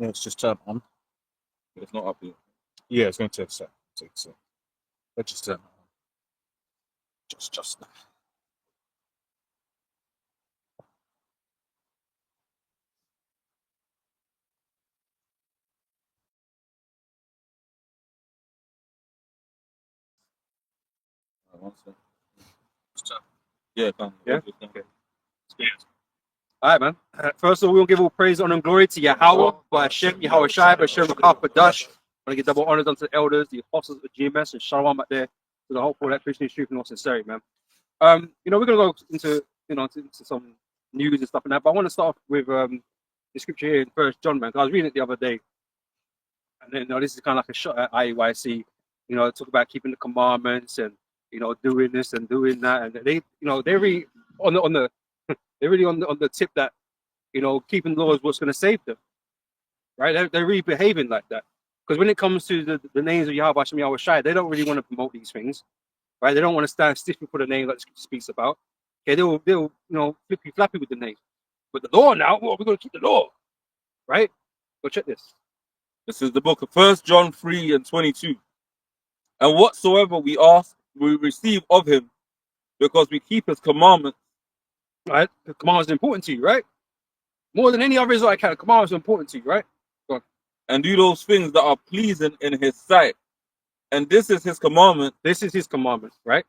Yeah, it's just turned on. It's not up yet. Yeah, it's going to take a sec. Let's just turn it on. Just now. One second. Just turn. Yeah, come. Yeah? Okay. All right, man. First of all, we will give all praise, honor, and glory to Yahweh, Hashem, Yahweh Shai, Hashem, Makapadash. I want to give double honors unto the elders, the apostles of GMS, and Shalom out there to the whole electricity truth and all sincerity, man. We're gonna go into into some news and stuff and that, but I want to start off with the scripture here in First John, man. 'Cause I was reading it the other day, and then this is kind of like a shot at IEYC. Talk about keeping the commandments and doing this and doing that, and they they're really on the they're really on the tip that keeping the law is what's going to save them, right? They're really behaving like that, because when it comes to the names of Yahweh Hashem, Yahweh Shai, they don't really want to promote these things, right? They don't want to stand stiffly for the name that the scripture speaks about. Okay, they'll flippy flappy with the name, but the law now, well, we're going to keep the law, right? Go check this. This is the book of 1 John 3:22. And whatsoever we ask, we receive of him, because we keep his commandments. Right? The commandments are important to you, right? More than any other Israelite kind of commandments are important to you, right? Go on. And do those things that are pleasing in his sight. And this is his commandment. This is his commandment, right?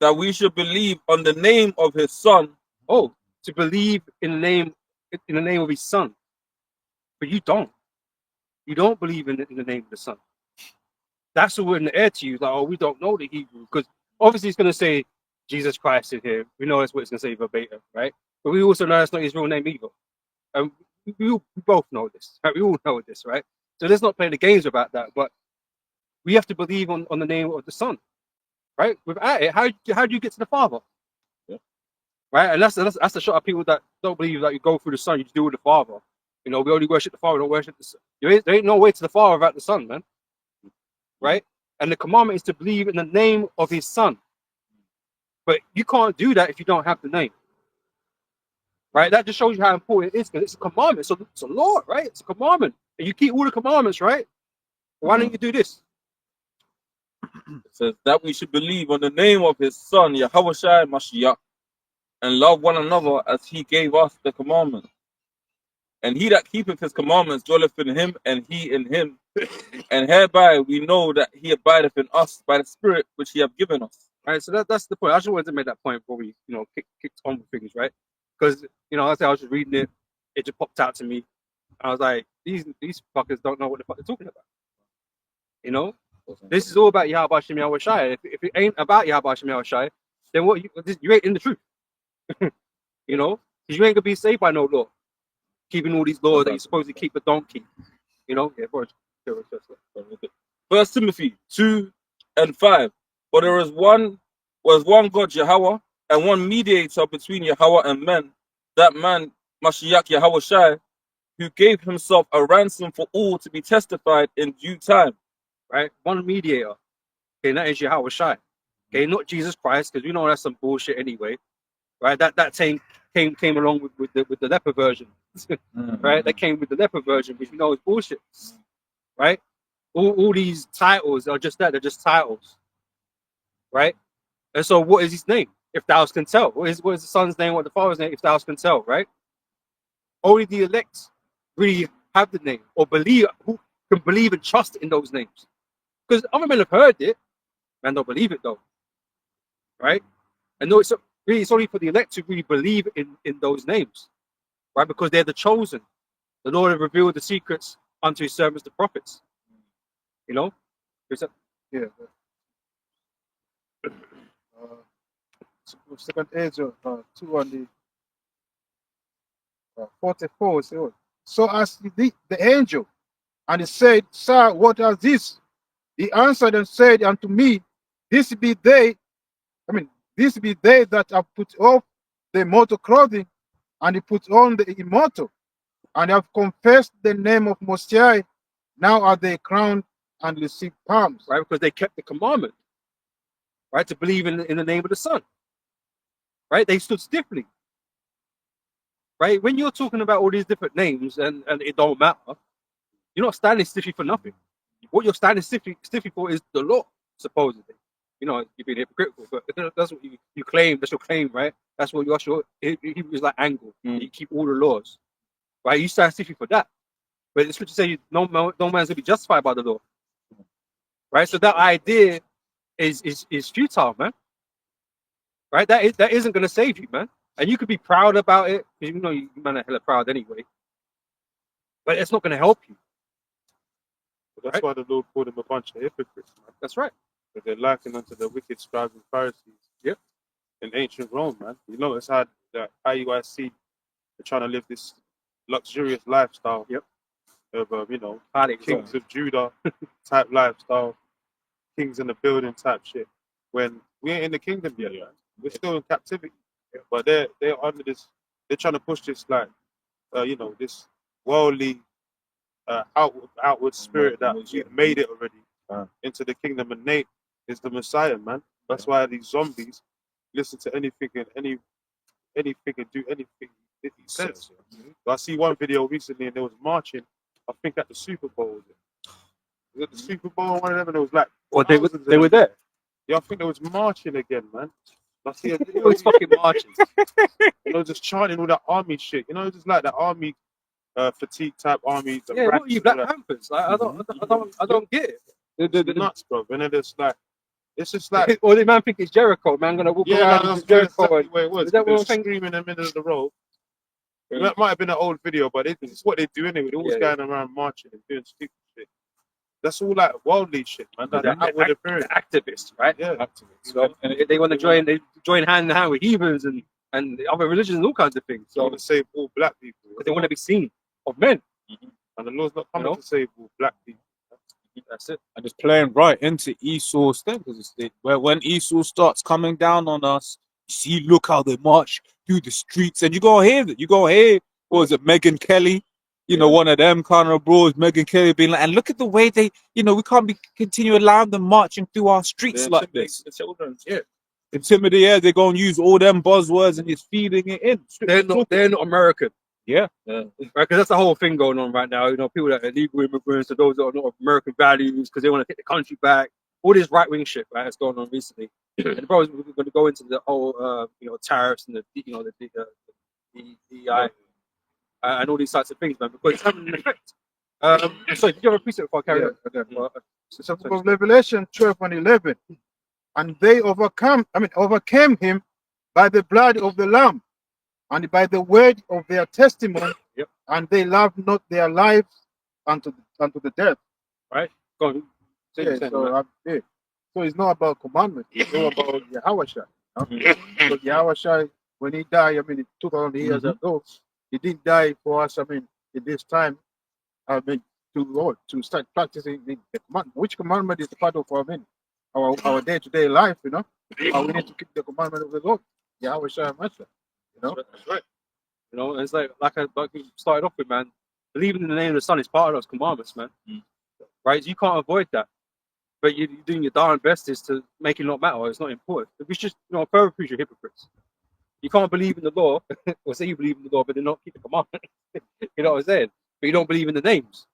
That we should believe on the name of his son. Oh, to believe in the name of his son. But you don't. You don't believe in the name of the son. That's the word in the air to you. Like, oh, we don't know the Hebrew. Because obviously it's going to say Jesus Christ in here. We know that's what it's going to say verbatim, right? But we also know that's not his real name either. And we both know this, right? We all know this, right? So let's not play the games about that. But we have to believe on the name of the son, right? Without it, how do you get to the Father? Yeah. Right? And that's the shot of people that don't believe that you go through the Son, you just do with the Father. We only worship the Father, don't worship the Son. There ain't no way to the Father without the Son, man. Right? And the commandment is to believe in the name of his son. But you can't do that if you don't have the name. Right? That just shows you how important it is, because it's a commandment. So it's a law, right? It's a commandment. And you keep all the commandments, right? Why don't you do this? It says that we should believe on the name of his son, Yahweh Shai Mashiach, and love one another as he gave us the commandment. And he that keepeth his commandments dwelleth in him, and he in him. And hereby we know that he abideth in us by the Spirit which he hath given us. Right, so that's the point. I just wanted to make that point before we, kicked on with things, right? Because, I was just reading it, it just popped out to me. I was like, these fuckers don't know what the fuck they're talking about. This is all about Yahweh Hashem Yahweh Shai. If it ain't about Yahweh Hashem Yahweh Shai, then what you ain't in the truth. Because you ain't gonna be saved by no law. Keeping all these laws that you're supposed to keep but don't keep. Yeah, First Timothy 2:5. For there was one God Yahweh, and one mediator between Yahweh and men, that man Mashiach Yahweh Shai, who gave himself a ransom for all to be testified in due time. Right? One mediator. Okay, that is Yahweh Shai. Okay, not Jesus Christ, because we know that's some bullshit anyway. Right? That came along with the leper version. Right? That came with the leper version, which we know is bullshit. Right? All these titles are just that, they're just titles. Right? And so what is his name? If thou can tell. What is the son's name, what the father's name, if thou can tell, right? Only the elect really have the name, or who can believe and trust in those names. Because other men have heard it, and don't believe it though. Right? And no, it's only for the elect to really believe in those names. Right? Because they're the chosen. The Lord has revealed the secrets unto his servants, the prophets. Yeah. Second Ezra 2 on the 44. So asked the angel, and he said, Sir, what is this? He answered and said unto me, This be they that have put off the mortal clothing, and he put on the immortal, and have confessed the name of Most High. Now are they crowned and receive palms. Right? Because they kept the commandment. Right? To believe in the name of the Son. Right? They stood stiffly. Right? When you're talking about all these different names and it don't matter, You're not standing stiffy for nothing. What you're standing stiffy for is the law, supposedly. You know, you're being hypocritical, but that's what you claim. That's your claim, right? That's what your Hebrews like angle. You keep all the laws, right? You stand stiffy for that. But the scripture says no man's gonna be justified by the law, right? So that idea is futile, man. Right? That isn't gonna save you, man. And you could be proud about it, because you know you man are hella proud anyway. But it's not gonna help you. But that's why the Lord called them a bunch of hypocrites, man. That's right. But they're likened unto the wicked scribes and Pharisees. Yep. In ancient Rome, man. You notice how you guys see they're trying to live this luxurious lifestyle. Yep. Of you know, Alex, kings of Judah type lifestyle, kings in the building type shit. When we ain't in the kingdom yet, man. We're still in captivity. But they're under this. They're trying to push this like, you know, this worldly, outward spirit that we've made it already into the kingdom. And Nate is the Messiah, man. That's why these zombies listen to anything and anything and do anything that he says. I see one video recently and they was marching. I think at the Super Bowl. Was it the Super Bowl? One of them, and it was like, well, they were there. Yeah, I think they was marching again, man. I see a It video. was fucking marching. You know, just chanting all that army shit. You know, just like the army fatigue type army. Yeah, what are you, Black Panthers? Like, I don't get it. They're nuts, bro. And then it's just like, Or the man think it's Jericho, man, gonna walk around that's with Jericho. exactly where it was. Is that They what were I'm thinking? screaming in the middle of the road. That might have been an old video, but it's what they do anyway. They're always going around marching and doing stupid shit. That's all like worldly shit, man. Like the outward appearance. Activists, right? Yeah, activists. So, and they want to join. They join hand in hand with heathens and other religions and all kinds of things. So So want to save all black people. because they want to be seen of men. And the Lord's not coming You know? to save all black people. That's it. And it's playing right into Esau's thing, because when Esau starts coming down on us, you see, look how they march through the streets, and you go hear that. You go hear, what was it, Megan Kelly? You know, one of them kind of bros, Megan Kelly being like, and look at the way they, you know, we can't continue allowing them marching through our streets like this. The children, yeah. Intimidate. Yeah, they're going to use all them buzzwords and just feeding it in. They're not American. Yeah. Right, because that's the whole thing going on right now. You know, people that are illegal immigrants, or those that are not of American values, because they want to take the country back. All this right wing shit, right, that's going on recently. And the brothers we're going to go into the whole, you know, tariffs and the DEI and all these types of things, man, because it's having an effect. So, did you have a precept before I carry on? So from Revelation 12 and 11, and they overcame him by the blood of the Lamb and by the word of their testimony, and they loved not their lives unto the death. Right? Go on. So it's not about commandment. It's all about Yahushua. Because Yahushua, when he died, 2,000 years ago, he didn't die for us. In this time, to start practicing the commandment. Which commandment is part of our day-to-day life? You know, we need to keep the commandment of the Lord. Yahushua Mashiach. You know, that's right. You know, it's like we started off with, man. Believing in the name of the Son is part of those commandments, man. Right? You can't avoid that. But you're doing your darn best is to make it not matter. It's not important. We should, further prove you're hypocrites. You can't believe in the law, or say you believe in the law, but then not keep the commandment. You know what I'm saying? But you don't believe in the names.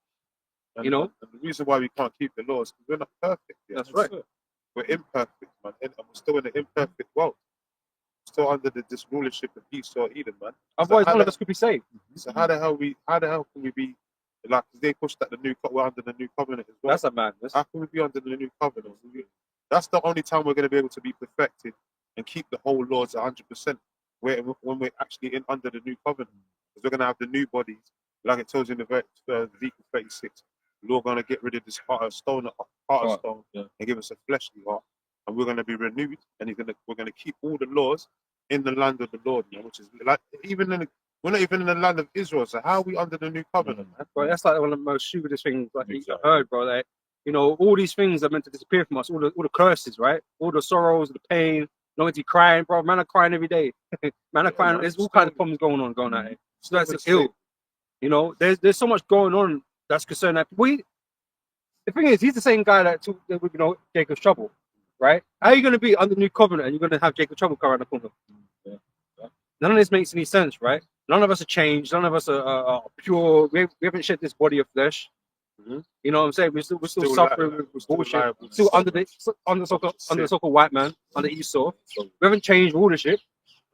And the reason why we can't keep the laws is because we're not perfect. Yeah? That's right. We're imperfect, man. And we're still in an imperfect world. Still under this rulership of Esau, Edom, man. Otherwise, none of us could be saved. So how the hell can we be like? They pushed that we're under the new covenant as well. That's a madness. How can we be under the new covenant? That's the only time we're going to be able to be perfected and keep the whole laws 100%. When we're actually under the new covenant, because we're going to have the new bodies, like it tells you in the Ezekiel 36. The Lord going to get rid of this heart of stone, and give us a fleshly heart, and we're going to be renewed, and we're going to keep all the laws in the land of the Lord, which is like we're not even in the land of Israel. So how are we under the new covenant, man? Bro, that's like one of the most stupidest things I've heard, bro. Like, all these things are meant to disappear from us. All the curses, right? All the sorrows, the pain. No one's crying, bro. Man are crying every day. Man are crying. There's all kinds of problems going on out here. So that's ill. There's so much going on that's concerning that. The thing is, he's the same guy that took Jacob's trouble, right? How are you going to be under new covenant and you're going to have Jacob's trouble come around the corner? None of this makes any sense, right? None of us are changed. None of us are pure. We haven't shed this body of flesh, Mhm. You know what I'm saying? We're still Still suffering liable. with Still bullshit. liable. Still under the so-called white man, under Esau. We haven't changed rulership.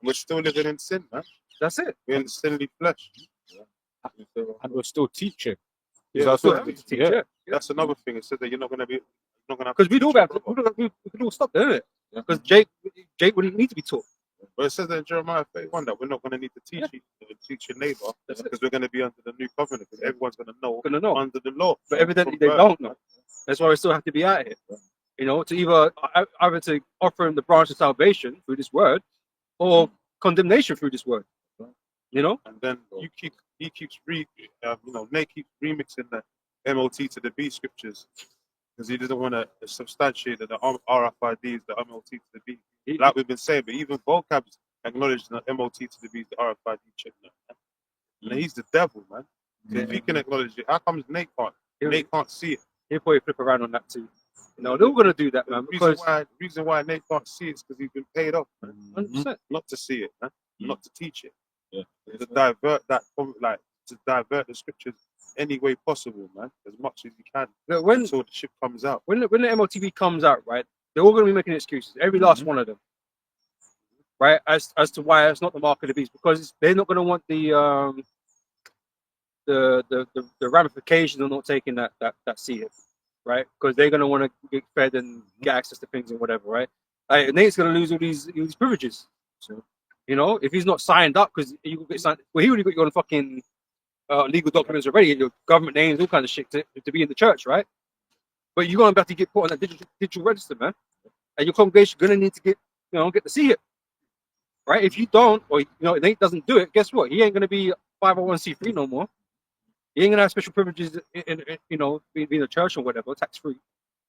We're still living in sin, man. That's it. We're in sinly flesh. And we're still teaching. Yeah, That's Still what- having to teach, yeah. yeah. That's another thing. It said that you're not gonna be. Not gonna. Because we'd all teach have your we brother. could all stop, didn't it? Because Jake wouldn't need to be taught. But it says in Jeremiah 31 that we're not going to need to teach your neighbor because we're going to be under the new covenant. Because everyone's going to know Gonna know. under the law. But evidently From they birth. don't know. That's why we still have to be out here. You know, to either to offer him the branch of salvation through this word, or condemnation through this word. You know, And then Nate keeps remixing the MOT to the B scriptures because he doesn't want to substantiate that the RFID is the MOT to the B. Like we've been saying, but even vocabs acknowledge the MOT to the B is the RFID chip now. And he's the devil, man. So if he can acknowledge it, how comes Nate can't? Nate can't see it. he'll probably flip around on that too. You know, they're all gonna do that, man. The Because reason why Nate can't see it is because he's been paid off, man. 100%. Not to see it, man. Not to teach it. Yeah. To divert that, to divert the scriptures any way possible, man, as much as you can Look, when until the ship comes out. when the MOTV comes out, right, they're all gonna be making excuses. Every last one of them. Right, as to why it's not the mark of the beast, because they're not gonna want the ramifications of not taking that seat, right? Because they're gonna want to get fed and get access to things and whatever, right? Nate's gonna lose all these privileges. So, you know, if he's not signed up, because you could get signed. Well, he already got your fucking legal documents already, your government names, all kinds of shit to be in the church, right? But you're gonna have to get put on that digital register, man, and your congregation gonna need to get to see it, right? If you don't, or Nate doesn't do it, guess what? He ain't gonna be 501c3 no more. He ain't gonna have special privileges in being a church or whatever, tax free.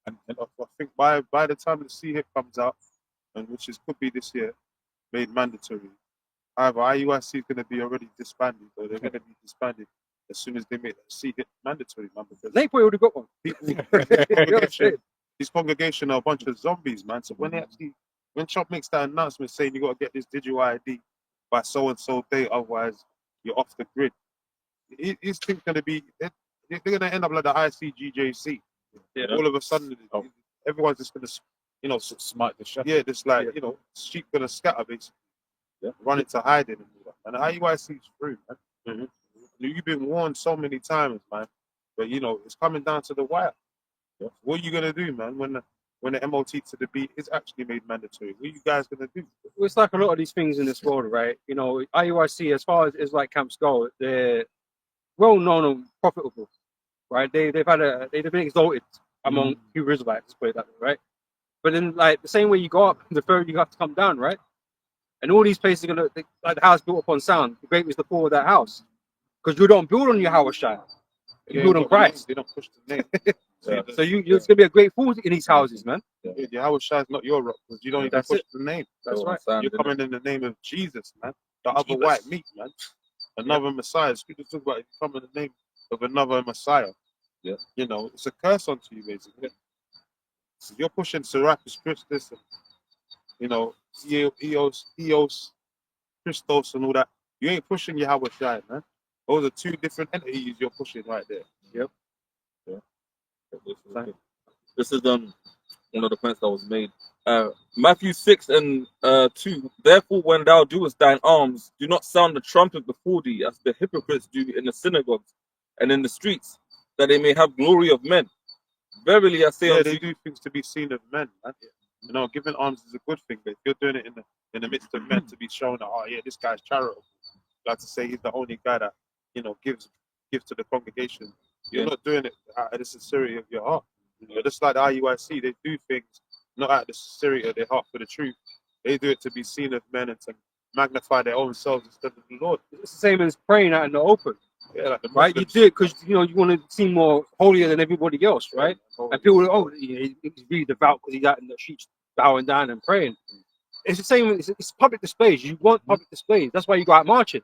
And I think by the time the CHIP comes out, and could be this year, made mandatory. However, IUIC is going to be already disbanded, or they're going to be disbanded as soon as they make the CHIP mandatory, man. Because Nate probably already got one. his congregation are a bunch of zombies, man. So when Trump makes that announcement saying you got to get this digital ID by so and so date, otherwise you're off the grid, his thing's going to be they're going to end up like the ICGJC. Yeah. All of a sudden, everyone's just going to, Smite the shepherd. yeah, just like sheep going to scatter basically, run into hiding and all that. And the IUIC is through, man. You've been warned so many times, man. But it's coming down to the wire. What are you gonna do, man, when the MOT to the B is actually made mandatory? What are you guys gonna do? It's like a lot of these things in this world, right? IUIC, as far as Islamic camps go, they're well known and profitable, right? They've been exalted among Hebrew Israelites, let's put it that way, right? But then, like the same way you go up, the further you have to come down, right? And all these places are like the house built upon sound. The great is the fall of that house, because you don't build on your Hawashai, you build on Christ. They don't push the name. So you're gonna be a great fool in these houses, man. The Hawashai is not your rock because you don't even That's push it. the name. That's right. You're coming in the name of Jesus, man. The other white meat, man. Another Messiah. Scripture talk about coming in the name of another Messiah. Yeah. It's a curse onto you, basically. So you're pushing Serapis Christus and Eos, Christos and all that. You ain't pushing Yahweh Shai, man. Those are two different entities you're pushing right there. This is one of the points that was made. Matthew 6:2. Therefore, when thou doest thine alms, do not sound the trumpet before thee, as the hypocrites do in the synagogues and in the streets, that they may have glory of men. Verily I say Yeah, unto they you, do things to be seen of men, man. Giving alms is a good thing, but if you're doing it in the midst of men to be shown that, oh yeah, this guy's charitable, like to say he's the only guy that gives to the congregation. You're not doing it out of the sincerity of your heart. Just like the IUIC, they do things not out of the sincerity of their heart for the truth. They do it to be seen of men and to magnify their own selves instead of the Lord. It's the same as praying out in the open, Yeah, like the right? You Muslims. do it because you want to seem more holier than everybody else, right? And people, he's really devout because he's out in the streets bowing down and praying. It's the same. It's public displays. You want public displays. That's why you go out marching,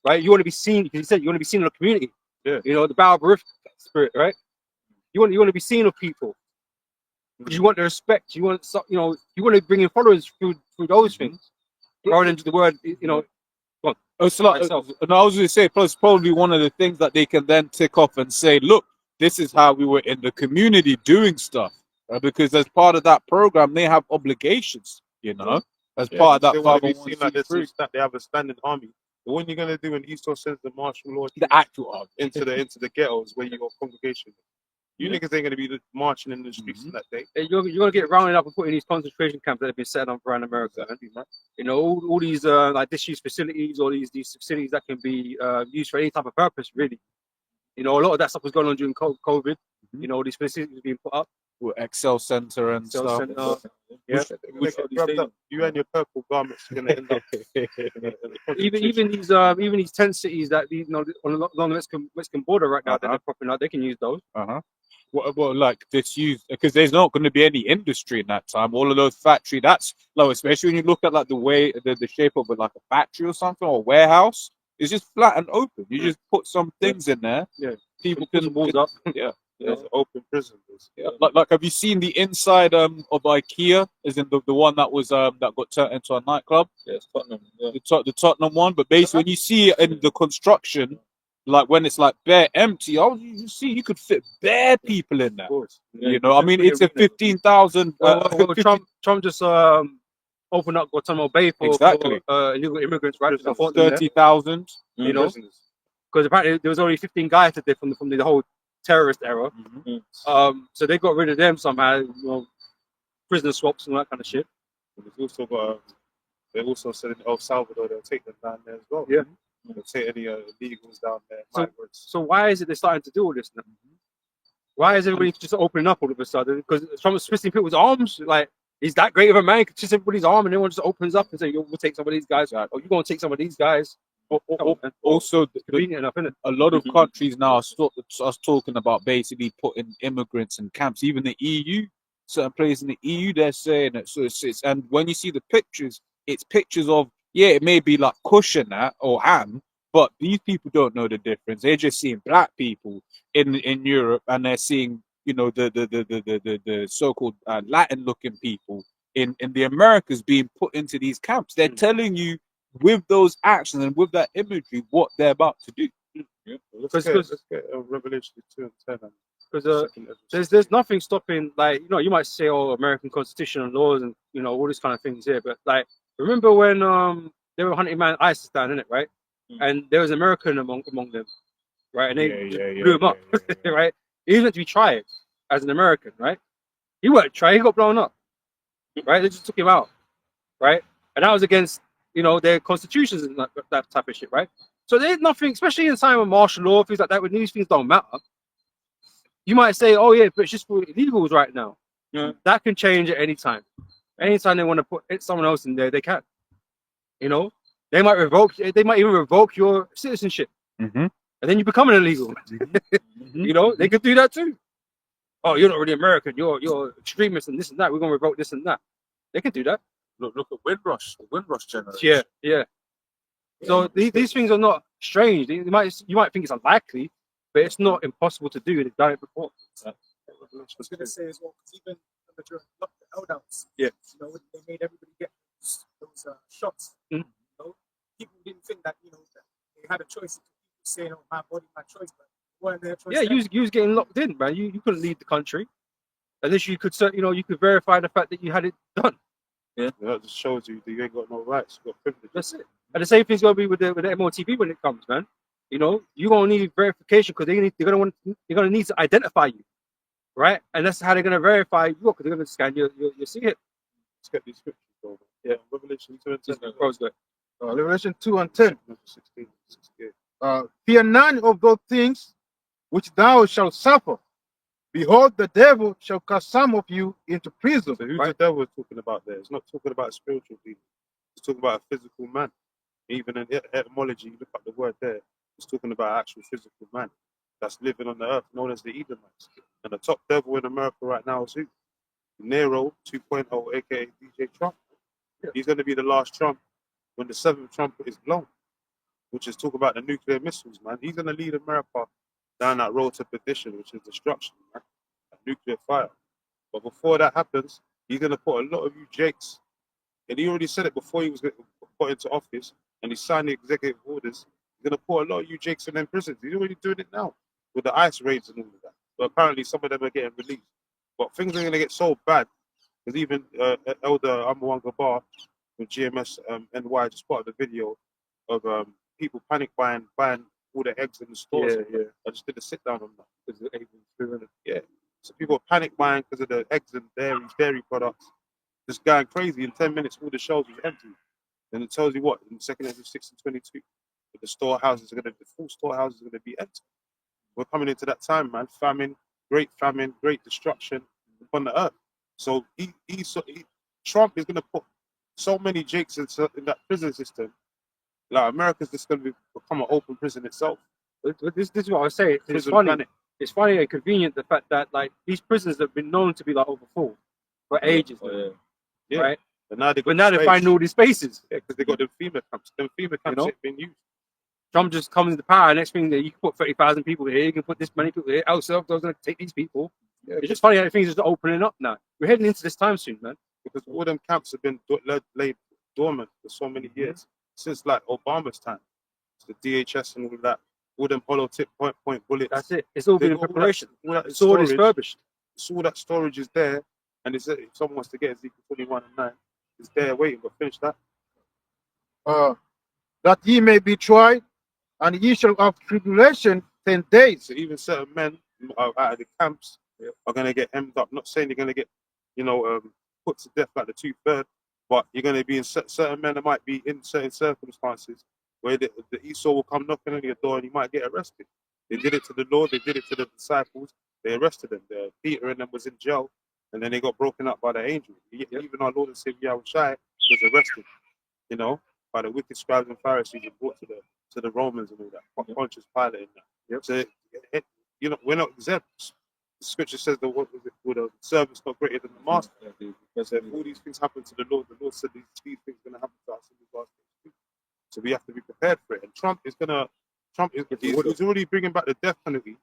right? You want to be seen, because he said you want to be seen in the community. Yeah. The Baal Barith spirit, right? You want to be seen of people. You want the respect. You want to bring in followers through those things, rather than the word. It's like, and I was going to say, plus probably one of the things that they can then tick off and say, look, this is how we were in the community doing stuff. Because as part of that program, they have obligations, you know, as Yeah, part of they that want to be seen like this, 501c3, that they have a standing army. But when you're gonna do when Esau sends the martial law the actual army. into the ghettos where your congregation, you Yeah. niggas ain't gonna be marching in the streets Mhm. on that day. You're gonna get rounded up and put in these concentration camps that have been set up around America. Man. You know, all these like disused facilities, all these facilities that can be used for any type of purpose, really. You know, a lot of that stuff was going on during COVID. You know, all these facilities being put up. With Excel Center and Cell stuff. center. Yeah. You're gonna get grabbed up. You and your purple garments are gonna end up in a Even these tent cities that you know along the Mexican border right now that they're popping out, they can use those. Well, like disuse, because there's not going to be any industry in that time. All of those factory, that's low, especially when you look at like the way the shape of it, like a factory or something or a warehouse. It's just flat and open. You just put some things in there. Yeah. People Put can the walls up. Yeah. There's an open prison. Yeah, like have you seen the inside of IKEA? As in the one that was that got turned into a nightclub, Yes, Tottenham. Yeah. the Tottenham one. But basically, when you see it in the construction, like when it's like bare empty, you see you could fit bare people in there. Of course. You know, I mean, it's a 15,000. Well, Trump just opened up Guantanamo Bay for Exactly. illegal immigrants, right? Prisoners. 30,000. You know, Prisoners. because apparently there was only 15 guys that did from the whole terrorist era. So they got rid of them somehow. You know, prisoner swaps and all that kind of shit. But there's also got. They also said in El Salvador they'll take them down there as well. Yeah. They'll take any illegals down there. So- Migrants. So why is it they're starting to do all this now? Why is everybody just opening up all of a sudden? Because Trump's twisting people's arms. Like, he's that great of a man. He could twist everybody's arm and everyone just opens up and say, "Yo, we'll take some of these guys." Or you're going to take some of these guys. Come on, man. Also, Convenient enough, isn't it? a lot of countries now are talking about basically putting immigrants in camps. Even the EU, certain places in the EU, they're saying it. So it's and when you see the pictures, it's pictures of it may be like cushion that or ham, but these people don't know the difference. They're just seeing black people in Europe, and they're seeing the so-called Latin looking people in the Americas being put into these camps. They're telling you with those actions and with that imagery what they're about to do. Let's get Revelation 2 and 10. Because there's nothing stopping, like, you know, you might say, oh, American Constitution and laws and, you know, all these kind of things here, but like, remember when they were hunting man ISIS down in it, right? And there was an American among them, right? And they blew him up, right? He was meant to be tried as an American, right? He weren't tried, he got blown up, right? They just took him out, right? And that was against, you know, their constitutions and that type of shit, right? So there's nothing, especially in the time of martial law, things like that, when these things don't matter. You might say, oh yeah, but it's just for illegals right now. Yeah. That can change at any time. Anytime they want to put someone else in there, they can. You know, they might even revoke your citizenship, and then you become an illegal. You know, they could do that too. Oh, you're not really American. You're extremist and this and that. We're gonna revoke this and that. They can do that. Look at Windrush, the Windrush generation. Yeah. So these things are not strange. You might think it's unlikely, but it's not impossible to do. They've done it before. I was going to say as well, because even during the lockdowns, Yeah. you know, they made everybody get those shots. Mhm. You know, people didn't think that, you know, that they had a choice. People saying, "Oh, my body, my choice," but it wasn't their choice. Yeah, you was getting locked in, man. You couldn't leave the country unless you could, you know, you could verify the fact that you had it done. That just shows you that you ain't got no rights. You got privilege. That's it. And the same thing's gonna be with the MOTV when it comes, man. You know, you're gonna need verification because they're gonna need to identify you, right? And that's how they're gonna verify you because they're gonna scan your CHIP. Let's get these scriptures over. Yeah, Revelation 2 and 10. Bro's good. Revelation 2 and 10. 16, 68. Fear none of those things which thou shalt suffer. Behold, the devil shall cast some of you into prison. So who's the devil talking about there? It's not talking about spiritual people. It's talking about a physical man. Even in etymology, you look at the word there, it's talking about actual physical man that's living on the earth, known as the Edomites. And the top devil in America right now is who? Nero 2.0, aka DJ Trump. He's going to be the last Trump when the seventh trumpet is blown, which is talk about the nuclear missiles, man. He's going to lead America down that road to perdition, which is destruction, man. That nuclear fire. But before that happens, he's going to put a lot of you jakes. And he already said it before he was put into office, and he signed the executive orders. He's going to put a lot of you jakes in them prisons. He's already doing it now with the ICE raids and all of that. but apparently some of them are getting released. But things are going to get so bad because even Elder Amawang Gabar with GMS NY just put out the video of people panic buying all the eggs in the stores. Yeah. I just did a sit down on that because the eggs and yeah. So people are panic buying because of the eggs and dairy products. Just going crazy. In 10 minutes, all the shelves was empty. And it tells you what in the second half of 1622, the storehouses are the full storehouses are going to be empty. We're coming into that time, man. Famine, great destruction upon the earth. So Trump is going to put so many jakes in that prison system. Like America's just going to become an open prison itself. But this is what I was saying. It's Prison funny. planet. It's funny and convenient the fact that like these prisons have been known to be like overfull for ages, Oh, Yeah. right? But now But now they're finding all these spaces. Yeah, because they got them FEMA camps. Them FEMA camps know? ain't been used. Trump just comes into power. Next thing that you can put 30,000 people here, you can put this many people here. Ourselves, those going to take these people. Yeah, It's just funny how things are just opening up now. We're heading into this time soon, man. because all them camps have been laid dormant for so many years since like Obama's time. So the DHS and all of that, all them hollow tip point bullets. That's it. It's all They been in got all that- preparation. all that It's all storage. refurbished. So all that storage is there, and it's if someone wants to get Ezekiel 21 and 9, it's there waiting. But finish that. That ye may be tried, and ye shall have tribulation 10 days. So even certain men out of the camps are going to get hemmed up. Not saying you're going to get, put to death like the 2/3, but you're going to be in certain men that might be in certain circumstances where the Esau will come knocking on your door and you might get arrested. They did it to the Lord. They did it to the disciples. They arrested them. Peter and them was in jail, and then they got broken up by the angel. Even our Lord and Savior Yahushua was arrested, by the wicked scribes and Pharisees and brought to the Romans and all that. Pontius Pilate and that. So, we're not exempt. The scripture says that the servant's not greater than the master. So if all these things happen to the Lord said these things are going to happen to us in the last days. So we have to be prepared for it. And Trump is he's already bringing back the death penalty.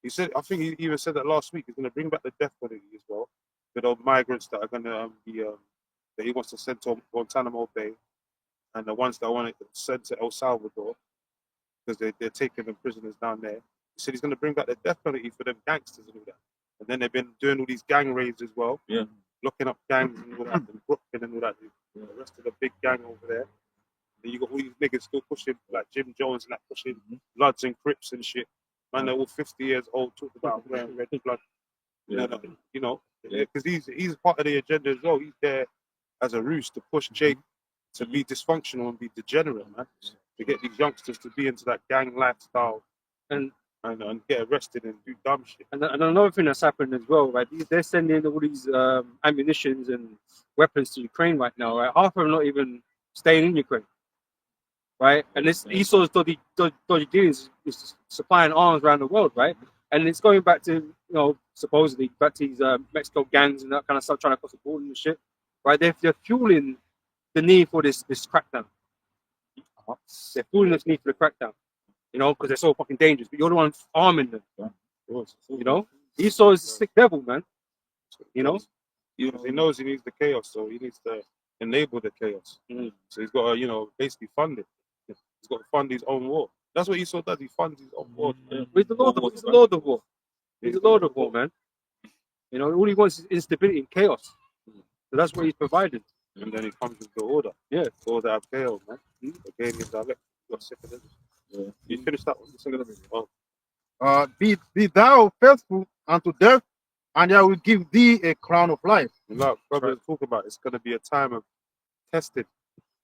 He said, I think he even said that last week. He's going to bring back the death penalty as well for those migrants that are going to be that he wants to send to Guantanamo Bay, and the ones that want to send to El Salvador because they're taking them prisoners down there. He said he's going to bring back the death penalty for them gangsters and all that. And then they've been doing all these gang raids as well. Yeah. Locking up gangs and all that, and Brooklyn and all that. The rest of the big gang over there. Then you got all these niggas still pushing, like Jim Jones and that, pushing Bloods and Crips and shit. Man, they're all 50 years old, talking about wearing red blood. Because he's part of the agenda as well. He's there as a ruse to push Jake to be dysfunctional and be degenerate, man. To get these youngsters to be into that gang lifestyle and get arrested and do dumb shit. And another thing that's happened as well, right? They're sending all these ammunitions and weapons to Ukraine right now, right? Half of them not even staying in Ukraine, right? And this Esau's dodgy dealings is supplying arms around the world, right? And it's going back to, supposedly back to these Mexico gangs and that kind of stuff, trying to cross the border and shit, right? They're fueling the need for this crackdown. They're fueling this need for the crackdown, because they're so fucking dangerous. But you're the one arming them, Esau is a sick devil, man. He knows he needs the chaos, so he needs to enable the chaos. So he's got to, basically fund it. He's got to fund his own war. That's what Esau does. He funds his own war. He's the Lord of war. He's the Lord of war. He's the Lord of war, man. All he wants is instability and chaos. So that's what he's providing. And then he comes with the order. Yeah. Order of chaos, man. Again, his direct. Got sick of it. Yeah. You finished that one? Be thou faithful unto death, and I will give thee a crown of life. Like brother talk about, it's going to be a time of testing,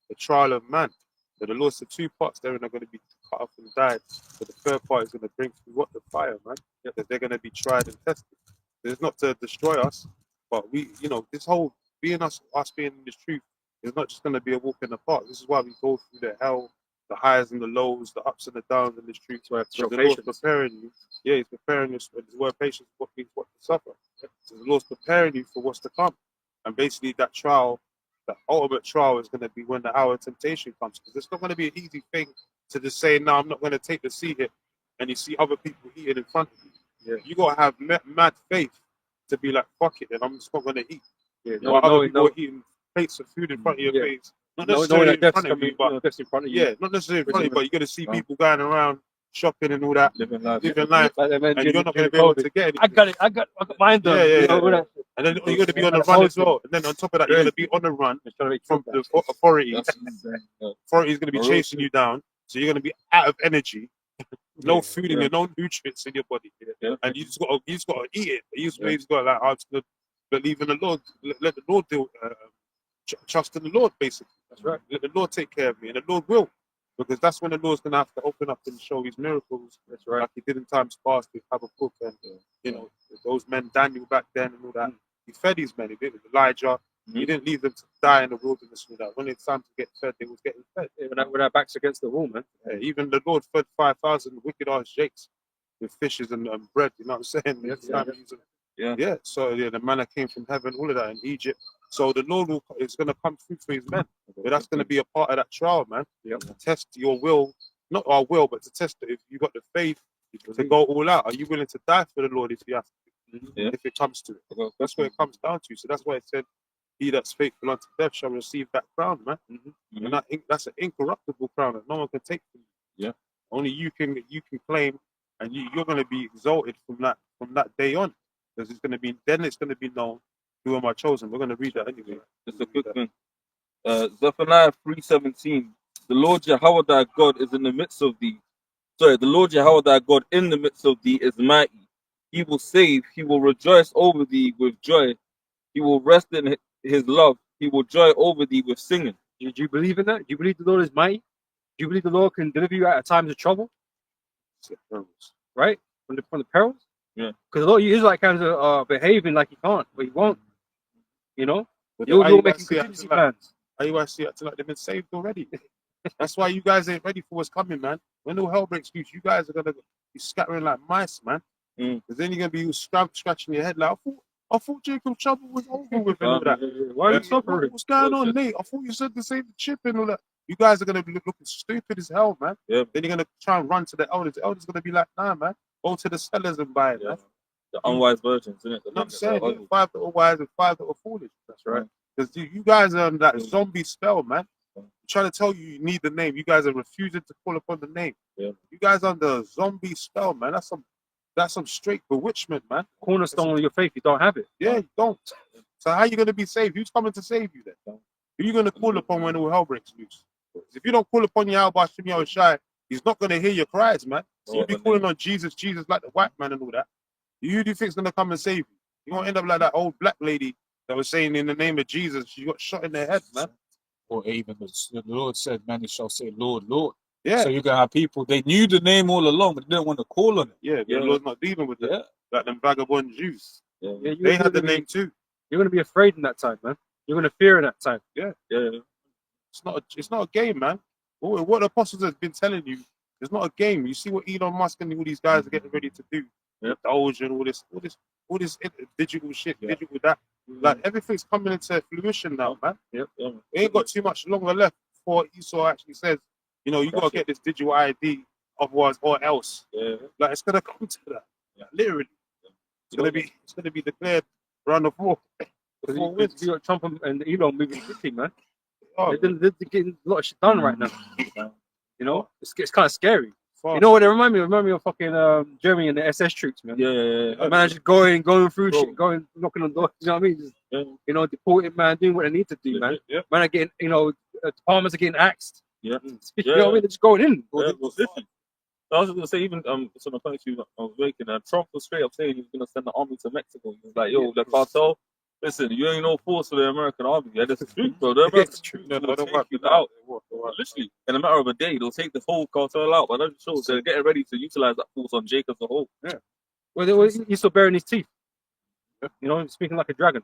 the trial of man. So the Lord said 2 parts therein are going to be cut off and died. So the third part is going to bring through the fire, man. Because they're going to be tried and tested. It's not to destroy us, but we, this whole being us being in this truth is not just going to be a walk in the park. This is why we go through the hell, the highs and the lows, the ups and the downs in this truth. So the Lord's preparing you. Yeah, he's preparing you. The word patience what means what to suffer. So the Lord's preparing you for what's to come. And basically that trial, that ultimate trial is going to be when the hour of temptation comes. Because it's not going to be an easy thing to just say, no, I'm not going to take the sea hit. And you see other people eating in front of you. Yeah. You got to have mad faith to be like, fuck it, then I'm just not going to eat. Yeah, other people are eating plates of food in front of your face. Not necessarily in front of you, but that's in front of you. Yeah, not necessarily in front of you, but you're going to see people going around shopping and all that, Living life. living life, Like they meant and during- you're not during going to be able COVID. to get anything. I got mine done. Yeah, yeah, you know, yeah. all that shit. And then you're going to be on the That's run the as well. And then on top of that, you're going to be on the run Just trying to make from sure the authority. That's insane. Yeah. Authority is going to be Morose. chasing you down, so you're going to be out of energy, no Yeah, food in yeah. you, no nutrients in your body, Yeah. and you just got to eat it. You just Yeah. got like, I'm just going to believe in the Lord, let the Lord deal, trust in the Lord, basically. That's right. Let the Lord take care of me, and the Lord will, because that's when the Lord's going to have to open up and show His miracles, That's right. like He did in times past with Habakkuk and you know those men, Daniel back then and all that. He fed these men. He did with Elijah. He Mhm. didn't leave them to die in the wilderness with that. When it's time to get fed, they was getting fed. Yeah, with our backs against the wall, man. Yeah, even the Lord fed 5,000 wicked ass jakes with fishes and bread. You know what I'm saying? Yes, It's time yeah. to use it. Yeah. Yeah. So yeah, the manna came from heaven, all of that in Egypt. So the Lord is going to come through for His men. But that's going to be a part of that trial, man. Yep. To test your will, not our will, but to test it if you got the faith to go all out. Are you willing to die for the Lord if you have to? Yeah. If it comes to it, that's what it comes down to. So that's why it said, "He that's faithful unto death shall receive that crown, man." Mhm. And that's an incorruptible crown that no one can take from you. Yeah. Only you can claim, and you're going to be exalted from that day on, because it's going to be known who am I chosen. We're going to read that anyway. Just a quick thing. Zephaniah 3:17. The Lord Yahweh thy God is in the midst of thee. Sorry, the Lord Yahweh thy God in the midst of thee is mighty. He will save. He will rejoice over thee with joy. He will rest in his love. He will joy over thee with singing. Do you believe in that? Do you believe the Lord is mighty? Do you believe the Lord can deliver you out of times of trouble, right? From the perils? Yeah. Because a lot of you Israelite kind of are behaving like He can't, but He won't. You know? But You're you making guys see contingency acting like, plans. how you guys see acting like they've been saved already? That's why you guys ain't ready for what's coming, man. When all hell breaks loose, you guys are gonna be scattering like mice, man. Mm. Because then you're gonna be scratching your head like, I thought Jacob's trouble was over with and all that. Why are you What- suffering? What's going on, Nate? I thought you said to save the chip and all that. You guys are gonna be looking stupid as hell, man. Yeah. Then you're gonna try and run to the elders. The elders gonna be like, nah, man. Go to the sellers and buy it, Yeah. man. The unwise virgins, isn't it? You know what I'm saying? Yeah, 5 that are wise and 5 that are foolish. That's right. Because you guys are on that zombie spell, man. I'm trying to tell you need the name. You guys are refusing to call upon the name. Yeah. You guys are on the zombie spell, man. That's some straight bewitchment, man. Cornerstone of your faith, you don't have it. Yeah, you don't. So how you gonna be saved? Who's coming to save you then? Who you gonna call upon when all hell breaks loose? If you don't call upon Yahweh Shem Yahweh Shai, He's not gonna hear your cries, man. So you'll be calling on Jesus, Jesus like the white man and all that. Who do you think's gonna come and save you? You're gonna end up like that old black lady that was saying in the name of Jesus, she got shot in the head, man. Or even the Lord said, "Many shall say, Lord, Lord." Yeah, So you're gonna have people they knew the name all along, but they didn't want to call on it. yeah, but Yeah. the Lord's not dealing with that. Yeah. Like them vagabond Jews. Yeah. Yeah, They had the name too. You're going to be afraid in that time, man. You're going to fear in that time. Yeah. It's not a game, man. What the apostles have been telling you, it's not a game. You see what Elon Musk and all these guys are getting ready to do. Yep. Doge and all this digital shit, Yeah. digital that. Like everything's coming into fruition now, man. Yeah. We ain't got too much longer left before Esau actually says, you know, you gotta get this digital ID, otherwise or else. Yeah. Like it's gonna come to that. Yeah. Literally. It's gonna be declared round of war. Because Before wins. you got Trump and Elon moving quickly, man. Oh, They're getting a lot of shit done right now. You know, it's kind of scary. fast. You know what they remind me? Remind me of fucking Germany and the SS troops, man. Yeah. Man, are just going through Bro. shit, going knocking on doors. You know what I mean? Just, Yeah. you know, deporting, man, doing what they need to do, man. Yeah. Man are getting, you know, departments are getting axed. Yeah. You know what I mean? They're just going in. Yeah, well, listen, I was gonna say even so my point to I was waking and Trump was straight up saying he was gonna send the army to Mexico. He was like, yo, the cartel, listen, you ain't no force for the American army. Yeah, this is true, bro. The American troops No, will don't take wipe you it out. out. Literally, in a matter of a day, they'll take the whole cartel out. But that just shows they're getting ready to utilize that force on Jake as a whole. Well, he's still bearing his teeth. You know, speaking like a dragon.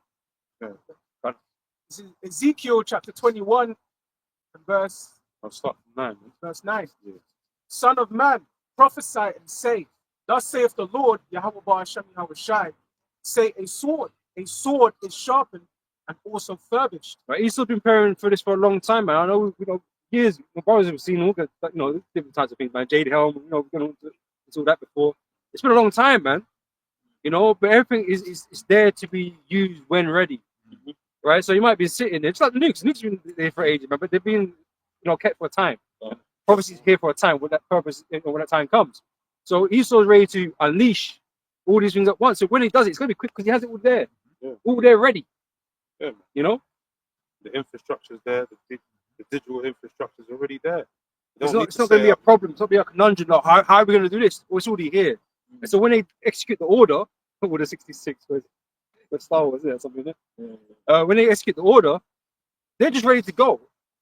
This is Ezekiel chapter 21 and verse I'll start from 9. Man. verse 9. Yeah. Son of man, prophesy and say, thus saith the Lord, Yahweh Ba'ashem Yahweh Shai, say a sword is sharpened and also furbished. Right? He's still been preparing for this for a long time, man. I know, you know, years. My brothers have seen all that, you know, different types of things, man. Jade Helm, you know, we've gone into all that before. It's been a long time, man. You know, but everything is there to be used when ready. Right? So you might be sitting there, just like the nukes. Nukes have been there for ages, man, but they've been, you know, kept for a time. prophecy is here for a time when that purpose, when that time comes. So Esau's ready to unleash all these things at once. So when he does it, it's gonna be quick because he has it all there, Yeah. all there ready. Yeah, man. You know, The infrastructure's there. The digital infrastructure's already there. You it's don't not, need it's to not going to say, be a problem. It's not going to be a conundrum. Like, how are we going to do this? Well, it's already here. And so when they execute the order, with the 66 was Star Wars, isn't it? Something like that. When they execute the order, they're just ready to go.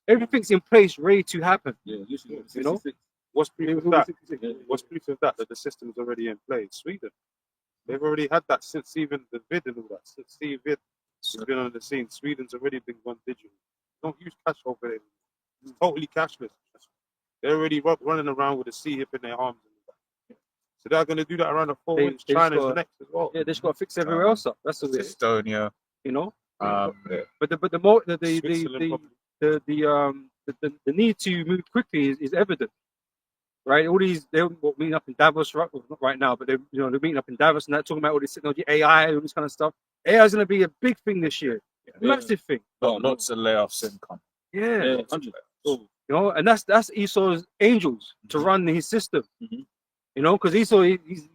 Everything's in place, ready to happen. Yeah, literally. You know? 66. What's It proof was of all that? 66. Yeah. What's proof of that? That the system's already in place. Sweden. They've already had that since even the vid and all that. Since the vid has been on the scene, Sweden's already been gone digital. Don't use cash over there. It's totally cashless. They're already running around with a sea hip in their arms. And all that. So they're going to do that around the 4-inch. They just China's got- next as well. Yeah, they just got to fix everywhere else up. That's the way, Estonia. you know. Yeah. But the Switzerland probably. the need to move quickly is evident, right? All these they're meeting up in Davos right, well, not right now, but they're meeting up in Davos and they're talking about all this technology, AI, all this kind of stuff. AI is going to be a big thing this year, massive thing. Lots of layoffs income. Yeah, Yeah, 100. Oh, you know, and that's Esau's angels to run his system. Mhm. You know, because Esau he's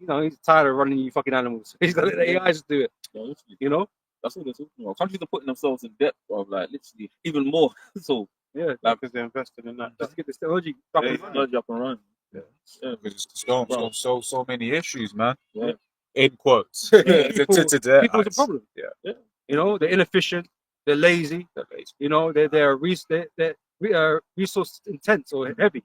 tired of running you fucking animals. He's got to let the AI just do it. yeah, literally. You know, That's what they're talking about. Countries are putting themselves in debt, bro. Like, literally, even more. So, yeah. Because they're investing in that. Let's get this technology up and running. technology up and running. Yeah. Yeah. Because it's so many issues, man. Yeah. In quotes. People To their is a eyes. problem. Yeah. You know, they're inefficient, they're lazy, you know, they're resource intense or heavy.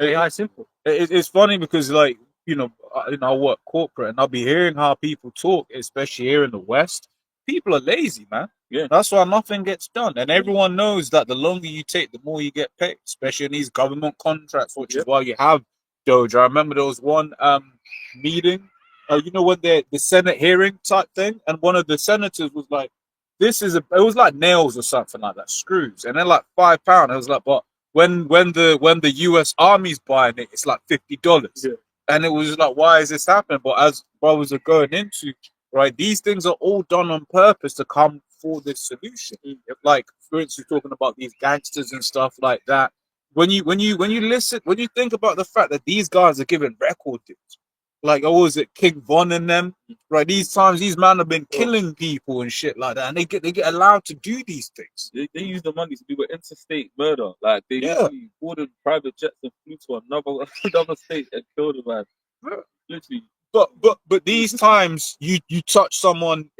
AI is simple. It's funny because, like, I work corporate and I'll be hearing how people talk, especially here in the West. People are lazy, man. Yeah. That's why nothing gets done. And everyone knows that the longer you take, the more you get paid, especially in these government contracts, which is why you have Doge. I remember there was one meeting, when the Senate hearing type thing, and one of the senators was like, it was like nails or something like that, screws. And they're like £5. I was like, but when the US Army's buying it, it's like $50. Yeah. And it was like, why is this happening? But as brothers are going into, right, these things are all done on purpose to come for this solution. Like, for instance, talking about these gangsters and stuff like that. When you think about the fact that these guys are given record deals, like, what was it, King Von and them, right? These men have been killing people and shit like that, and they get allowed to do these things. They use the money to do an interstate murder. Like, they literally ordered private jets and flew to another state and killed a man. Literally. But these times you touch someone,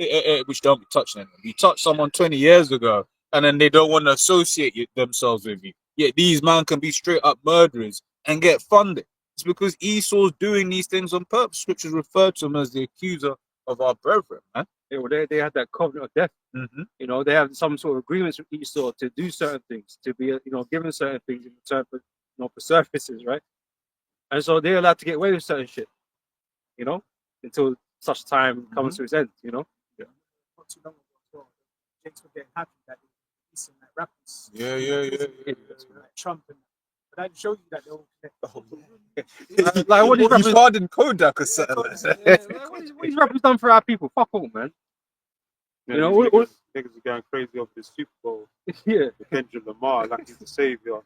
which don't be touching them. You touch someone 20 years ago, and then they don't want to associate themselves with you. Yet these men can be straight up murderers and get funded. It's because Esau's doing these things on purpose. Scriptures refer to him as the accuser of our brethren, man. Yeah, well, they had that covenant of death. Mm-hmm. You know, they have some sort of agreements with Esau to do certain things, to be, given certain things in return for, for services, right? And so they're allowed to get away with certain shit, until such time comes to its end, Not too long ago as well. Jakes were getting happy that they were releasing like rappers. Yeah. Like Trump and but that shows you that they're all Like, what these rappers, You pardon Kodak or something like that. what these rappers done for our people? Fuck all, man. Yeah, You know, these niggas are going crazy over the Super Bowl. Yeah. with Kendrick Lamar, like he's the savior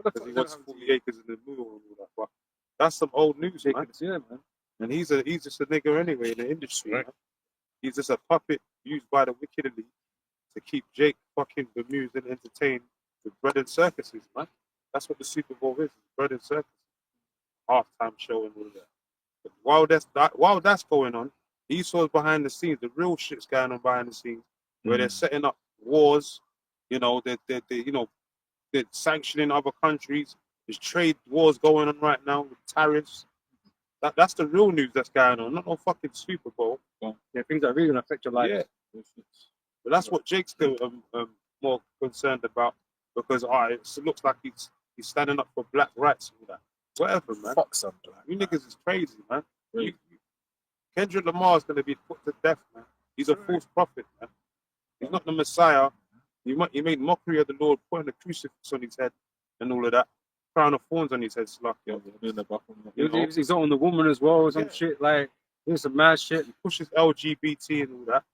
because he wants 40 acres in the middle and all that. But that's some old news, man. Yeah, man. And he's just a nigga anyway in the industry. Man. He's just a puppet used by the wicked elite to keep Jake fucking bemused and entertained with bread and circuses, man. That's what the Super Bowl is, bread and circuses. Halftime show and all that. But while that's going on, Esau's behind the scenes. The real shit's going on behind the scenes, where they're setting up wars. They're sanctioning other countries. There's trade wars going on right now with tariffs. That's the real news that's going on, not no fucking Super Bowl. Yeah, things that really gonna affect your life. Yeah. But that's what Jake's still more concerned about because it looks like he's standing up for black rights and all that. Whatever, man. Fuck something. You niggas is crazy, man. Kendrick Lamar is going to be put to death, man. He's a false prophet, man. He's not the Messiah. He made mockery of the Lord, putting a crucifix on his head and all of that. Crown of thorns on his head, slack. He's on the woman as well or some shit, like doing some mad shit. He pushes LGBT and all that.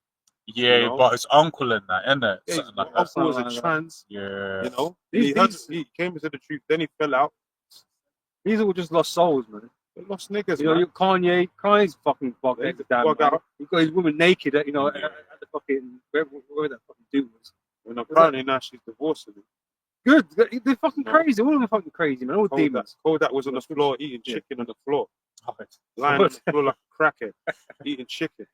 Yeah, You know? but his uncle and that, innit? Yeah, Something like his that. uncle was Something a like that. trans, Yeah. you know. These- He came into the truth, then he fell out. These are all just lost souls, man. They lost niggas, You know, man. Kanye's fucking fucked Yeah, head damn, bug man. out. He got his woman naked, at, you know, Yeah. at the fucking wherever that fucking dude was. And apparently now she's divorcing him. Good, they're fucking No. crazy. All of them fucking crazy, man. All demons. Kodak was on the floor eating Yeah. chicken on the floor. Lying on the floor like a crackhead, eating chicken.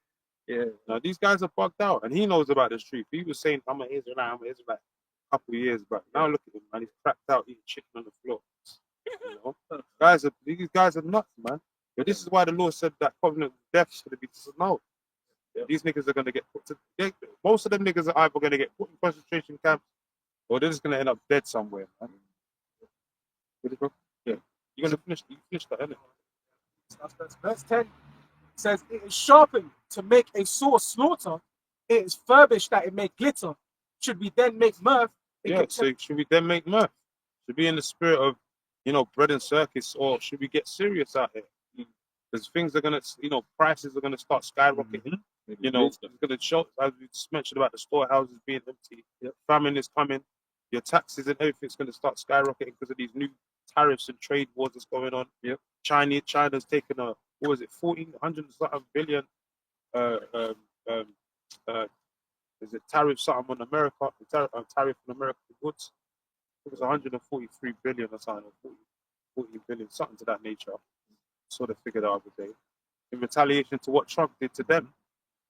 Yeah. Now these guys are bugged out, and he knows about this truth. He was saying, "I'm an Israelite, I'm an Israelite," a couple of years back. Now look at him, man. He's cracked out eating chicken on the floor. You know, these guys are nuts, man. But this is why the Lord said that covenant of death is going to be disannulled. These niggas are going to get put to. Most of them niggas are either going to get put in concentration camps, or they're just going to end up dead somewhere, man. Yeah, you're going to finish. You finish that, innit? Verse 10 says, "It is sharpened to make a sore slaughter. It is furbished that it may glitter. Should we then make mirth? Yeah, so should we then make mirth? Should we be in the spirit of, bread and circus, or should we get serious out here? Because things are gonna, prices are gonna start skyrocketing. It's gonna show, as we just mentioned about the storehouses being empty. Famine is coming. Your taxes and everything's gonna start skyrocketing because of these new tariffs and trade wars that's going on. China's taken a 1,400 something billion is it tariff something on America, tariff on American goods. It was 143 billion or something, or 40 billion, something to that nature. Sort of figured out the day. In retaliation to what Trump did to them.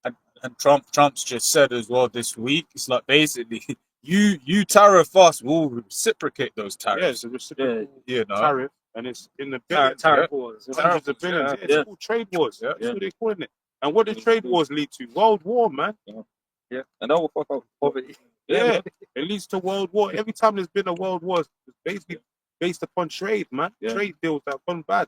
And Trump's just said as well this week, it's like basically you tariff us, we'll reciprocate those Yeah, tariffs. it's a reciprocal You know. tariff, and it's in the billions. Tariff wars. Hundreds of billions. Yeah. It's called trade wars. That's what they're calling it. And what did trade wars lead to? World war, man. And that will fuck up Poverty. Yeah, it leads to world war. Every time there's been a world war, it's basically based upon trade, man. Yeah. Trade deals that have gone bad.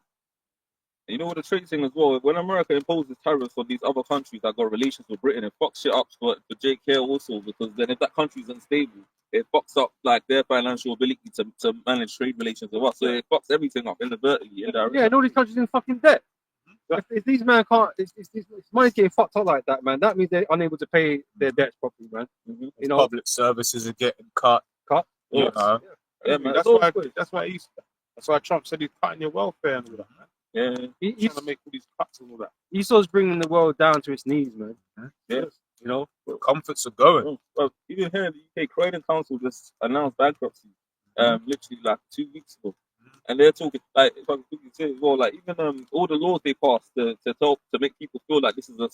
You know what the trade thing as well? When America imposes tariffs on these other countries that got relations with Britain, it fucks shit up for JK also, because then if that country's unstable, it fucks up like their financial ability to manage trade relations with us. So it fucks everything up inadvertently. Indirectly. Yeah, and all these countries in fucking debt. If these men can't, if money's getting fucked up like that, man, that means they're unable to pay their debts properly, man. You know, Public services are getting cut. You know. Yeah, man. That's why Trump said he's cutting your welfare and all that, man. Yeah. He's trying to make all these cuts and all that. Esau's bringing the world down to its knees, man. Yeah. You know, Comforts are going. Well, even here in the UK, Croydon Council just announced bankruptcy, literally like 2 weeks ago. And they're talking, like, if I can quickly say as well, like, even all the laws they passed to make people feel like this is a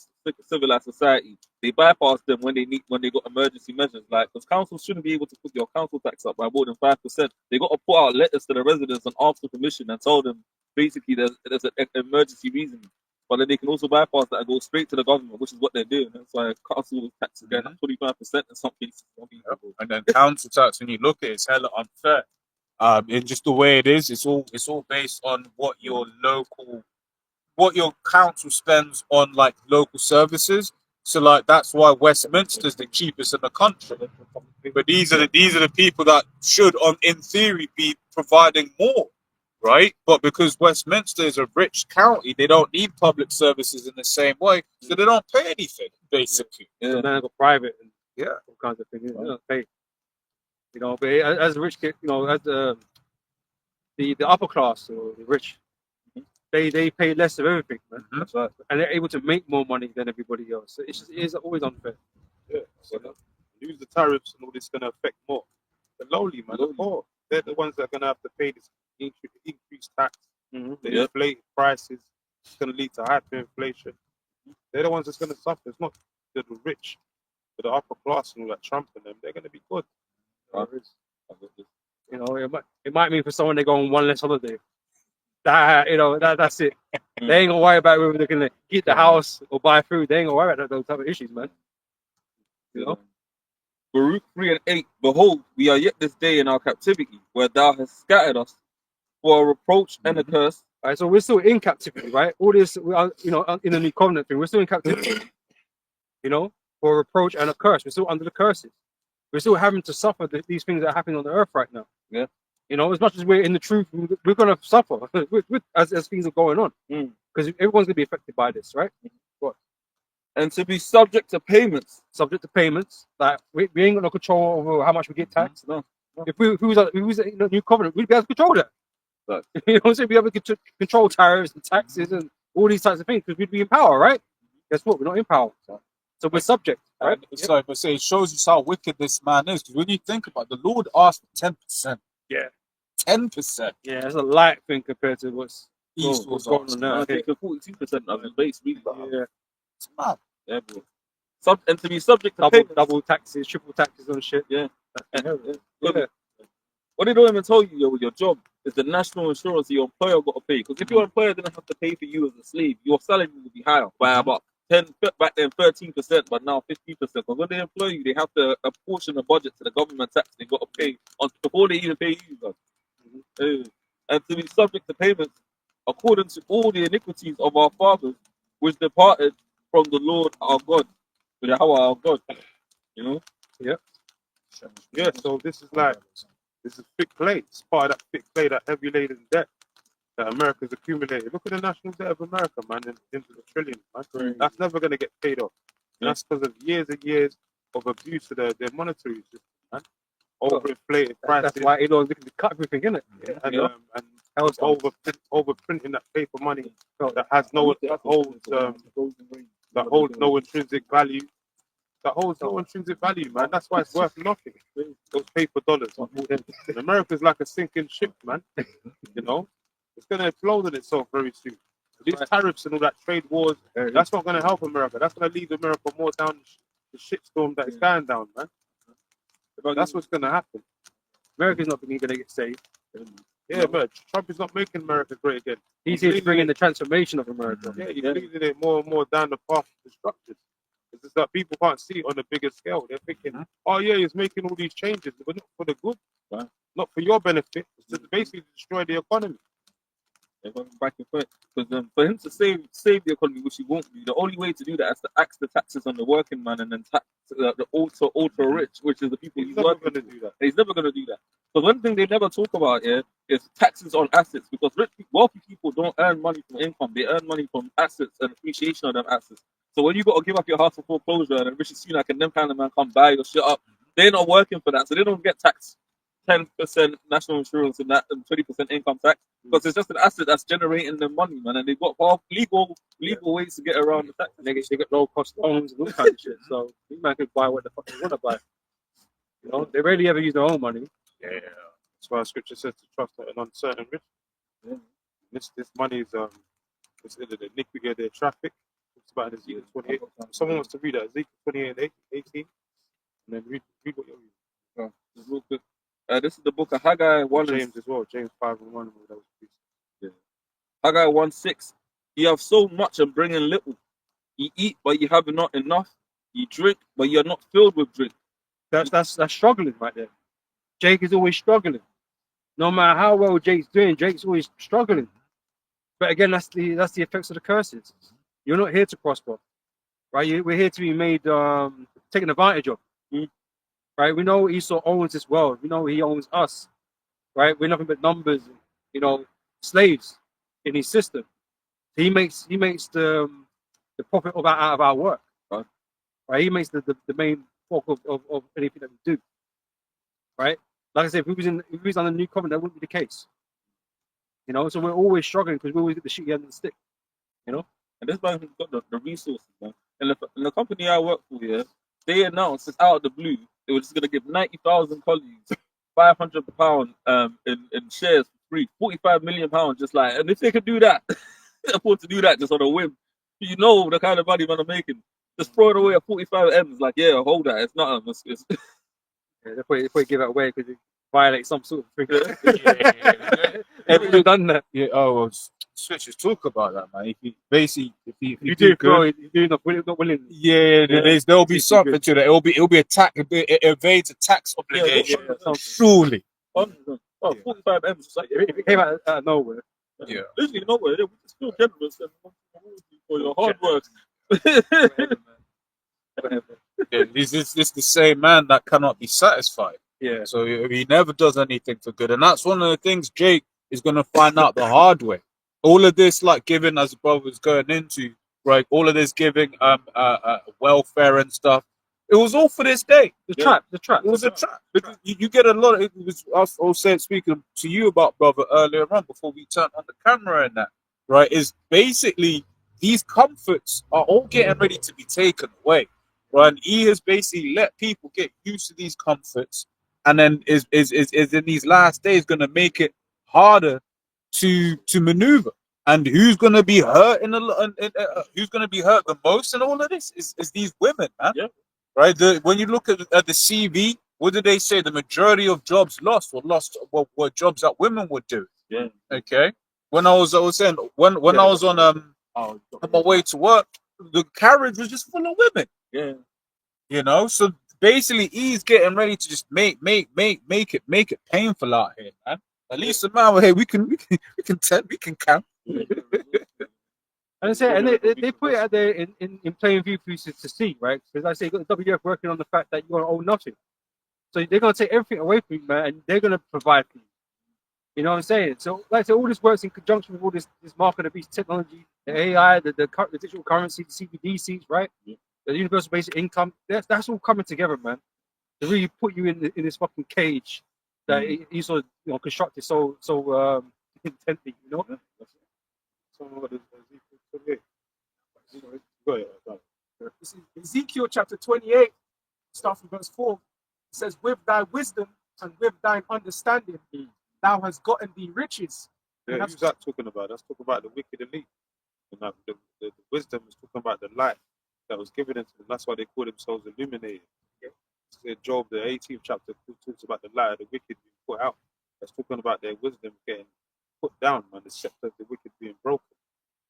civilized society, they bypass them when they got emergency measures. Like, because councils shouldn't be able to put your council tax up by more than 5%. They got to put out letters to the residents and ask for permission and tell them basically there's an emergency reason. But then they can also bypass that and go straight to the government, which is what they're doing. That's why council tax again at 25% in some cases. And then council tax, when you look at it, it's hella unfair. In just the way it is, it's all based on what your council spends on like local services. So like that's why Westminster's the cheapest in the country. But these are the people that should, in theory, be providing more, right? But because Westminster is a rich county, they don't need public services in the same way, so they don't pay anything basically. and then I got private and Yeah. all kinds of things. You know, pay. You know, but as a rich kid, you know, as the upper class or the rich, they pay less of everything, man. Mhm. So, and they're able to make more money than everybody else. So it is always unfair. Yeah. So use the tariffs and all this going to affect more. The lowly, man, the poor. They're the ones that are going to have to pay this increased tax. The inflated prices. It's going to lead to hyperinflation. They're the ones that's going to suffer. It's not the rich, but the upper class and all that Trump and them. They're going to be good. You know, it might mean for someone they go on one less holiday. That's it. They ain't gonna worry about whether they're gonna get the house or buy food. They ain't gonna worry about those type of issues, man. You know? Baruch 3:8. Behold, we are yet this day in our captivity, where thou hast scattered us for a reproach and a curse. All right, so we're still in captivity, right? All this, we are, in the new covenant thing, we're still in captivity. For a reproach and a curse. We're still under the curses. We're still having to suffer these things that are happening on the earth right now. Yeah. As much as we're in the truth, we're going to suffer as things are going on. Because everyone's going to be affected by this, right? What? and to be subject to payments. subject to payments. Like we ain't got no control over how much we get taxed. No. If we was in the new covenant, we'd be able to control that. Right. You know what I'm saying? We'd be able to control tariffs and taxes and all these types of things because we'd be in power, right? Guess what? We're not in power. So we're subject, right? It's like, but say, it shows you how wicked this man is. Because when you think about it, the Lord asked for 10%. Yeah. 10%. Yeah, it's a light thing compared to what's Esau's what's going on asking. now. I think 42% of his base, really. Yeah, It's mad. Yeah, bro. And to be subject to double payments. double taxes, triple taxes on shit. Yeah. Yeah. Yeah. What they don't even tell you, your job is the national insurance your employer got to pay. Because if your employer didn't have to pay for you as a slave, your salary would be higher by about 10, back then 13%, but now 15%. Because when they employ you, they have to apportion the budget to the government tax they got to pay before they even pay you. Guys. And to be subject to payments according to all the iniquities of our fathers, which departed from the Lord our God, with Yahweh our God. You know? Yeah, so this is thick clay. It's part of that thick clay, that heavy laden debt that America's accumulated. Look at the national debt of America, man, into the trillions, man. That's never going to get paid off. And that's because of years and years of abuse of their monetary system, man. Overinflated prices. That's why Elon's looking to cut everything, isn't it? And overprinting that paper money that has that holds no intrinsic value. That holds no intrinsic value, man. That's why it's worth nothing. Those paper dollars. And America's like a sinking ship, man. You know, it's going to explode on itself very soon. These tariffs and all that trade wars, that's not going to help America. That's going to lead America more down the shitstorm that is going down, man. That's what's going to happen. America's not going to get saved. Yeah, but Trump is not making America great again. He's here to bring in the transformation of America. Yeah, he's leading it more and more down the path of destruction. It's just that people can't see it on a bigger scale. They're thinking, oh yeah, he's making all these changes, but not for the good, right? Not for your benefit. It's just basically to destroy the economy. They're going back and forth. Because for him to save the economy, which he won't do, the only way to do that is to axe the taxes on the working man and then tax the ultra rich, which is the people he's never working going to for. do that. He's never going to do that. But one thing they never talk about here is taxes on assets, because wealthy people don't earn money from income; they earn money from assets and appreciation of them assets. So when you got to give up your house for foreclosure and Rishi Sunak and them kind of man come buy your shit up, they're not working for that, so they don't get taxed 10% national insurance and that and 20% income tax, because it's just an asset that's generating them money, man, and they've got legal ways to get around the tax. They get low cost loans and all kinds of shit. So these man can buy what the fuck they want to buy. You know, they rarely ever use their own money. Yeah, that's why Scripture says to trust an uncertain rich. Yeah. This money is it's the iniquity of their traffic. It's about Ezekiel 28. Someone wants to read that, Ezekiel 28 and 18, and then read what you're reading. Just real quick. This is the book of Haggai 1 James as well. James 5 and 1. Yeah. Haggai 1:6. You have so much and bring in little. You eat, but you have not enough. You drink, but you are not filled with drink. That's struggling right there. Jake is always struggling. No matter how well Jake's doing, Jake's always struggling. But again, that's the effects of the curses. You're not here to prosper, right? We're here to be made taken advantage of. Right? We know Esau owns this world. We know he owns us. Right? We're nothing but numbers, slaves in his system. He makes the profit out of our work. Right? He makes the main bulk of anything that we do. Right? Like I said, if we was on the new covenant, that wouldn't be the case. So we're always struggling because we always get the shit end of the stick. And this man has got the resources, man. And the company I work for here, they announced it's out of the blue. They were just gonna give 90,000 colleagues £500 in shares for free, £45 million, just like. And if they could do that, afford to do that just on a whim, the kind of money man are making. Just throwing away a 45 M's, like, yeah, hold that. It's not it's Yeah, they probably give it away because it violates some sort of thing. Everyone's done that. Yeah, well, switches talk about that, man. If you do good, not willing. yeah, there'll be something to that. It'll be a tax. It evades a tax obligation. Surely. 45 M's. Just like, If it came out of nowhere. Yeah. Literally nowhere. We're still generous and for your hard work. Yeah, this is the same man that cannot be satisfied. Yeah. So he never does anything for good, and that's one of the things Jake is going to find out the hard way. All of this, like giving as the brother was going into, right? All of this giving welfare and stuff. It was all for this day. The trap. It was a trap because you get a lot of it. Was I was saying, speaking to you about brother earlier on before we turned on the camera and that, right? Is basically these comforts are all getting ready to be taken away, right? And he has basically let people get used to these comforts, and then is in these last days going to make it harder to maneuver. And who's going to be hurt who's going to be hurt the most in all of this is these women, man. Yeah. Right? When you look at the CV, what did they say? The majority of jobs lost were jobs that women would do. Yeah. Okay. When I was saying when I was on my way to work, the carriage was just full of women. Yeah. You know, so basically he's getting ready to just make it painful out here, man. At least the man, hey, we can count. And I say, and they put it out there in plain view for you to see, right? Because I say, you got the WF working on the fact that you're gonna own nothing, so they're gonna take everything away from you, man, and they're gonna provide for you. You know what I'm saying? So, like I say, all this works in conjunction with all this mark of the beast technology, the AI, the digital currency, the CBDCs, right? Yeah. The universal basic income. That's all coming together, man, to really put you in this fucking cage that he sort of constructed so intently, you know. Go ahead. This is Ezekiel chapter 28, start from verse 4. It says, with thy wisdom and with thine understanding, thou hast gotten thee riches. Yeah, who's that talking about? That's talking about the wicked elite. And that the wisdom is talking about the light that was given into them. That's why they call themselves illuminated. Yeah. Job, the 18th chapter, talks about the light of the wicked being put out. That's talking about their wisdom getting put down, man. The scepter of the wicked being broken.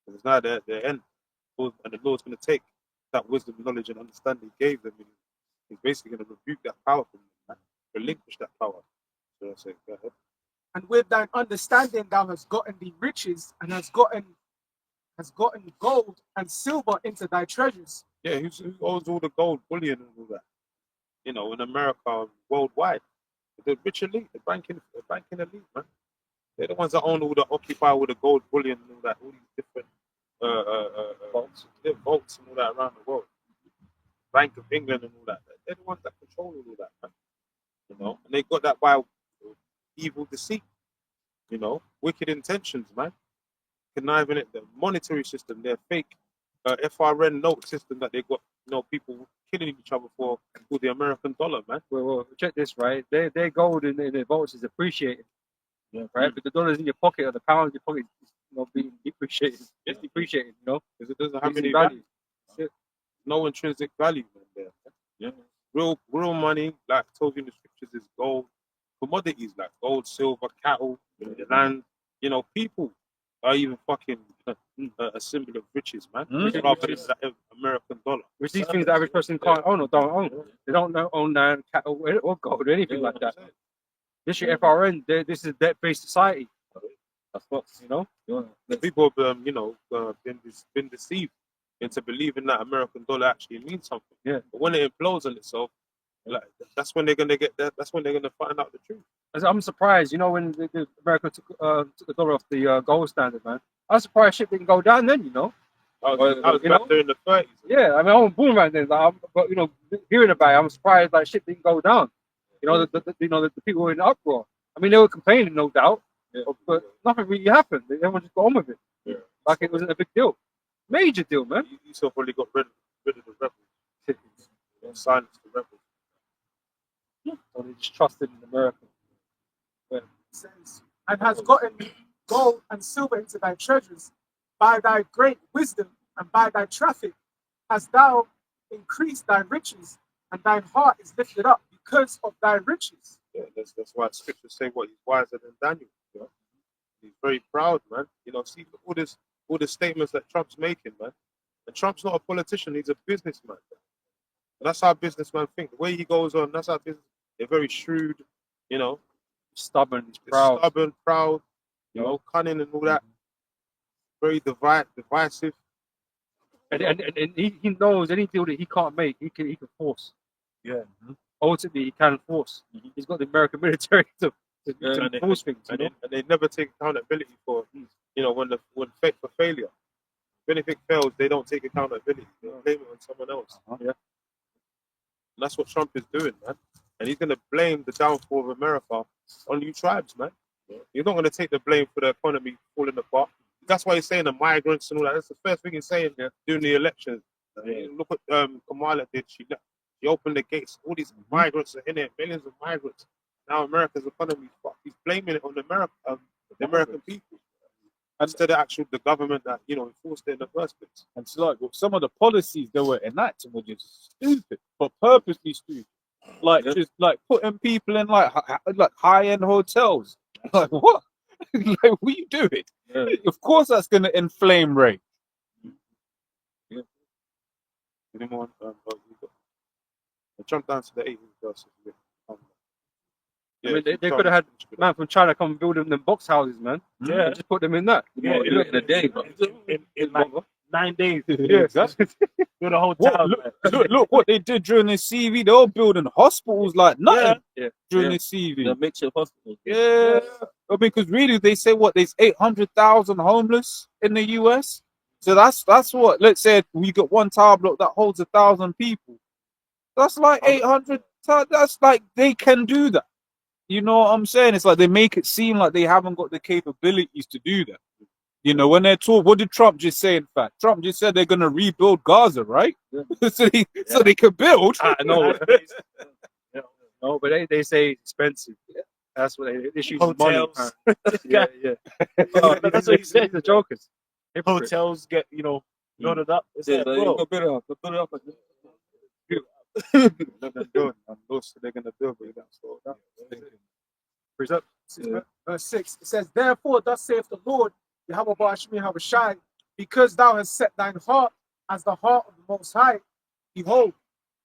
Because now they're their end. And the Lord's going to take that wisdom, knowledge, and understanding he gave them. And he's basically going to rebuke that power from them, man. Relinquish that power. So I say, go ahead. And with thine understanding thou hast gotten thee riches, and has gotten gold and silver into thy treasures. Yeah, who owns all the gold, bullion, and all that? You know, in America, worldwide, the rich elite, the banking elite, man. They're the ones that own all the occupy all the gold, bullion, and all that, all these different vaults and all that around the world. Bank of England and all that. They're the ones that control all that, man. You know, and they got that by evil deceit. You know, wicked intentions, man. Conniving at the monetary system, their fake FRN note system that they got, you know, people killing each other for the American dollar, man. Well, check this, right? Their gold in their vaults is appreciating, right? But the dollar's in your pocket or the pound in your pocket is being depreciated. It's depreciating, you know, because it doesn't have any value. No intrinsic value, man. There, yeah. Real money, like I told you in the scriptures, is gold. Commodities like gold, silver, cattle, the land. You know, people are even fucking a symbol of riches, man. Rather than the American dollar. Which these things the average person can't own or don't own. They don't own land, cattle, or gold, or anything like that. This is FRN. This is a debt-based society. That's what, you know. The people have, been deceived into believing that American dollar actually means something. Yeah. But when it implodes on itself, like that's when they're gonna get that. That's when they're gonna find out the truth. I'm surprised, you know, when the America took the dollar off the gold standard, man. I was surprised shit didn't go down then, you know. I was back there in the 30s. Yeah, I mean, I wasn't born right then, but you know, hearing about it, I'm surprised like shit didn't go down. You know, the people were in uproar. I mean, they were complaining, no doubt, but nothing really happened. Everyone just got on with it, like it wasn't a big deal, major deal, man. You still probably got rid of the rebels, silenced the rebels. So they just trusted in America. It says, and has gotten gold and silver into thy treasures. By thy great wisdom and by thy traffic hast thou increased thy riches, and thine heart is lifted up because of thy riches. Yeah, that's why scriptures say what he's wiser than Daniel. You know? He's very proud, man. You know, see all the statements that Trump's making, man. And Trump's not a politician; he's a businessman. And that's how businessmen think. The way he goes on, that's how business. They're very shrewd, you know. Stubborn, proud. Stubborn, proud, you know, cunning and all that. Very divisive. And he knows any deal that he can't make, he can force. Yeah. Ultimately, he can force. He's got the American military to force things. And they never take accountability for, you know, when for failure. anything fails, they don't take accountability. They blame it on someone else. Yeah. And that's what Trump is doing, man. And he's gonna blame the downfall of America on you tribes, man. You're not gonna take the blame for the economy falling apart. That's why he's saying the migrants and all that. That's the first thing he's saying during the elections. Look what Kamala did. She opened the gates. All these migrants are in there, millions of migrants. Now America's economy is fucked. He's blaming it on the American people instead of the government that enforced it in the first place. And it's like some of the policies they were enacting were just stupid, but purposely stupid. Like just like putting people in like high-end hotels. Like what? Like what are you doing? Yeah. Of course that's gonna inflame rate. Anyone? Jump down to the 18th verse. I mean, they could have had man from China come build them box houses, man. Yeah. And just put them in that. Yeah, in a day, bro. In like 9 days. Yeah, exactly. Do the whole What? town. Look what they did during the CV. They were building hospitals like nothing during the CV. The makeshift hospital. Yeah. I mean, because really, they say what there's 800,000 homeless in the US. So that's what. Let's say we got one tower block that holds 1,000 people. That's like 800. That's like they can do that. You know what I'm saying? It's like they make it seem like they haven't got the capabilities to do that. You know, when they're told, what did Trump just say? In fact, Trump just said they're gonna rebuild Gaza, right? Yeah. so they can build. No, no, but they say it's expensive. That's what they issue Hotels. money. Yeah. That's what he said. The jokers. Hypocrite. Hotels get, loaded up. It's Yeah, like, like, bro, go build it up. Like this. They're gonna build, and those they're gonna build, but you got to slow down. Freeze up. Verse 6, it says, Therefore, thus saith the Lord, Yahweh Ba'ashmi Habashai, because thou hast set thine heart as the heart of the Most High, behold,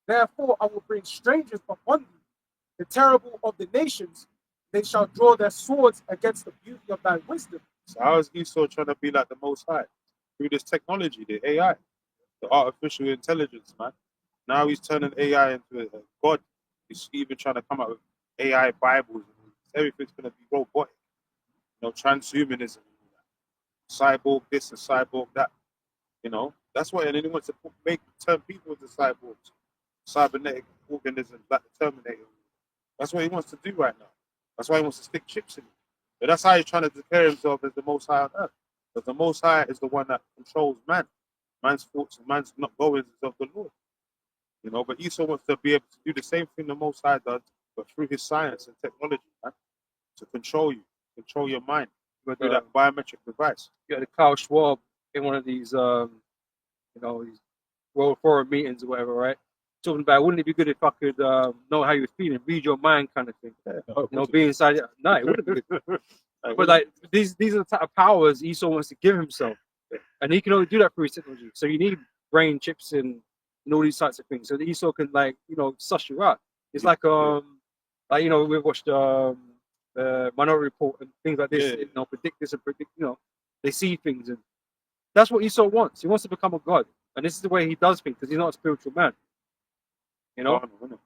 therefore I will bring strangers upon thee, the terrible of the nations, they shall draw their swords against the beauty of thy wisdom. So how is Esau trying to be like the Most High? Through this technology, the AI, the artificial intelligence, man. Now he's turning AI into a god. He's even trying to come up with AI Bibles. Everything's going to be robotic. Transhumanism, cyborg this and cyborg that. That's why, and then he wants to turn people into cyborgs, cybernetic organisms like the Terminator. That's what he wants to do right now. That's why he wants to stick chips in it. But that's how he's trying to declare himself as the Most High on earth. Because the Most High is the one that controls man. Man's thoughts and man's not goings is of the Lord. But Esau wants to be able to do the same thing the Most High does, but through his science and technology, man, to control you, control your mind. You're going to do that biometric device. You got the Klaus Schwab in one of these, these World Forum meetings or whatever, right? Talking about, wouldn't it be good if I could know how you're feeling, read your mind, kind of thing. Be inside. No, it wouldn't be. But like these are the type of powers Esau wants to give himself, and he can only do that through his technology. So you need brain chips and all these types of things, so that Esau can suss you out. It's like we've watched Minority Report and things like this. Predict this and predict. They see things, and that's what Esau wants. He wants to become a god, and this is the way he does things because he's not a spiritual man.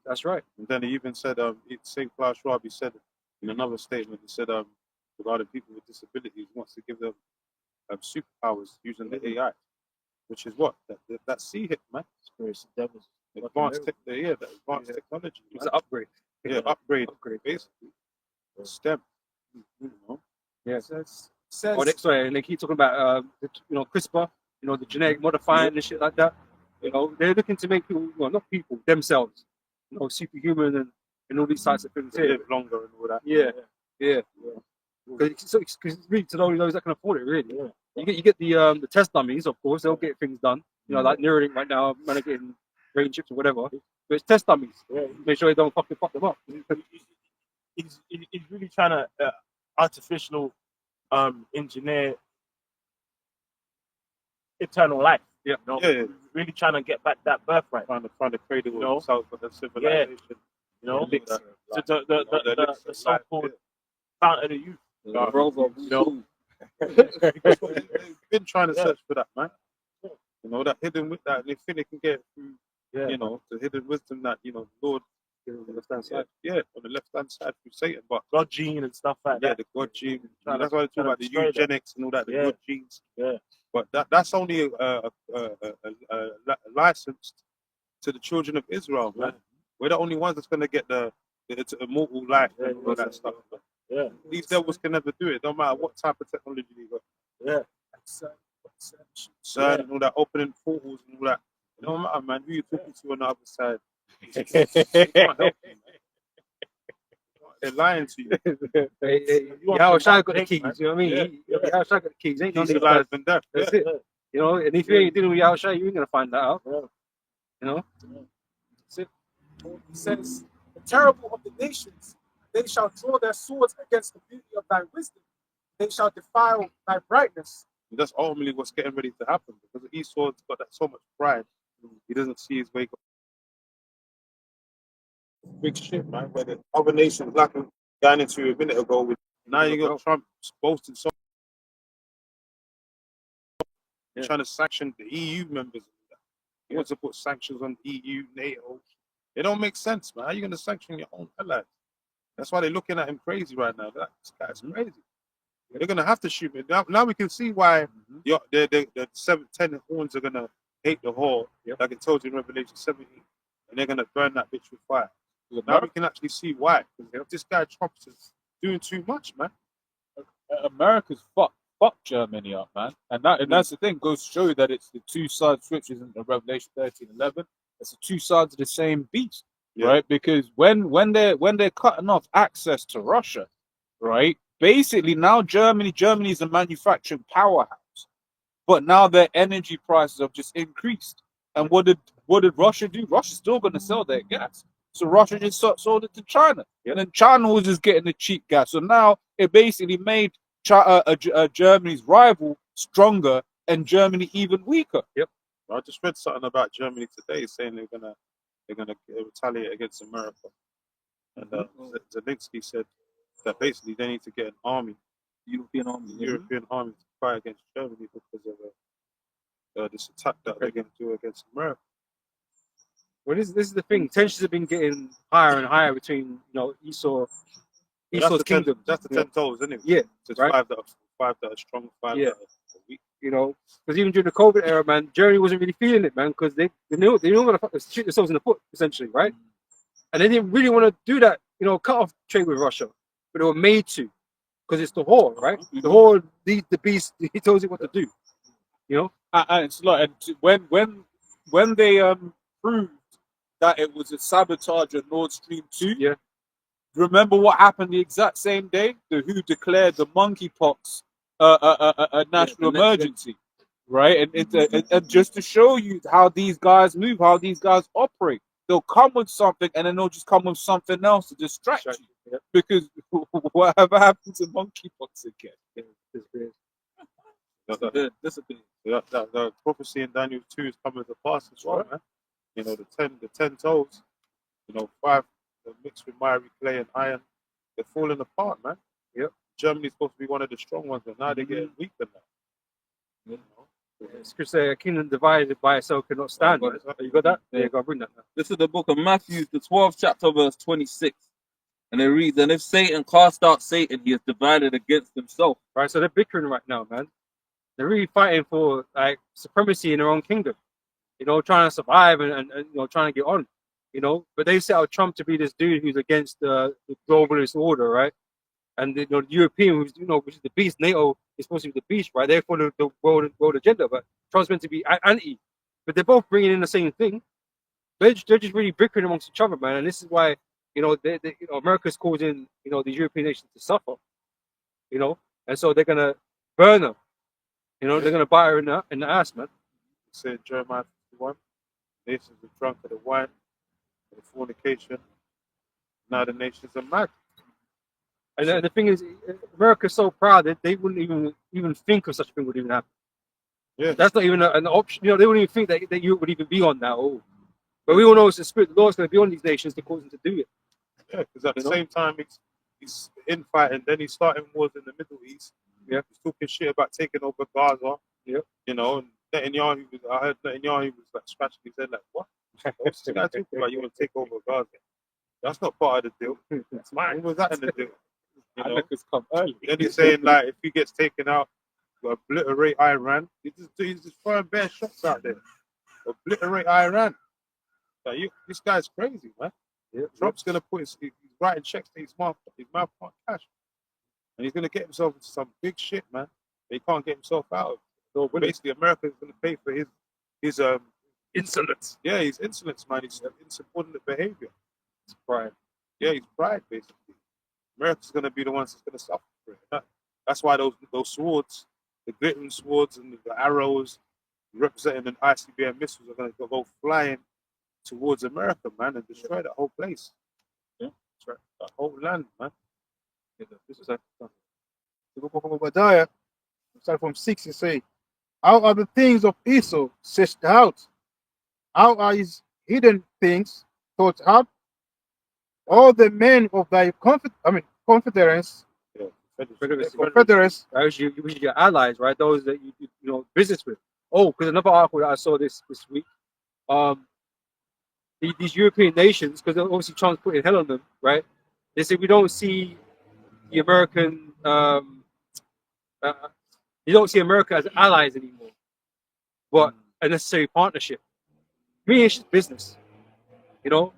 That's right. And then he even said, St. Klaus Schwab, he said in another statement, he said regarding people with disabilities, he wants to give them superpowers using the AI, which is what that C-hit, man. Advanced technology. It's an upgrade. Yeah, upgrade, basically. STEM. Yeah. Says, And they keep talking about CRISPR, the genetic modifying and shit like that. They're looking to make people, not people, themselves, superhuman and all these types of things. Live longer and all that. Yeah. Because really, to those that can afford it, really. Yeah. You get the test dummies, of course, they'll get things done. Like Neuralink right now, man are getting brain chips or whatever. But it's test dummies. Yeah. Make sure they don't fuck them up. He's really trying to artificial engineer eternal life. Yeah. Really trying to get back that birthright. Trying to cradle themselves for the civilization. The so-called fountain of youth. They've been trying to search for that, man. That hidden with that, they think they can get it through, the hidden wisdom that, Lord, on the left hand side. Yeah, on the left hand side through Satan, but God gene and stuff like that. Yeah, the God gene. That's why they talk about the eugenics and all that, the good genes. Yeah. But that's only licensed to the children of Israel, man. We're the only ones that's gonna get the immortal life and all that stuff. Man. Yeah. These devils can never do it. Don't matter what type of technology they got. Yeah. CERN and all that, opening portals and all that. It don't matter, man. Who you talking to on the other side? They can't help you, man. They're lying to you. Yahushua got the keys, man. you know what I mean? Yahushua got the keys. Ain't no He's need alive to- and death. That's Yeah. it. You know, and if you ain't dealing with Yahushua, you ain't gonna find that out. Yeah. You know? He says, the terrible of the nations, they shall draw their swords against the beauty of thy wisdom. They shall defile thy brightness. And that's ultimately what's getting ready to happen because Esau's got that so much pride. He doesn't see his way. Big shit, man. Where the other nations, like we got into a minute ago, with now you got Trump boasting so trying to sanction the EU members. He wants to put sanctions on the EU, NATO. It don't make sense, man. How are you going to sanction your own allies? That's why they're looking at him crazy right now. This guy's crazy. They're going to have to shoot him. Now we can see why the 10 horns are going to hate the whore, like it told you in Revelation 17, and they're going to burn that bitch with fire. Now we can actually see why. Because this guy Trump is doing too much, man. America's fucked Germany up, man, and that's the thing. Goes to show you that it's the two sides, which is in Revelation 13:11. It's the two sides of the same beast, right? Because when they're cutting off access to Russia, right? Basically, now Germany is a manufacturing powerhouse, but now their energy prices have just increased. And what did Russia do? Russia's still going to sell their gas. So Russia just sold it to China. And then China was just getting the cheap gas. So now it basically made Germany's rival stronger and Germany even weaker. I just read something about Germany today saying they're gonna retaliate against America. And Zelensky said that basically they need to get an army, European army. European army to fight against Germany because of this attack that they're going to do against America. Well, this is the thing. Tensions have been getting higher and higher between Esau's kingdom. That's the 10 toes, isn't it? Yeah, So it's right. five that are strong, five that are weak. You know, because even during the COVID era, man, Germany wasn't really feeling it, man, because they knew going to shoot themselves in the foot, essentially, right? And they didn't really want to do that, cut off trade with Russia, but they were made to, because it's the whore, right? The whore leads the beast. He tells it what to do, And it's like when they proved that it was a sabotage of Nord Stream 2. Yeah. Remember what happened the exact same day? The WHO declared the monkeypox a national emergency, right? And just to show you how these guys move, how these guys operate, they'll come with something and then they'll just come with something else to distract you. Yeah. Because whatever happens to monkeypox again. The prophecy in Daniel 2 is coming to pass as well, man. The 10 toes, 5 mixed with miry clay and iron, they're falling apart, man. Yep. Germany's supposed to be one of the strong ones, but now they're getting weaker now. Scripture says, a kingdom divided by itself cannot stand. Oh, Right? You got that? Yeah, go bring that now. This is the book of Matthew, the 12th chapter, verse 26. And it reads, and if Satan cast out Satan, he is divided against himself. Right, so they're bickering right now, man. They're really fighting for supremacy in their own kingdom. Trying to survive and trying to get on. But they set out Trump to be this dude who's against the globalist order, right? And the European, who's which is the beast, NATO is supposed to be the beast, right? They're for the world agenda, but Trump's meant to be anti. But they're both bringing in the same thing. They're just really bickering amongst each other, man. And this is why America's causing the European nations to suffer. And so they're gonna burn her. They're gonna bite her in the ass, man. It said Jeremiah 51, nations are drunk of the wine, of the fornication. Now the nations are mad. And the thing is, America's so proud that they wouldn't even think of such a thing would even happen. Yeah. That's not even an option. They wouldn't even think that Europe would even be on that. But we all know it's the spirit of the Lord is going to be on these nations to cause them to do it. Yeah, because at the same time he's infighting, then he's starting wars in the Middle East. Yeah. He's talking shit about taking over Gaza. Yeah. And Netanyahu I heard Netanyahu was like scratching his head like, what? What's this guy talking about? You want to take over Gaza? That's not part of the deal. When was that in the deal? America's come early. Then he's saying like if he gets taken out, to obliterate Iran. He's just throwing bare shots out there. Obliterate Iran. Like, this guy's crazy, man. Yeah, Trump's gonna put he's writing checks to his mouth can't cash. And he's gonna get himself into some big shit, man. That he can't get himself out of. So basically America's gonna pay for his insolence. yeah, his insolence, man, his insubordinate behavior. It's pride. Yeah, his pride basically. America's gonna be the ones that's gonna suffer for it. That's why those swords, the glittering swords and the arrows representing an ICBM missiles are gonna go flying towards America, man, and destroy that whole place. Yeah, destroy that whole land, man. This is The book of Obadiah, start from 6, you say, how are the things of Esau searched out? How are his hidden things thought out? All the men of thy confederates, Right? Your allies, right? Those that you know business with. Oh, because another article that I saw this week, these European nations, because obviously Trump's putting hell on them, right? They say we don't see the American, you don't see America as allies anymore, but a necessary partnership. Me, it's just business, you know.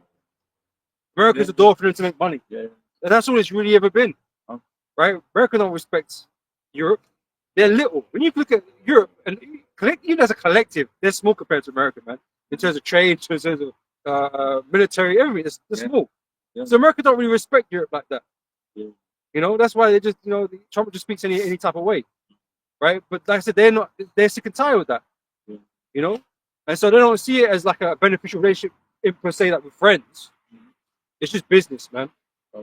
America's a door for them to make money, and that's all it's really ever been, right? America don't respect Europe. They're little. When you look at Europe and even as a collective, they're small compared to America, man. In terms of trade, in terms of military, everything, they're small. Yeah. So America don't really respect Europe like that. Yeah. You know, that's why they just, you know, Trump just speaks any type of way, right? But like I said, they're sick and tired with that, Yeah. you know, and so they don't see it as like a beneficial relationship per se, like with friends. It's just business, man.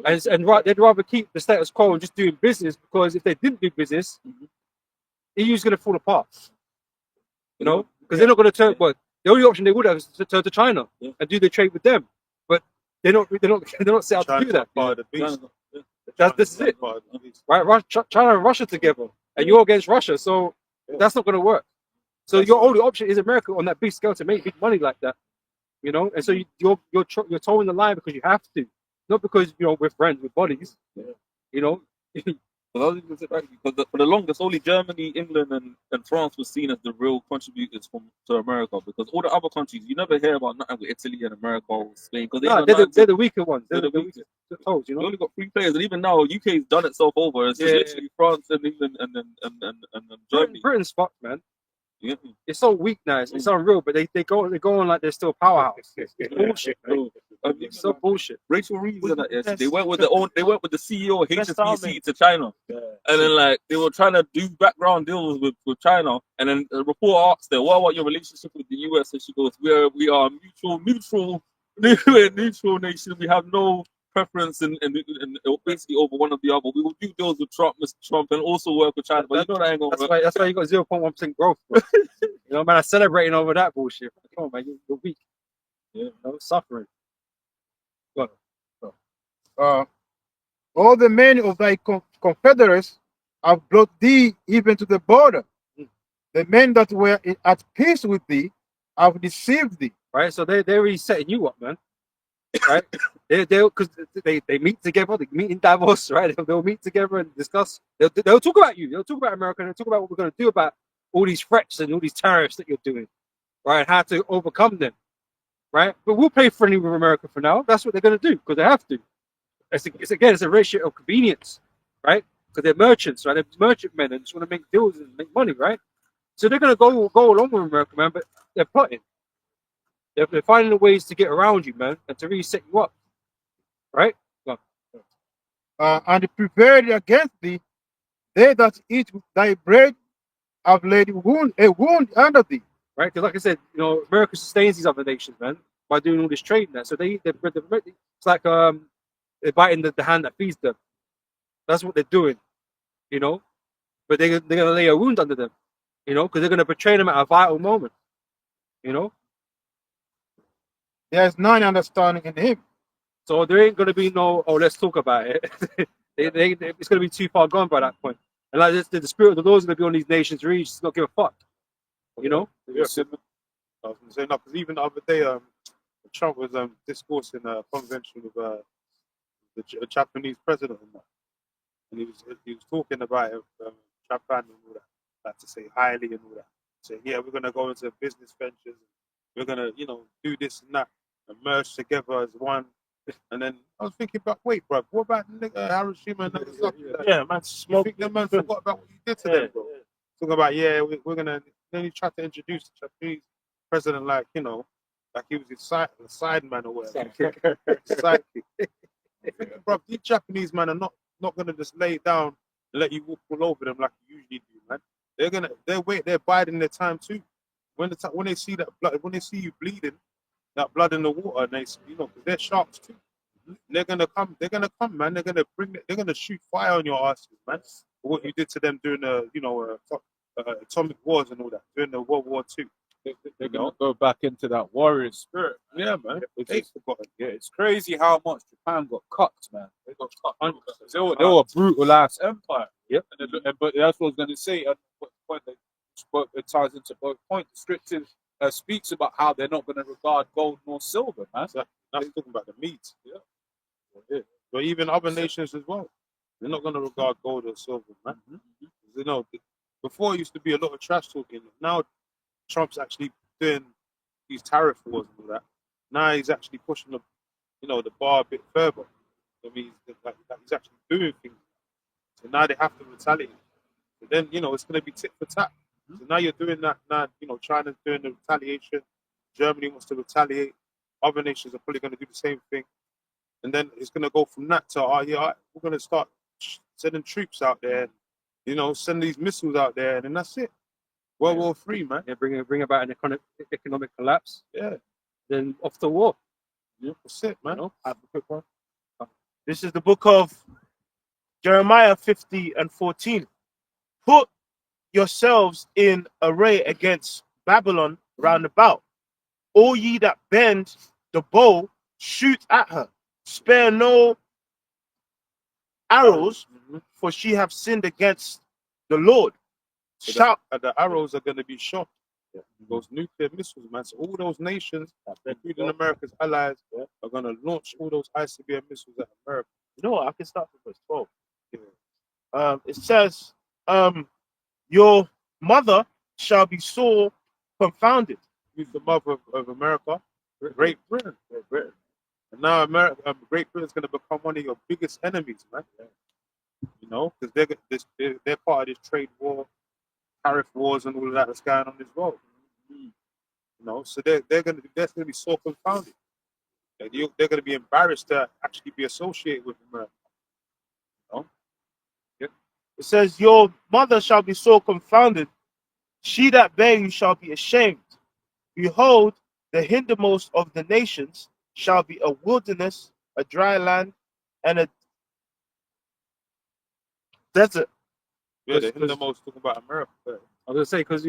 And right, they'd rather keep the status quo and just doing business, because if they didn't do business, EU's going to fall apart. You know, because they're not going to turn. Well, the only option they would have is to turn to China and do the trade with them. But they're not set out to do that. Part of the beast. This is it, Part of the beast. right? China and Russia together, and you're against Russia, so that's not going to work. So your only option is America on that big scale to make big money like that. You know, and so you're towing the line because you have to, not because, you know, we're friends, we're buddies. You know, Because for the longest, only Germany, England, and France was seen as the real contributors to America. Because all the other countries, you never hear about nothing with Italy and America or Spain. Because they're the weaker ones. They're the weakest toes, you we know. only got 3 players, and even now, UK's done itself over. It's just literally France and England and Germany. Britain's fucked, man. Yeah. It's so weak now. It's unreal, but they go on like they're still a powerhouse. It's bullshit, man. It's so bullshit. Rachel Reeves and that, they went with the CEO of HSBC to China, and then like they were trying to do background deals with China, and then the reporter asked her, "What about your relationship with the US?" And she goes, "We are neutral nation. We have no preference and basically over one or the other. We will do deals with Mr. Trump, and also work with China." But you know that ain't gonna work. That's why you got 0.1% growth, bro. You know, man, I'm celebrating over that bullshit. Come on, man, you're weak. You know, suffering. all the men of thy confederates have brought thee even to the border. The men that were at peace with thee have deceived thee. Right, so they're really setting you up, man. Right, because they meet together, they meet in Davos, right? They'll meet together and discuss. They'll talk about you. They'll talk about America. And they'll talk about what we're going to do about all these threats and all these tariffs that you're doing, right? How to overcome them, right? But we'll play friendly with America for now. That's what they're going to do because they have to. It's a ratio of convenience, right? Because they're merchants, right? They're merchant men and just want to make deals and make money, right? So they're going to go along with America, man. But they're plotting. They're finding ways to get around you, man, and to really set you up, right? And prepared against thee, they that eat thy bread have laid a wound under thee. Right? Because, like I said, you know, America sustains these other nations, man, by doing all this trade and that. So they eat their bread. It's like they're biting the hand that feeds them. That's what they're doing, you know. But they're gonna lay a wound under them, you know, because they're gonna betray them at a vital moment, you know. There is none understanding in him. So there ain't gonna be no, oh, let's talk about it. It's gonna be too far gone by that point. And like the spirit of the Lord is gonna be on these nations, really just not give a fuck, you know. Yeah. I was gonna say no, because even the other day, Trump was discoursing a convention with the Japanese president and that, and he was talking about Japan and all that. like to say highly and all that. Say, yeah, we're gonna go into business ventures. We're gonna, do this and that and merge together as one. And then I was thinking about, wait, bro, what about Hiroshima and Nagasaki? Yeah, man, You smoke. think the man forgot about what you did to them, bro? Talking about, yeah, we're gonna. Then he tried to introduce the Japanese president like, like he was his side man or whatever. Sidekick. I'm thinking, bro, these Japanese man are not gonna just lay down and let you walk all over them like you usually do, man. They're biding their time too. When they see that blood, when they see you bleeding, that blood in the water, and they, because they're sharks too. They're gonna come, man. They're gonna shoot fire on your asses, man. For what you did to them during the, atomic wars and all that, during the World War II. They're gonna go back into that warrior spirit. Yeah, man. They forgotten. Yeah, it's crazy how much Japan got cut, man. They got cut. They were a brutal ass empire. Yep. But that's what I was going to say. And it ties into both points. The scripture speaks about how they're not going to regard gold nor silver, man. That's talking about the meat. Yeah. But even other nations as well, they're not going to regard gold or silver, man. Before it used to be a lot of trash talking. Now Trump's actually doing these tariff wars and all that. Now he's actually pushing the bar a bit further. I mean, he's actually doing things. So now they have to retaliate. So then, it's going to be tit for tat. So now you're doing that. Now, China's doing the retaliation. Germany wants to retaliate. Other nations are probably going to do the same thing. And then it's going to go from that to, we're going to start sending troops out there. Send these missiles out there, and then that's it. World War III, man. Yeah, bring about an economic collapse. Yeah. Then off to war. Yeah, that's it, man. I have a quick one. This is the book of Jeremiah 50:14. Put yourselves in array against Babylon round about. All ye that bend the bow, shoot at her. Spare no arrows, for she have sinned against the Lord. So Shout. the arrows are going to be shot. Yeah. Those nuclear missiles, man. So all those nations, including America's allies, are going to launch all those ICBM missiles at America. You know what? I can start from verse 12. It says, your mother shall be sore confounded. Who's the mother of America? Great Britain. And now Great Britain's going to become one of your biggest enemies, man. Because they're part of this trade war, tariff wars, and all of that that's going on as well. So they're going to be so confounded. They're going to be embarrassed to actually be associated with America. It says, your mother shall be so confounded, she that bare you shall be ashamed. Behold, the hindermost of the nations shall be a wilderness, a dry land, and a desert. Yeah, they're the most talking about America. I was gonna say because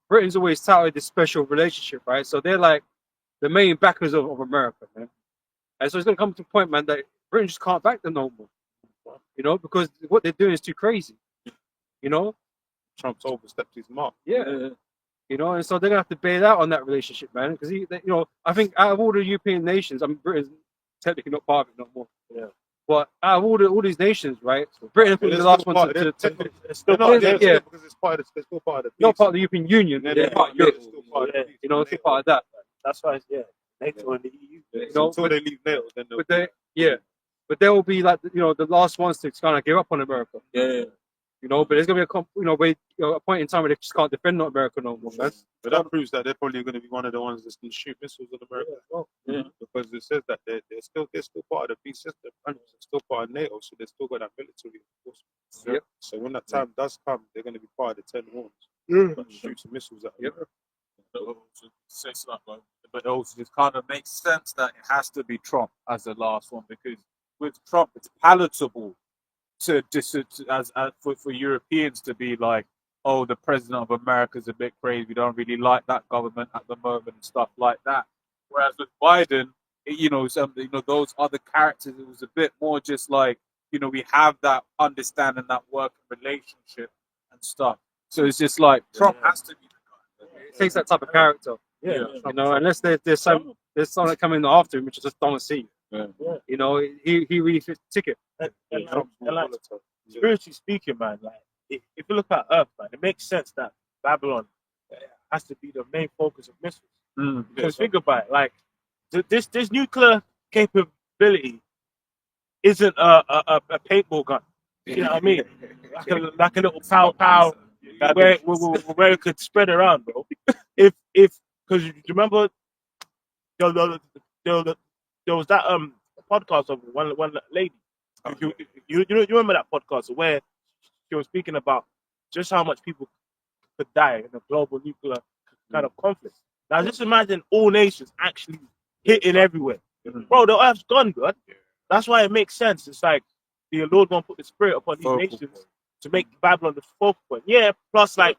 Britain's always touted this special relationship, right? So they're like the main backers of America, man. And so it's gonna come to a point, man, that Britain just can't back them no more. Because what they're doing is too crazy. Trump's overstepped his mark. Yeah. And so they're gonna have to bail out on that relationship, man. Because I think out of all the European nations, Britain's technically not part of it no more. Yeah. But out of all these nations, right? Britain is the last one to It's still Not, part, yeah, because it's still part of the not part of the European Union. Yeah, They're part of Europe. still part of the peace. It's still part of that. That's why it's NATO and the EU. Until they leave NATO, then they'll But they will be like the last ones to kind of give up on America. Yeah. But there's gonna be a point in time where they just can't defend America no more, man. But that proves that they're probably going to be one of the ones that's going to shoot missiles at America as well. Yeah. Because it says that they're still part of the peace system, and they're still part of NATO, so they're still got that military enforcement. Yep. So when that time does come, they're going to be part of the 10 horns. But shoot some missiles at America. But it also just kind of makes sense that it has to be Trump as the last one, because with Trump, it's palatable for Europeans to be like, oh, the president of America is a bit crazy. We don't really like that government at the moment and stuff like that. Whereas with Biden, those other characters, it was a bit more just like, we have that understanding, that working relationship and stuff. So it's just like Trump has to be the guy. It takes that type of character. Unless there's someone coming after him, which I just don't see. Yeah. He really fits the ticket. And like, spiritually speaking, man, like if you look at Earth, man, it makes sense that Babylon has to be the main focus of missiles. Because think about it, like this nuclear capability isn't a paintball gun. You know what I mean? Like a little pow where it could spread around, bro. If because you remember there was that podcast of one lady. You remember that podcast where she was speaking about just how much people could die in a global nuclear kind of conflict. Now just imagine all nations actually hitting everywhere. Bro, the Earth's gone, good. That's why it makes sense. It's like the Lord gonna put the spirit upon these nations to make Babylon the focal point. Yeah, plus like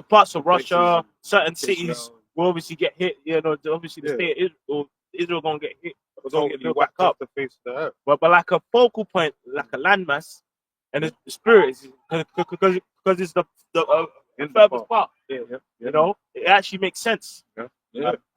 parts of Russia, certain cities will obviously get hit. You know, obviously the state of Israel gonna get hit. It's gonna get built back up. The face of the Earth. But like a focal point, like a landmass, and the spirit is because it's the furthest part. You know, it actually makes sense. Yeah.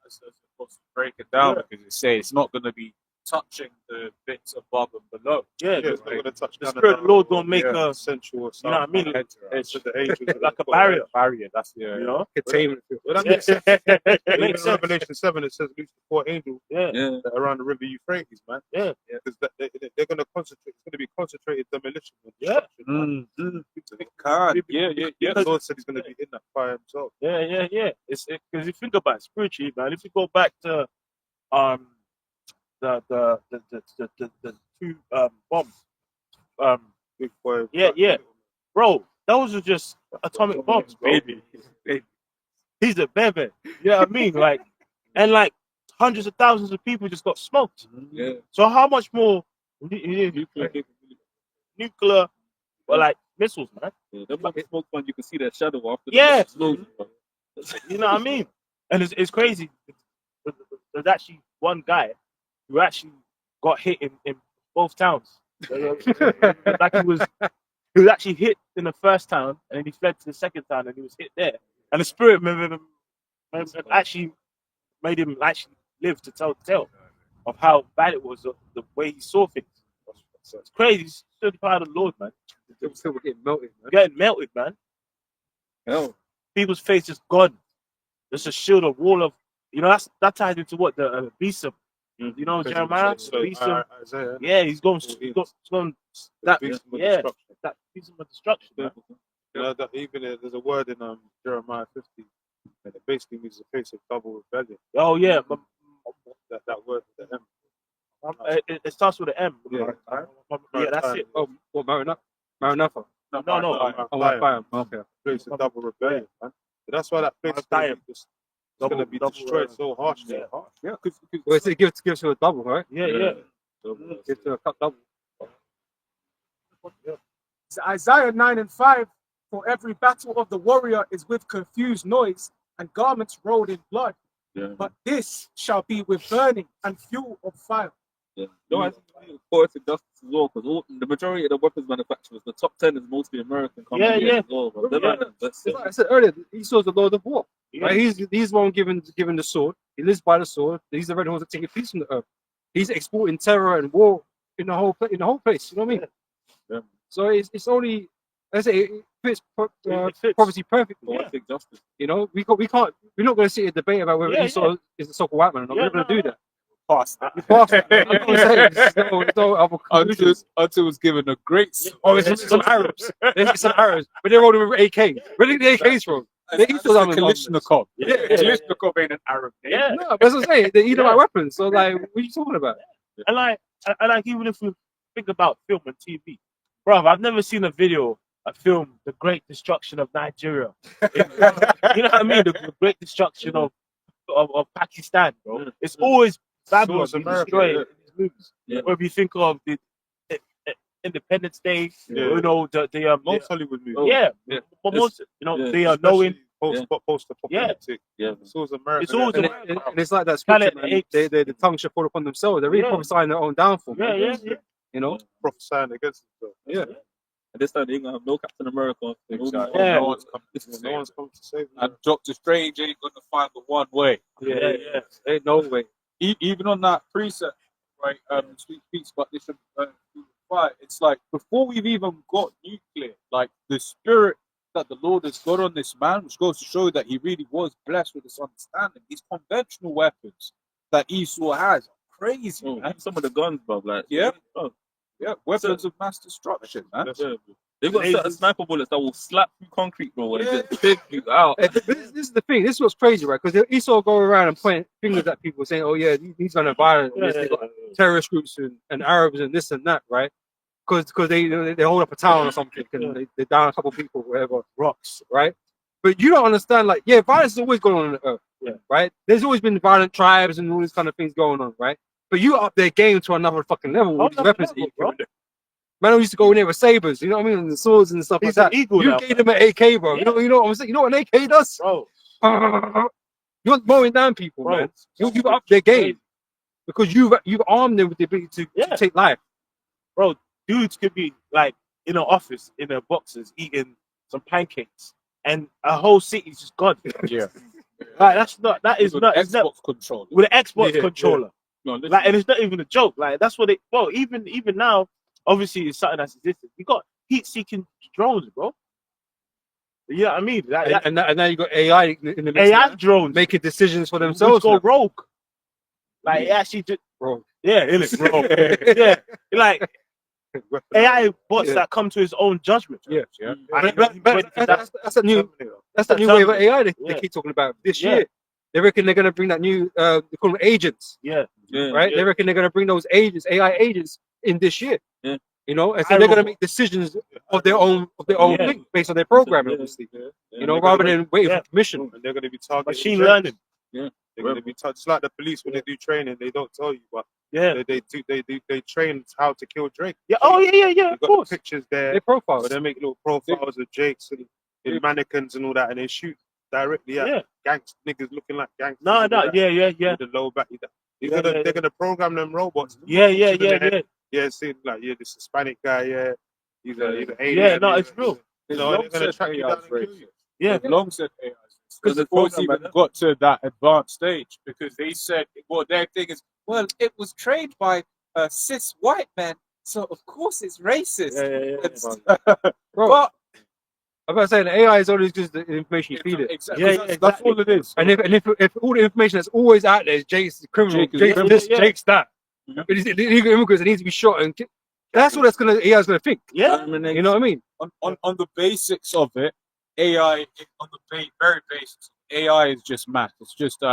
That's supposed to break it down because it say it's not going to be touching the bits above and below. Yeah, It's not going to touch the down spirit of the Lord gonna make a a sensual. you know what I mean? It's the angels like a barrier. Barrier. That's You know, Containment. Well, that makes sense. it In makes sense. Revelation 7, it says loose the 4 angels Yeah, Yeah. that are around the river Euphrates, man. yeah. Because they're going to concentrate. It's going to be concentrated demolition. And Yeah. destruction, man. Yeah. The Lord said he's going to be in that fire himself. Yeah. It's because if you think about it spiritually, man. If you go back to the two bombs, Big boy. Yeah. bro, those are just atomic bombs, bro. Baby. He's a baby. You know what I mean? Like, and like hundreds of thousands of people just got smoked. Yeah. So how much more nuclear or like missiles, man? Yeah, them like smoke one, you can see their shadow after Yeah. the explosion. You know what I mean? And it's crazy. There's actually one guy who actually got hit in both towns. Like he was actually hit in the first town and then he fled to the second town and he was hit there. And the spirit actually made him actually live to tell the tale of how bad it was, the way he saw things. So it's crazy. He's still the power of the Lord, man. Still getting melted, man. Getting melted, man. Hell. People's face is gone. There's a shield, a wall of, you know, that ties into what the beast of, you know, Jeremiah, the beast of, Isaiah. yeah, he's going that, Beast of yeah, destruction. that beast of destruction. Man. You know, that even there's a word in Jeremiah 50, and it basically means the face of double rebellion. Oh yeah, but That word with the M. it starts with an M. Yeah. Yeah, that's it. Oh, what, Maranatha? No. Oh, Fire. Okay. Place of double rebellion, man. So that's why that place is Fire. going to be destroyed so harshly. Yeah. Yeah, well, it gives you a double, right? Yeah. Gives you a cut double. So Isaiah 9:5, for every battle of the warrior is with confused noise and garments rolled in blood. Yeah. But this shall be with burning and fuel of fire. Yeah. No, I think poetic justice as well, because the majority of the weapons manufacturers, the top 10 is mostly American companies Yeah. as well. But they're Yeah. like, that's Like I said earlier, Esau's the Lord of War. Yeah. Right? He's one given the sword. He lives by the sword. He's the red horse that taking peace from the earth. He's exporting terror and war in the whole place. You know what I mean? Yeah. So it's only, I say, it fits It fits. prophecy perfectly. poetic justice. You know, we're not going to sit here and debate about whether Yeah, Esau is a so-called white man or not. Yeah, We're not going to do that. Past You pass that. I'm not saying there's no other conclusions. until it's given a great. Oh, it's some Arabs. There's some Arabs, but they're rolling with AK. Where did the AKs from? They used to have Kalishnikov. Yeah. Kalishnikov ain't an Arab name. Yeah. No, but that's what I'm saying. They eat like weapons. So like, what are you talking about? And like even if we think about film and TV, bro, I've never seen a film, The Great Destruction of Nigeria. You know what I mean? The Great Destruction of Pakistan, bro. It's always Babylon So it's being America, destroyed yeah. in these movies. Yeah. Or if you think of the Independence Day, Yeah. you know, Most Hollywood movies. yeah, Yeah. but most, you know, Yeah. they are knowing. Post-apocalyptic. Yeah. It's always America. It's always And, America. and it's like that Planet scripture, man. Apes. The tongue shall fall upon themselves. They're really Yeah. prophesying their own downfall. Yeah, man. yeah. You know? prophesying against themselves. Yeah. And this time they ain't gonna have no Captain America. Exactly. Yeah. No one's coming to save No one's them. coming to save them. And Doctor Strange ain't gonna find the one way. Yeah. Ain't no way. Even on that preset, right? Sweet peace, but they should why it's like before we've even got nuclear, like the spirit that the Lord has got on this man, which goes to show that he really was blessed with this understanding. These conventional weapons that Esau has are crazy, Oh, man. some of the guns, bro. Like, Yeah. oh, Yeah, weapons of mass destruction, man. yeah. They've got certain Lasers. sniper bullets that will slap through concrete, bro, and Yeah. just take you out. This is the thing. This is what's crazy, right? Because Esau go around and point fingers at people, saying, "Oh yeah, these men are violent. Yeah, They got terrorist groups and Arabs and this and that, right?" Because they hold up a town or something and they down a couple people, whatever, rocks, right? But you don't understand, like, yeah, violence is always going on the earth, right? There's always been violent tribes and all these kind of things going on, right? But you up their game to another fucking level with these weapons that you bro. Man, I used to go in there with sabers, you know what I mean, and the swords and stuff He's like an that. eagle You now. gave them an AK, bro. You know what I'm saying? You know what an AK does? Bro, You're mowing down people, bro. man. You up their game because you've armed them with the ability to Yeah. take life. Dudes could be like in an office in their boxes eating some pancakes, and a whole city's just gone. Yeah. Like that is With not. an It's not Xbox controller. with an Xbox Yeah, controller. No, listen, Like, and it's not even a joke. Like, that's what bro. Even now, obviously, it's something that's existed. You got heat-seeking drones, bro. You know what I mean? Like, And now you got AI in the mix, AI man, drones making decisions for which themselves. go now. rogue. Like, it actually just Bro. yeah, it is rogue. Yeah, like AI bots Yeah. that come to his own judgment. Yeah. Yeah. And But that's a new wave of AI they Yeah. keep talking about this Yeah. year. They reckon they're gonna bring that new they call them agents, yeah, yeah, right? Yeah. They reckon they're gonna bring those agents, AI agents, in this year. Yeah. You know, and so I they're gonna robot. make decisions of their own Yeah. thing based on their programming, Yeah. obviously. Yeah. You know, they're rather gonna than waiting Yeah. for permission. And they're going to be targeting machine Drake. learning. They're going to be just like the police when they do training. They don't tell you, but Yeah, they train how to kill Drake. yeah. Oh yeah, You've of got course. the pictures there. Their profiles. But they make little profiles of Jakes and mannequins and all that, and they shoot directly at Yeah. gangs, niggas looking like gangsters. No, and all that, yeah. with the low back. Yeah, yeah. They're gonna program them robots. Yeah. Yeah, see, like, yeah, this Hispanic guy, yeah, he's an Yeah, alien. no, it's real. You They've know, long they're gonna said track you AI down is and kill racist. you. Yeah. They've long said AI is racist. Because the Before it's program, even man. got to that advanced stage, because they said, well, their thing is, well, it was trained by cis white men, so of course it's racist. Yeah. Bro, But I'm about to say the AI is always just the information you feed it. exactly, Yeah, that's exactly. all it is. And if all the information that's always out there is Jake's the criminal, Jake is Jake's criminal. this, Yeah. Jake's that. Yeah. It is illegal immigrants that need to be shot and that's what AI's gonna think. Yeah. You know what I mean? On the basics of it, AI on the very basics, AI is just math. It's just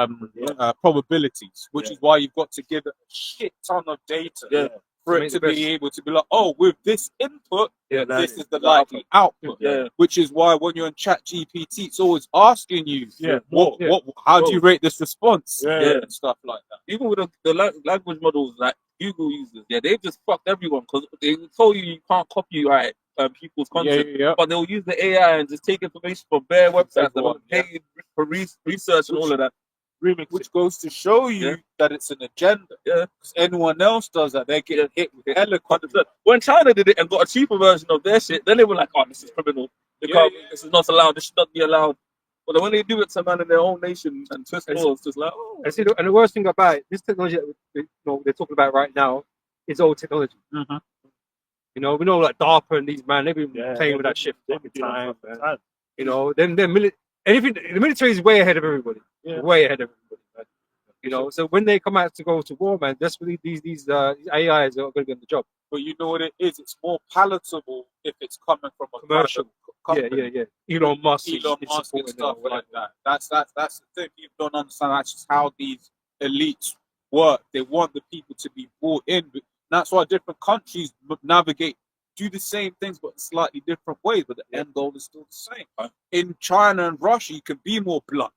probabilities, which is why you've got to give it a shit ton of data Yeah. for To it make to the best. be able to be like, oh, with this input, Yeah, this is the likely output. Yeah. Which is why when you're in Chat GPT, it's always asking you, Yeah. how do you rate this response? Yeah. And stuff like that. Even with the language models like Google uses, they've just fucked everyone because they told you can't copyright people's content, Yeah. but they'll use the AI and just take information from their websites that Everyone, are paid for research and all of that. Remix Which goes to show you Yeah. that it's an agenda. Yeah. Because anyone else does that, they get hit with eloquent. 100%. When China did it and got a cheaper version of their shit, then they were like, "Oh, this is criminal. This is not allowed. This should not be allowed." But then when they do it to man in their own nation and twist laws, it's just like, "Oh, And see, and the worst thing about it, this technology that they're talking about right now is old technology. Mhm. You know, we know like DARPA and these man, they've been Yeah, playing with that shit for They've been fucking doing time, it man. for You know, then the military is way ahead of everybody. Yeah. Way ahead of everybody, man. You know, so when they come out to go to war, man, desperately these AIs are going to get the job. But you know what it is? It's more palatable if it's coming from a Commercial. private company. Yeah. Elon Musk, Elon is Musk and supporting it or stuff whatever. like that. That's the thing. People don't understand. That's just how these elites work. They want the people to be bought in. But that's why different countries do the same things, but in slightly different ways. But the end goal is still the same. In China and Russia, you can be more blunt.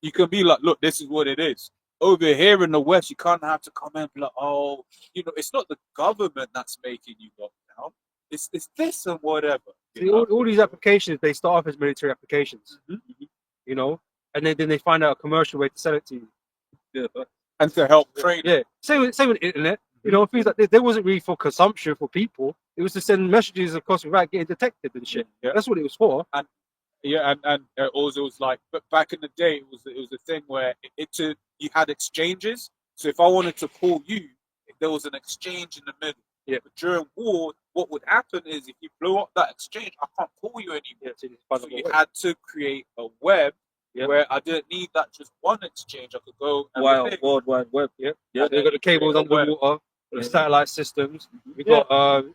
You can be like, look, this is what it is. Over here in the West, you can't have to come in and be like, oh, it's not the government that's making you lock down. It's this and whatever. See, all these applications, they start off as military applications, Mhm. you know, and then they find out a commercial way to sell it to you. yeah." And to help trade. Yeah, same with the internet. You know, things like this, they wasn't really for consumption for people. It was to send messages across without getting detected and shit. Yeah. That's what it was for. Yeah, and also it was like, but back in the day, it was a thing where you had exchanges. So if I wanted to call you, there was an exchange in the middle. Yeah. But during war, what would happen is if you blow up that exchange, I can't call you anymore. So you had to create a web where I didn't need that just one exchange. I could go and Wild World Wide Web. Yeah. Yeah. They've got the cables create a web. underwater, the Yeah. satellite systems. We got Elon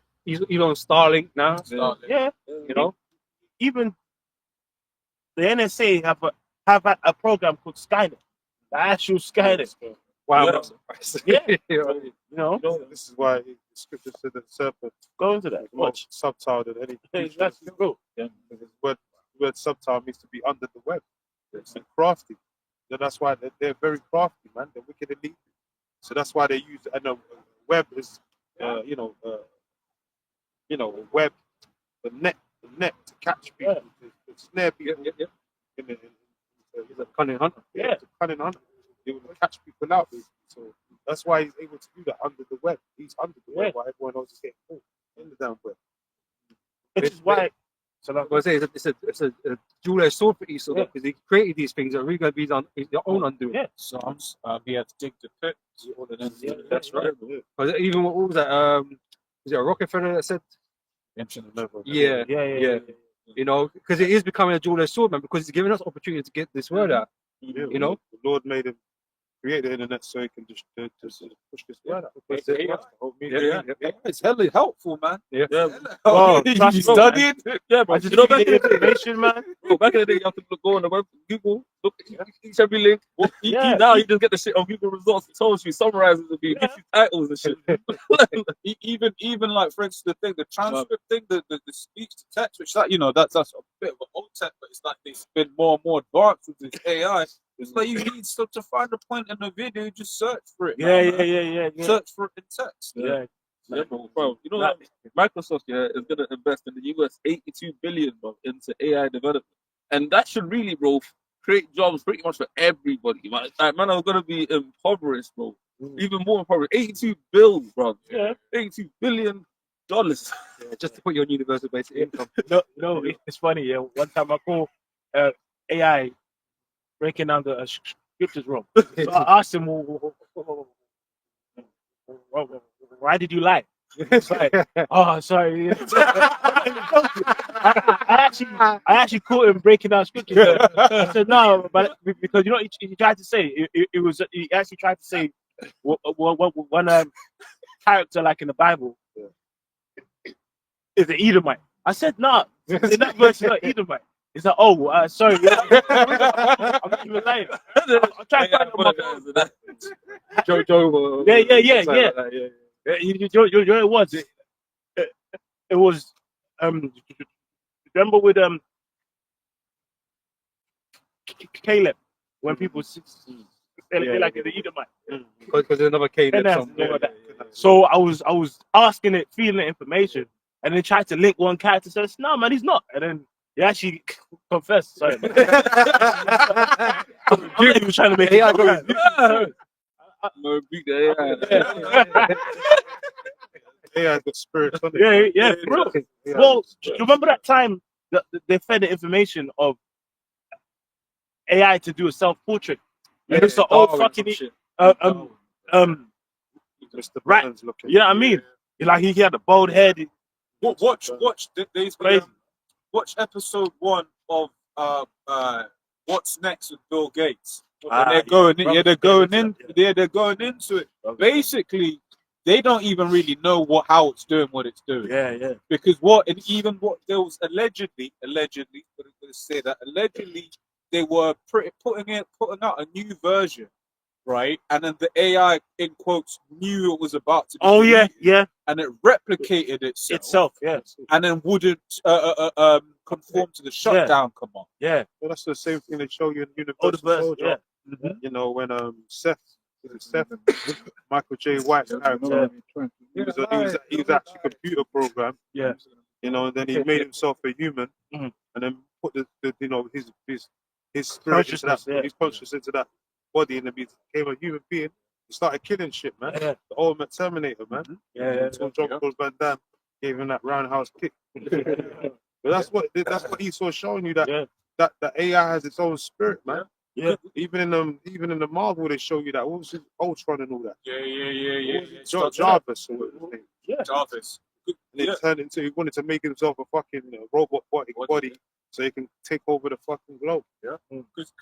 Starlink now. Yeah. You know, Even the NSA have a program called Skynet. The actual Skynet. wow. Yeah. Yeah. You know, This is why the scripture said that the serpent Go into that. is more Watch. subtle than any creature. That's true. Because the word subtle means to be under the web. It's crafty. So that's why they're very crafty, man. They're wicked elite. So that's why they use, and the web is, a web, the net to catch people, to snare people. he's a cunning hunter. Yeah. It's a cunning hunter. He will catch people out. So that's why he's able to do that under the web. He's under the web while everyone else is getting caught in the damn web. Which is why. So Like I say, it's a dual-edged sword for Esau because he created these things that are really going to be their own undoing. Yeah. Psalms, he had to dig the pit. That's right. Because even what was that? Was it a Rockefeller that said? Yeah. Yeah. You know, because it is becoming a dual-edged sword, man. Because it's giving us opportunity to get this word out. Yeah, You know? the Lord made him create the internet so he can just push this word out. Because it wants the whole media. It's hella helpful, man. Yeah. Oh, you trust me, studied? Yeah, bro. I just You know, give back you in the the day, information, man. bro, back in the day, you have to go on the web, Google, look at each every link. Yeah. Now you just get the shit on Google results. It tells you, summarizes it, gives you titles and shit. Even like, for instance, the transcript thing, the speech to text, which that's a bit of an old tech, but it's like it's been more and more advanced with this AI. It's like you need stuff to find a point in the video, just search for it. Yeah. Search for it in text. Yeah. Yeah, bro. You know that Microsoft is gonna invest in the US 82 billion, bro, into AI development, and that should really, bro, create jobs pretty much for everybody. Man, are gonna be impoverished, bro. Even more impoverished. 82 bills, bro. Yeah. 82 billion. Just to put you on universal basic income. No, it's funny. Yeah, one time I called AI breaking down the scriptures wrong. So I asked him, why did you lie? It's like, oh, sorry. I actually caught him breaking down scriptures. I said no, but because you know he tried to say he actually tried to say one character like in the Bible is an Edomite. I said no, in that verse not Edomite. He's like, oh, sorry. I'm not even lying. I'm trying to find out Joe. Yeah. You know it was. It was. Remember with Caleb when people say like the Edomite. Because there's another Caleb And song. so I was asking it, feeling the information, and then tried to link one character. Says, no, man, he's not. And then he actually confessed. Sorry, man. I'm not even trying to make AI it. No, beat the AI. AI's got spirits on it. Yeah, bro. Well, do you remember that time that they fed the information of AI to do a self-portrait? And it's the old fucking Mr. right. Burns looking. You know what I mean? Like he had a bald head. Watch days Crazy. watch episode 1 of What's Next with Bill Gates. Ah, They're going yeah. they're going into it. Basically, they don't even really know how it's doing what it's doing. Yeah. Because even what there was allegedly, but I'm going to say that allegedly they were putting out a new version, right? And then the AI in quotes knew it was about to be Oh released, yeah. and it replicated itself, Yeah. and then wouldn't conform to the shutdown command. Yeah. Well, that's the same thing they show you in Oh, the Universal verse. Soldier. Yeah. You know, when Seth, Michael J. White's character, he was actually a computer program. Yeah. You know, and then he made himself a human, Mhm. and then put his spirit into that, Consciousness, yeah. his consciousness into that body, and then he became a human being. He started killing shit, man. Yeah. The ultimate Terminator, man. Yeah. Until Jean-Claude Van Damme gave him that roundhouse kick. But that's what Esau's showing you, that that AI has its own spirit, man. Yeah. Even in the Marvel, they show you that. What was it? Ultron and all that. Yeah. Jarvis. Or what was his name? Jarvis. and it Yeah. turned into he wanted to make himself a fucking robot body so he can take over the fucking globe. Yeah. Because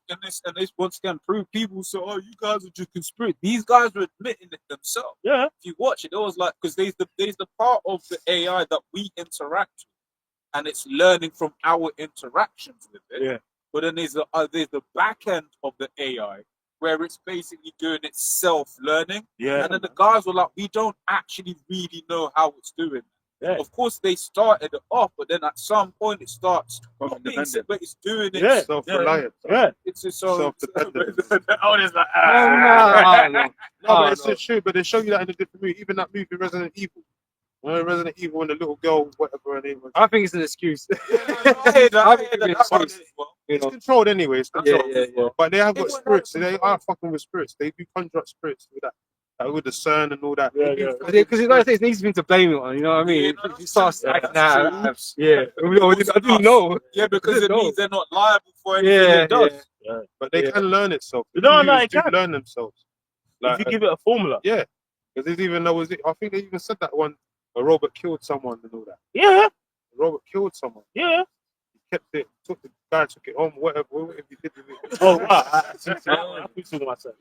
and this once again prove people say, oh, you guys are just conspiracy. These guys are admitting it themselves. Yeah. If you watch it, it was like because there's the part of the AI that we interact with, and it's learning from our interactions with it. Yeah. But then there's the back end of the AI where it's basically doing its self-learning. Yeah. And then the guys were like, we don't actually really know how it's doing. Yeah. Of course, they started it off, but then at some point it starts Become not being independent. sick, but it's doing it. Yeah. Self-reliant. Yeah. It's just so Self-dependent. Oh, there's like, No, but no. it's just true. But they show you that in a different movie. Even that movie Resident Evil. Resident Evil and the little girl, whatever her name was. I think it's an excuse. I hear that. I I think hear it'd be that. an excuse. You It's know. controlled anyway. It's Yeah, controlled. yeah. But they have It got went spirits. out of They control. are fucking with spirits. They do conjure up spirits with that. With the sun and all that. Yeah, They do yeah. fucking Because it's like I spirits. say, it's an easy thing to blame it on. You know what I mean? Yeah, no, It starts that's acting true. out. Yeah. I didn't know. Yeah, because it No. means they're not liable for anything Yeah, it does. But they Yeah. can learn itself. The No, no, computers it do can. learn themselves. if you give it a formula. Yeah. Because there's even I think they even said that one. A robot killed someone and all that. Yeah. A robot killed someone. Yeah. He kept it. Took it home. Whatever he did with it. Oh, wow. I think to myself.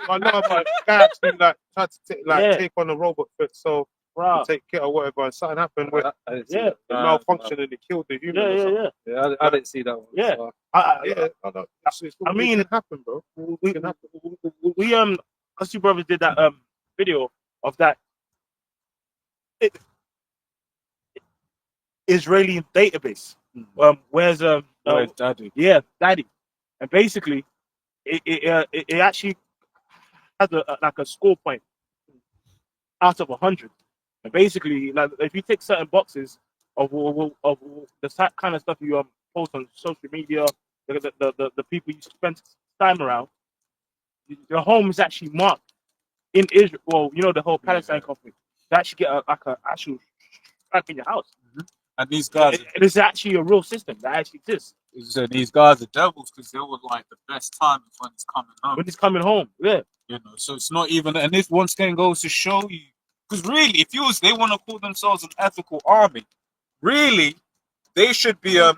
I know about the guy actually tried to Yeah. take on a robot for itself Wow. to take care or whatever, and something happened where Yeah. it malfunctioned and it killed the human. Yeah, or yeah, something. yeah. Yeah, I didn't see that one. Yeah. So. Yeah, I know. I mean- it can happen, bro. we, It can happen. we us two brothers did that video of that Israeli database. Where's Where's Daddy? yeah, Daddy, and basically it actually has a score point out of 100, and basically like if you tick certain boxes of the kind of stuff you post on social media, the people you spend time around, your home is actually marked in Israel. Well, you know the whole Palestine conflict. To actually get a actual strike in your house. And these guys, It is actually a real system that actually exists these guys are devils because they were like the best time when it's coming home. when it's coming home. Yeah, You know, so it's not even. And this once again goes to show you, because really, if they want to call themselves an ethical army, really, they should be in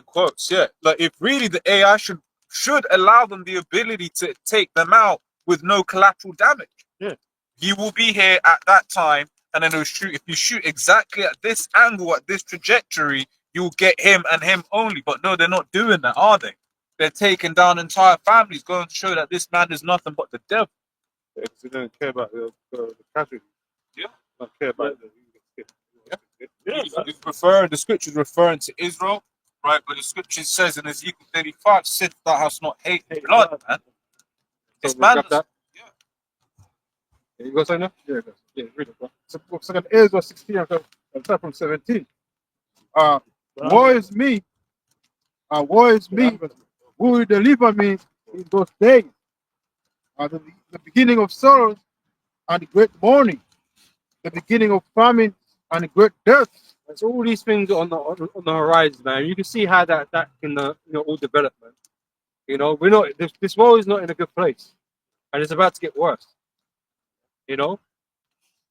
quotes, like if really the AI should allow them the ability to take them out with no collateral damage. Yeah. You will be here at that time, and then it'll shoot. If you shoot exactly at this angle, at this trajectory, you'll get him and him only. But no, they're not doing that, are they? They're taking down entire families, going to show that this man is nothing but the devil. Because they don't care about the casualties. Yeah. Don't care about The scriptures referring to Israel, right? But the scripture says in Ezekiel 35, "Since thou hast not hated blood, man." This So, man, grab that. yeah. You got something now? Yeah, read it, bro. So, Second Ezra 16, and start from 17. Woe is me, woe is me, who will deliver me in those days? The beginning of sorrows and great mourning, the beginning of famine and great death. There's all these things on the horizon, man. You can see how that can all develop, man. You know, we're not this world is not in a good place, and it's about to get worse. You know,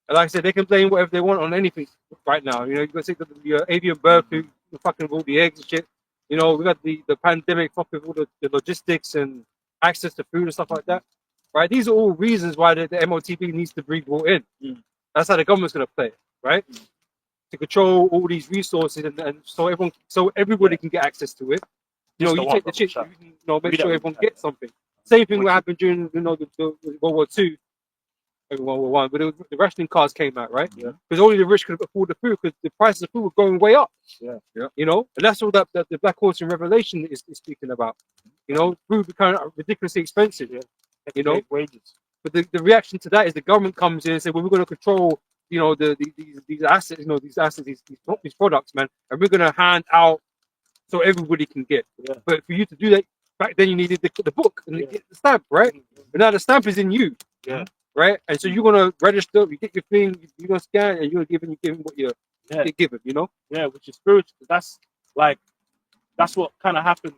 and like I said, they can blame whatever they want on anything right now. You know, you got to take the avian bird flu, fucking with all the eggs and shit. You know, we got the pandemic, fuck with all the logistics and access to food and stuff like that. Right? These are all reasons why the MOTB needs to be brought in. That's how the government's going to play it, right? To control all these resources and so everybody can get access to it. You know, Just the you one, take the bro, chip, sure. make Read sure that. everyone gets something. Same thing what happened during the World War II, World War One, but the rationing cards came out, right? Yeah. Because only the rich could afford the food because the prices of food were going way up. Yeah. You know, and that's all that the Black Horse in Revelation is speaking about. You know, food becoming ridiculously expensive. Yeah. You know, wages. but the reaction to that is the government comes in and says, well, we're going to control, you know, these assets, these products, man, and we're going to hand out so everybody can get. Yeah. But for you to do that, back then you needed the book and the stamp, right? But now the stamp is in you. Yeah. Right? And so you're going to register, you get your thing, you're going to scan, and you're giving what you're given, you know? Yeah, which is spiritual. That's what kind of happened.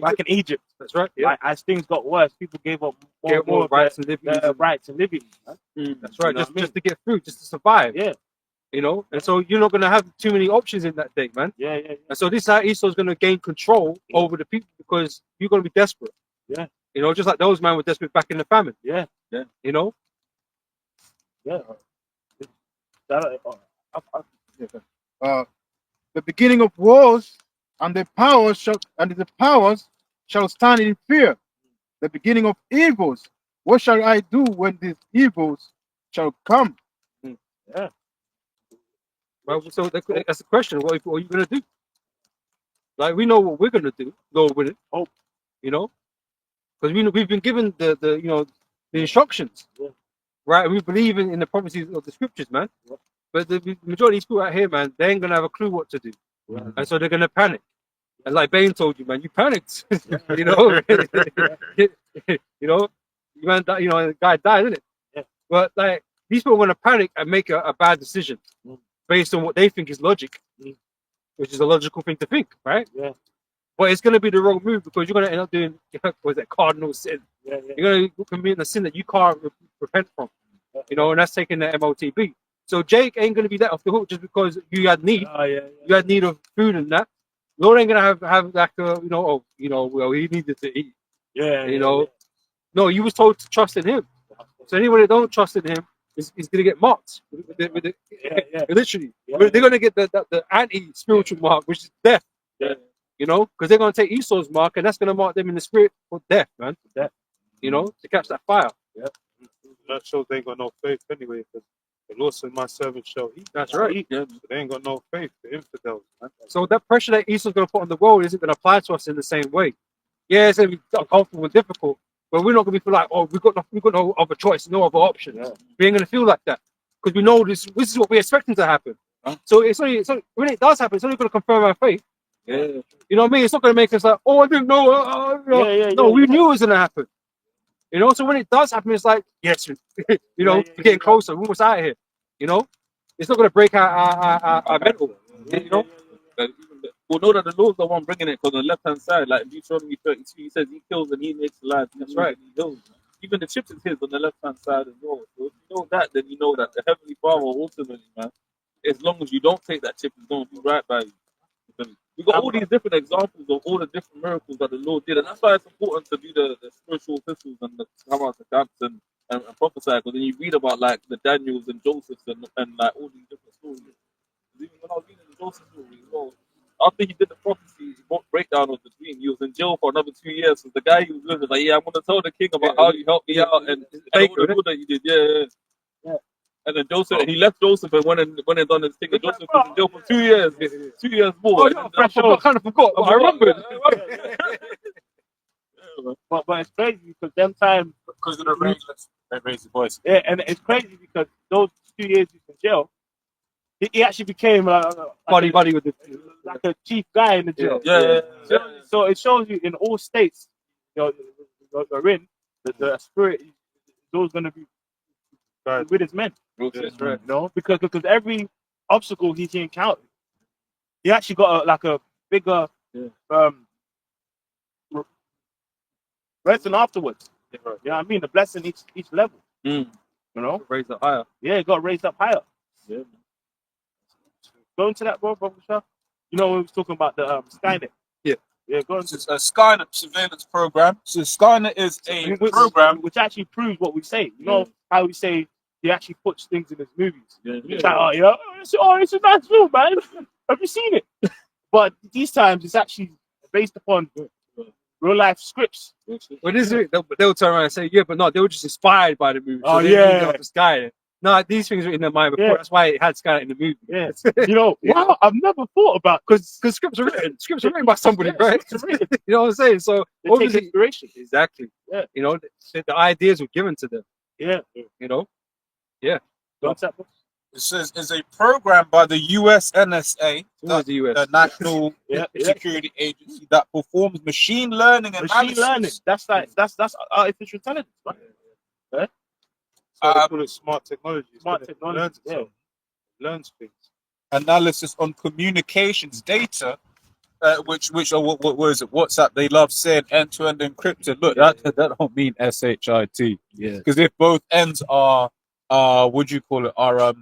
back in Egypt. That's right. Yeah. Like, as things got worse, people gave up more Get more of rights and liberties. their rights and liberties. Man. That's right. You know Just what I mean? just to get through, just to survive. Yeah, You know, and so you're not gonna have too many options in that day, man. yeah. And so this is how Esau's gonna gain control over the people because you're gonna be desperate. Yeah. You know, just like those men were desperate back in the famine. Yeah. You know. Yeah. That, The beginning of wars and the powers shall stand in fear. The beginning of evils. What shall I do when these evils shall come? Well, so that's the question. What are you gonna do? Like we know what we're gonna do. Go with it. Hope. You know, because we've been given the you know the instructions, Yeah. right? And we believe in the prophecies of the scriptures, man. Yeah. But the majority of these people out here, man, they ain't gonna have a clue what to do, and so they're gonna panic. And like Bane told you, man, you panicked. You know, you know, man, you know, the guy died, didn't it? Yeah. But like these people are gonna panic and make a bad decision based on what they think is logic, which is a logical thing to think, right? Yeah. But it's gonna be the wrong move because you're gonna end up doing what's that cardinal sin. yeah. You're gonna commit a sin that you can't repent from, you know, and that's taking the MOTB. So Jake ain't gonna be let off the hook just because you had need. Oh, yeah. You had need of food and that. Lord ain't gonna have like a, you know, oh, you know, well, he needed to eat. Yeah. You know, no, you was told to trust in him. So anyone that don't trust in him is gonna get marked. Yeah. Literally, Yeah. they're gonna get the anti-spiritual mark, which is death. Yeah. You know, because they're gonna take Esau's mark, and that's gonna mark them in the spirit for death, man. Death. You know, to catch that fire. That shows they ain't got no faith anyway, because the Lord said, "My servant shall eat." That's right. So they ain't got no faith. The infidels, man. So that pressure that Esau's gonna put on the world isn't gonna apply to us in the same way. Yeah, it's gonna be uncomfortable and difficult, but we're not gonna be feel like, oh, we've got no other choice, no other option. Yeah. We ain't gonna feel like that because we know this is what we're expecting to happen. So it's only when it does happen, it's only gonna confirm our faith. Yeah. You know what I mean? It's not gonna make us like, oh, I didn't know. You know. No, we knew it was gonna happen. You know, so when it does happen, it's like, yes, you know, we're getting closer. We're almost out of here. You know, it's not gonna break our mental. You know. We'll know that the Lord's the one bringing it, because on the left hand side, like Deuteronomy 32, he says he kills and he makes alive. That's right. He heals. Even the chips is his on the left hand side as well. So if you know that, then you know that the Heavenly Father ultimately, man, as long as you don't take that chip, is going to do right by you. We got all these different examples of all the different miracles that the Lord did, and that's why it's important to do the spiritual epistles and come out to camps and prophesy, because then you read about like the Daniels and Josephs and like all these different stories. Even when I was reading the Joseph story as well, after he did the prophecy, breakdown of the dream, he was in jail for another 2 years. So the guy he was with was like, "Yeah, I'm gonna tell the king about how you helped me out and all the good that you did." Yeah. And then Joseph, he left Joseph and went and done his thing. And Joseph was in jail for 2 years, 2 years more. I kind of forgot, but I remembered. But it's crazy because them time, Because of the rangeless. They raise the voice. yeah, and it's crazy because those 2 years he's in jail, he actually became Buddy with the like a chief guy in the jail. Yeah. So it shows you in all states, you're in, the spirit is always going to be with his men. That's right. You know, because every obstacle he encountered, he actually got a bigger blessing afterwards. You know what I mean? The blessing each level. You know? raise it higher. Yeah, it got raised up higher. Yeah. Go into that, bro, Shah. You know when we was talking about the Skynet. Yeah. Yeah, go This into is a Skynet surveillance program. So Skynet is a which, program. which actually proves what we say. You know how we say he actually puts things in his movies. Yeah. It's like, oh yeah, it's a nice film, man. Have you seen it? But these times it's actually based upon real life scripts. What is it? They'll turn around and say, yeah, but no, they were just inspired by the movie. Oh, they yeah. got the Skynet. No, these things were in their mind before. Yeah. That's why it had Skynet in the movie. Yeah. You know, wow, I've never thought about Because scripts are written. Scripts are written by somebody, right? scripts are written. You know what I'm saying? So They take obviously, inspiration. exactly. Yeah. You know, the ideas were given to them. Yeah. You know. What's that? It says is a program by the US NSA, Who was the US? the National Yeah. Security Agency, that performs machine learning Machine analysis. learning. That's artificial intelligence, right? So they call it smart technology. Smart It technology, learns itself. Learns things. Analysis on communications data which what was it? WhatsApp. They love saying end-to-end encrypted. Look, that don't mean SHIT. Yeah. Because if both ends are what do you call it? Are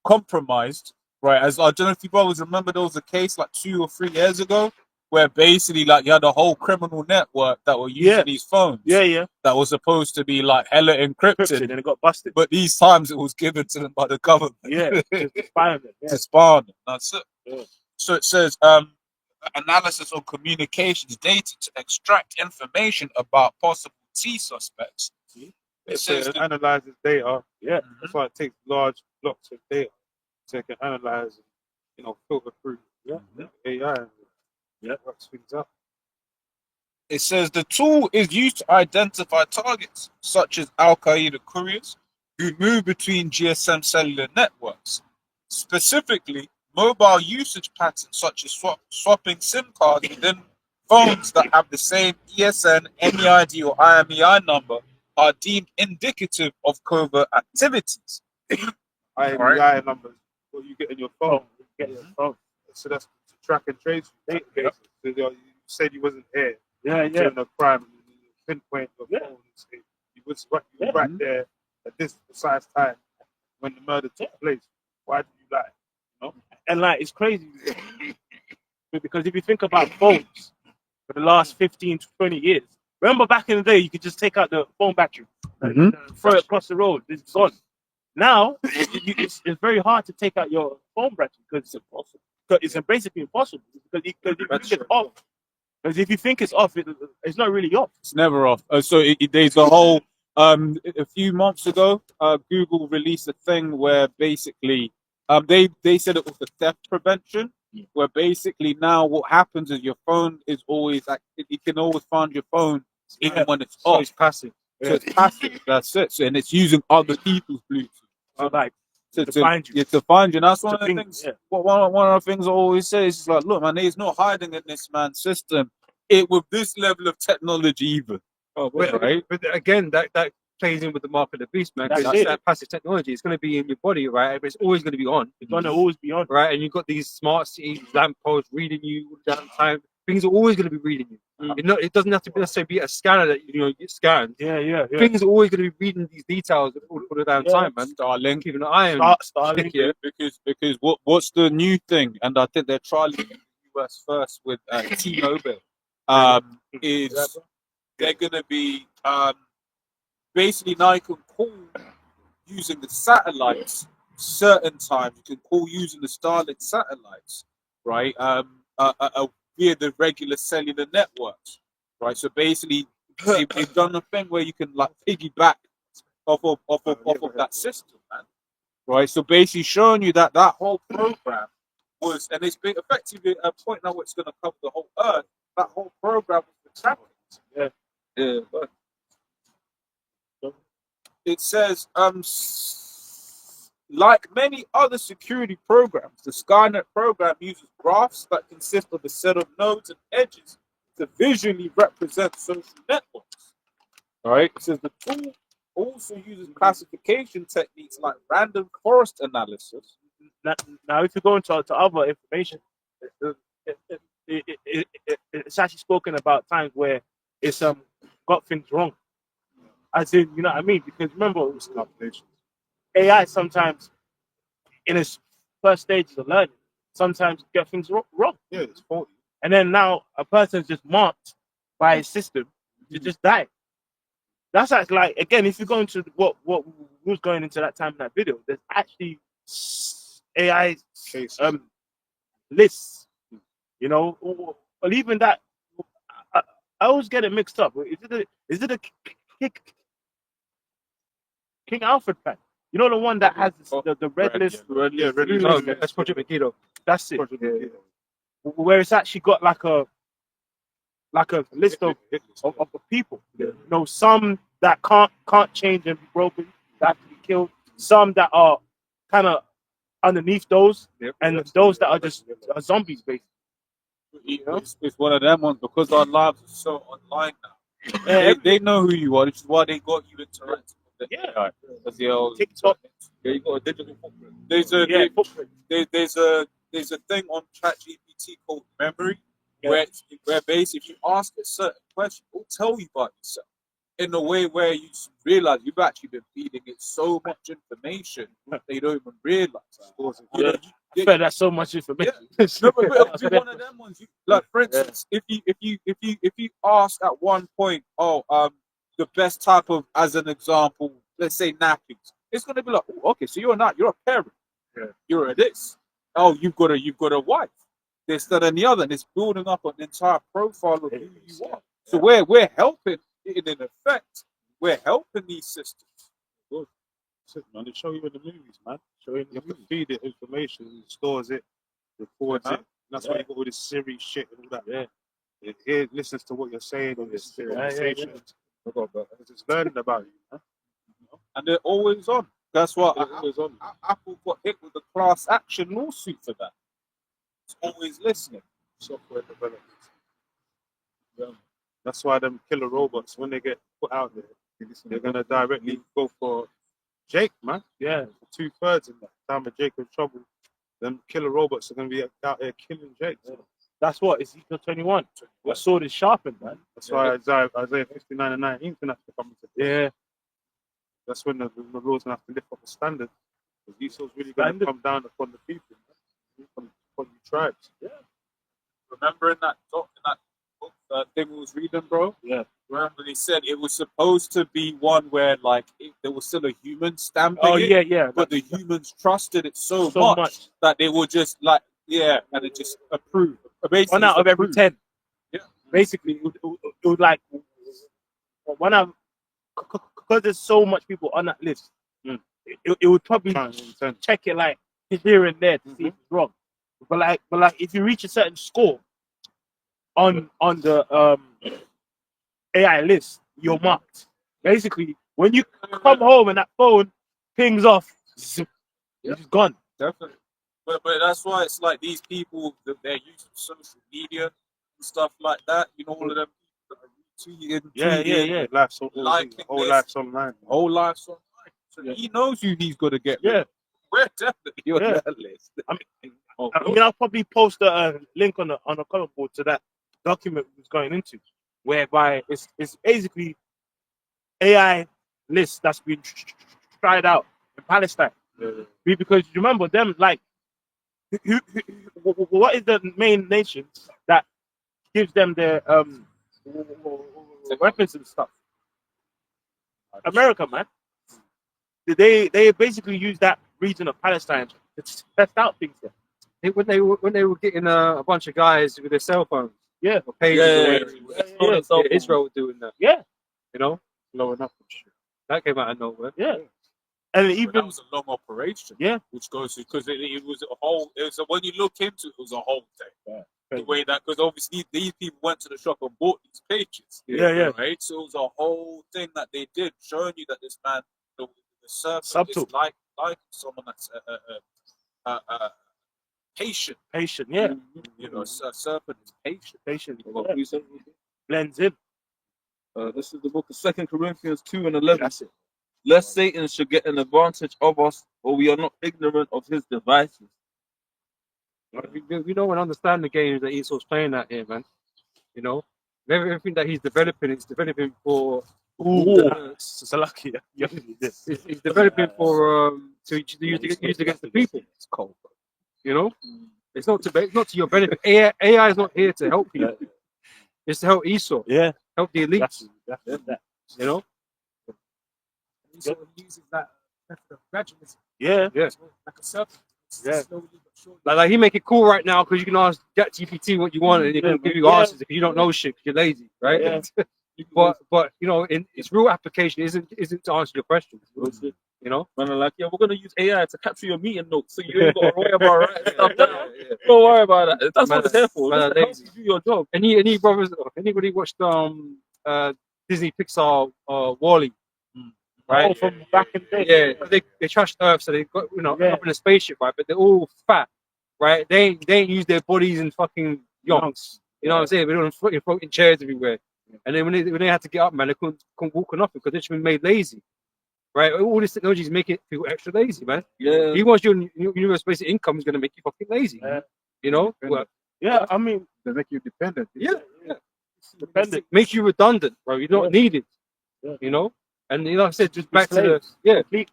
compromised, right? As I don't know if you brothers remember, there was a case like 2 or 3 years ago where basically like you had a whole criminal network that were using Yeah. these phones. Yeah. That was supposed to be like hella Encrypted, encrypted, and it got busted. but these times it was given to them by the government. Yeah, just to spy on them. Yeah. To spy on them. That's it. Yeah. So it says analysis of communications data to extract information about possible T suspects. It says It analyzes data. Yeah. That's why it takes large blocks of data so it can analyze and filter through AI and works things up. it says the tool is used to identify targets such as Al Qaeda couriers who move between GSM cellular networks. Specifically, mobile usage patterns such as swapping SIM cards within phones that have the same ESN, MEID, or IMEI number are deemed indicative of covert activities. IMEI numbers, what you get in your phone. Get your phone. So that's to track and trace databases. So you said you wasn't here Yeah. during a crime, and you pinpoint your phone and say you was right there at this precise time when the murder took place. Why did you lie? And like it's crazy because if you think about phones for the last 15 to 20 years, remember back in the day you could just take out the phone battery, throw it across the road, it's gone. Now it's very hard to take out your phone battery because it's impossible. It's basically impossible because if you think it's off, because if you think it's off, it's not really off. It's never off. So there's a whole. A few months ago, Google released a thing where basically, they said it was the theft prevention. Where basically now what happens is your phone is always you can always find your phone even when it's So off. it's passive. So it's passive. That's it. So, and it's using other people's Bluetooth. So like To find you. Yeah, to find you. And that's one To of the ping, things. yeah. One of the things I always say is like, look, man, there's no hiding in this man's system. It with this level of technology, even. Right. But again, that plays in with the mark of the beast, man. That's Because it. that passive technology, it's going to be in your body, right? But it's always going to be on, It's gonna always be on. right? And you've got these smart cities, lampposts reading you all the damn time. Things are always going to be reading you. It doesn't have to necessarily be a scanner that you get scanned. Yeah. Things are always going to be reading these details all the damn time, man. Starlink. Keeping an eye on Starlink. Yeah, because what's the new thing? And I think they're trialing in the US first with T-Mobile. Is they're gonna be basically now you can call using the satellites. Certain times you can call using the Starlink satellites, right? Via the regular cellular networks, right? So basically, they've done a thing where you can like piggyback off of that system, man. Right, so basically showing you that whole program was, and it's been effectively pointing out what's going to cover the whole earth. That whole program was for traffic. Yeah. It says, like many other security programs, the Skynet program uses graphs that consist of a set of nodes and edges to visually represent social networks. All right, it says the tool also uses classification techniques like random forest analysis. Now, if you go into other information, it's actually spoken about times where it's got things wrong. As in, you know what I mean? Because remember, it was calculations. AI sometimes, in its first stages of learning, sometimes get things wrong. Yeah, it's faulty. And then now a person's just marked by a system to just die. That's actually like, again, if you go into what was going into that time in that video, there's actually AI lists, you know, or even that. I always get it mixed up. Is it a King Alfred pack? You know, the one that has the red list. Red list. Oh, okay. That's Project Megiddo. That's it. Where it's actually got like a list of people. You know, some that can't change and be broken, that have to be killed. Some that are kind of underneath those, and those that are just zombies, basically. You know? It's one of them ones because our lives are so online now. They know who you are, which is why they got you interacting with the AI. Because the old TikTok. Yeah, you got a digital footprint. There's a thing on ChatGPT called Memory, where basically if you ask a certain question, it'll tell you about yourself in a way where you realize you've actually been feeding it so much information that you don't even realize. You know, I fed that so much information. no, but it'll be one of them ones. Like, for instance, if you ask at one point, the best type of, as an example, let's say napkins, it's gonna be like, oh, okay, so you're a parent, you're a this. Oh, you've got a wife, this, that, and the other, and it's building up an entire profile of who you are. So we're helping, in effect, we're helping these systems. Man, they show you in the movies, man. You have to feed it information, it stores it, records it. That's why you got all this Siri shit and all that. It listens to what you're saying and listens to conversations. It's learning about you, man. And they're always on. That's why Apple got hit with a class action lawsuit for that. It's always listening. Software development. That's why them killer robots, when they get put out there, they're gonna directly go for Jake, man. Yeah, 2/3 in that time of Jake in trouble. Them killer robots are gonna be out there killing Jake. That's what Ezekiel 21. The sword is sharpened, man. That's why Isaiah 59 and 19 gonna have to come into play. Yeah. That's when the Lord's gonna have to lift up a standard. Because Esau's really gonna come down upon the people, upon the tribes. Yeah. Remember in that book, thing we was reading, bro? Yeah. Remember they said it was supposed to be one where there was still a human stamping Oh, it, yeah. but the humans trusted it so So much that they were just like, and it just approved. Basically, 1 out of every approved. 10. Yeah. Basically, it would like 1 out, because there's so much people on that list. It would probably check it like here and there to see if it's wrong. But like if you reach a certain score on the AI list, you're marked. Basically, when you come home and that phone pings off, it's gone. Definitely. But that's why it's like these people, they're using social media and stuff like that. You know, all of them people that are retweeting, Yeah. liking whole this, life's online. whole life's online. So he knows who he's going to get. Yeah. We're definitely on that list. I mean, I'll probably post a link on the comment board to that document we was going into, whereby it's basically AI list that's been tried out in Palestine. Because you remember them, like, what is the main nation that gives them their weapons and stuff? America, man. They basically use that region of Palestine to test out things there. When they were getting a bunch of guys with their cell phones, or pages, Israel was doing that. Yeah, you know, Blowing up and shit. that came out of nowhere. yeah. And But even that was a long operation. Yeah. Which goes because it was a whole. When you look into it, it was a whole thing. Yeah. The way that, because obviously these people went to the shop and bought these pages. Yeah. Right. So it was a whole thing that they did, showing you that this man, the serpent, Subtle. is like someone that's patient. patient, yeah, You know, a serpent is patient. patient, Yeah. blends in. This is the book of 2 Corinthians 2 and 11. That's it. Lest Satan should get an advantage of us, or we are not ignorant of his devices. We don't understand the games that Esau's playing at here, man. You know, everything that he's developing is developing for. Salaki, yeah. He's developing for to use against the people. It's cold. You know, it's not to your benefit. AI is not here to help you. It's to help Esau, Yeah, help the elite. that's that. You know, He sort of uses that method of gradualism, Yeah, like a serpent. Yeah. Slowly but surely. like he make it cool right now because you can ask ChatGPT what you want and it can give you answers if you don't know shit 'cause you're lazy, right? Yeah. But you know, in its real application isn't to answer your questions. You know, Man, I'm like, we're gonna use AI to capture your meeting notes, so you ain't got to worry about writing stuff down. Don't worry about that. That's what it's there for. Man, It helps you do your job. any brothers, anybody watched Disney Pixar Wall-E, right? Oh, from back in the day. Yeah, they trashed Earth, so they got Yeah. up in a spaceship, right? But they're all fat, right? They ain't use their bodies in fucking yonks. You know what I'm saying? They're on floating chairs everywhere. And then when they had to get up, man, they couldn't walk or nothing because they've just been made lazy, right? All this technology is making people extra lazy, man. Yeah. He wants your universal basic income is going to make you fucking lazy, Yeah. you know. Well, Yeah, I mean, They make you dependent. Yeah. dependent. Make you redundant, bro. You're not needed. Yeah. You know. And like I said, just Be back to the slaves. complete.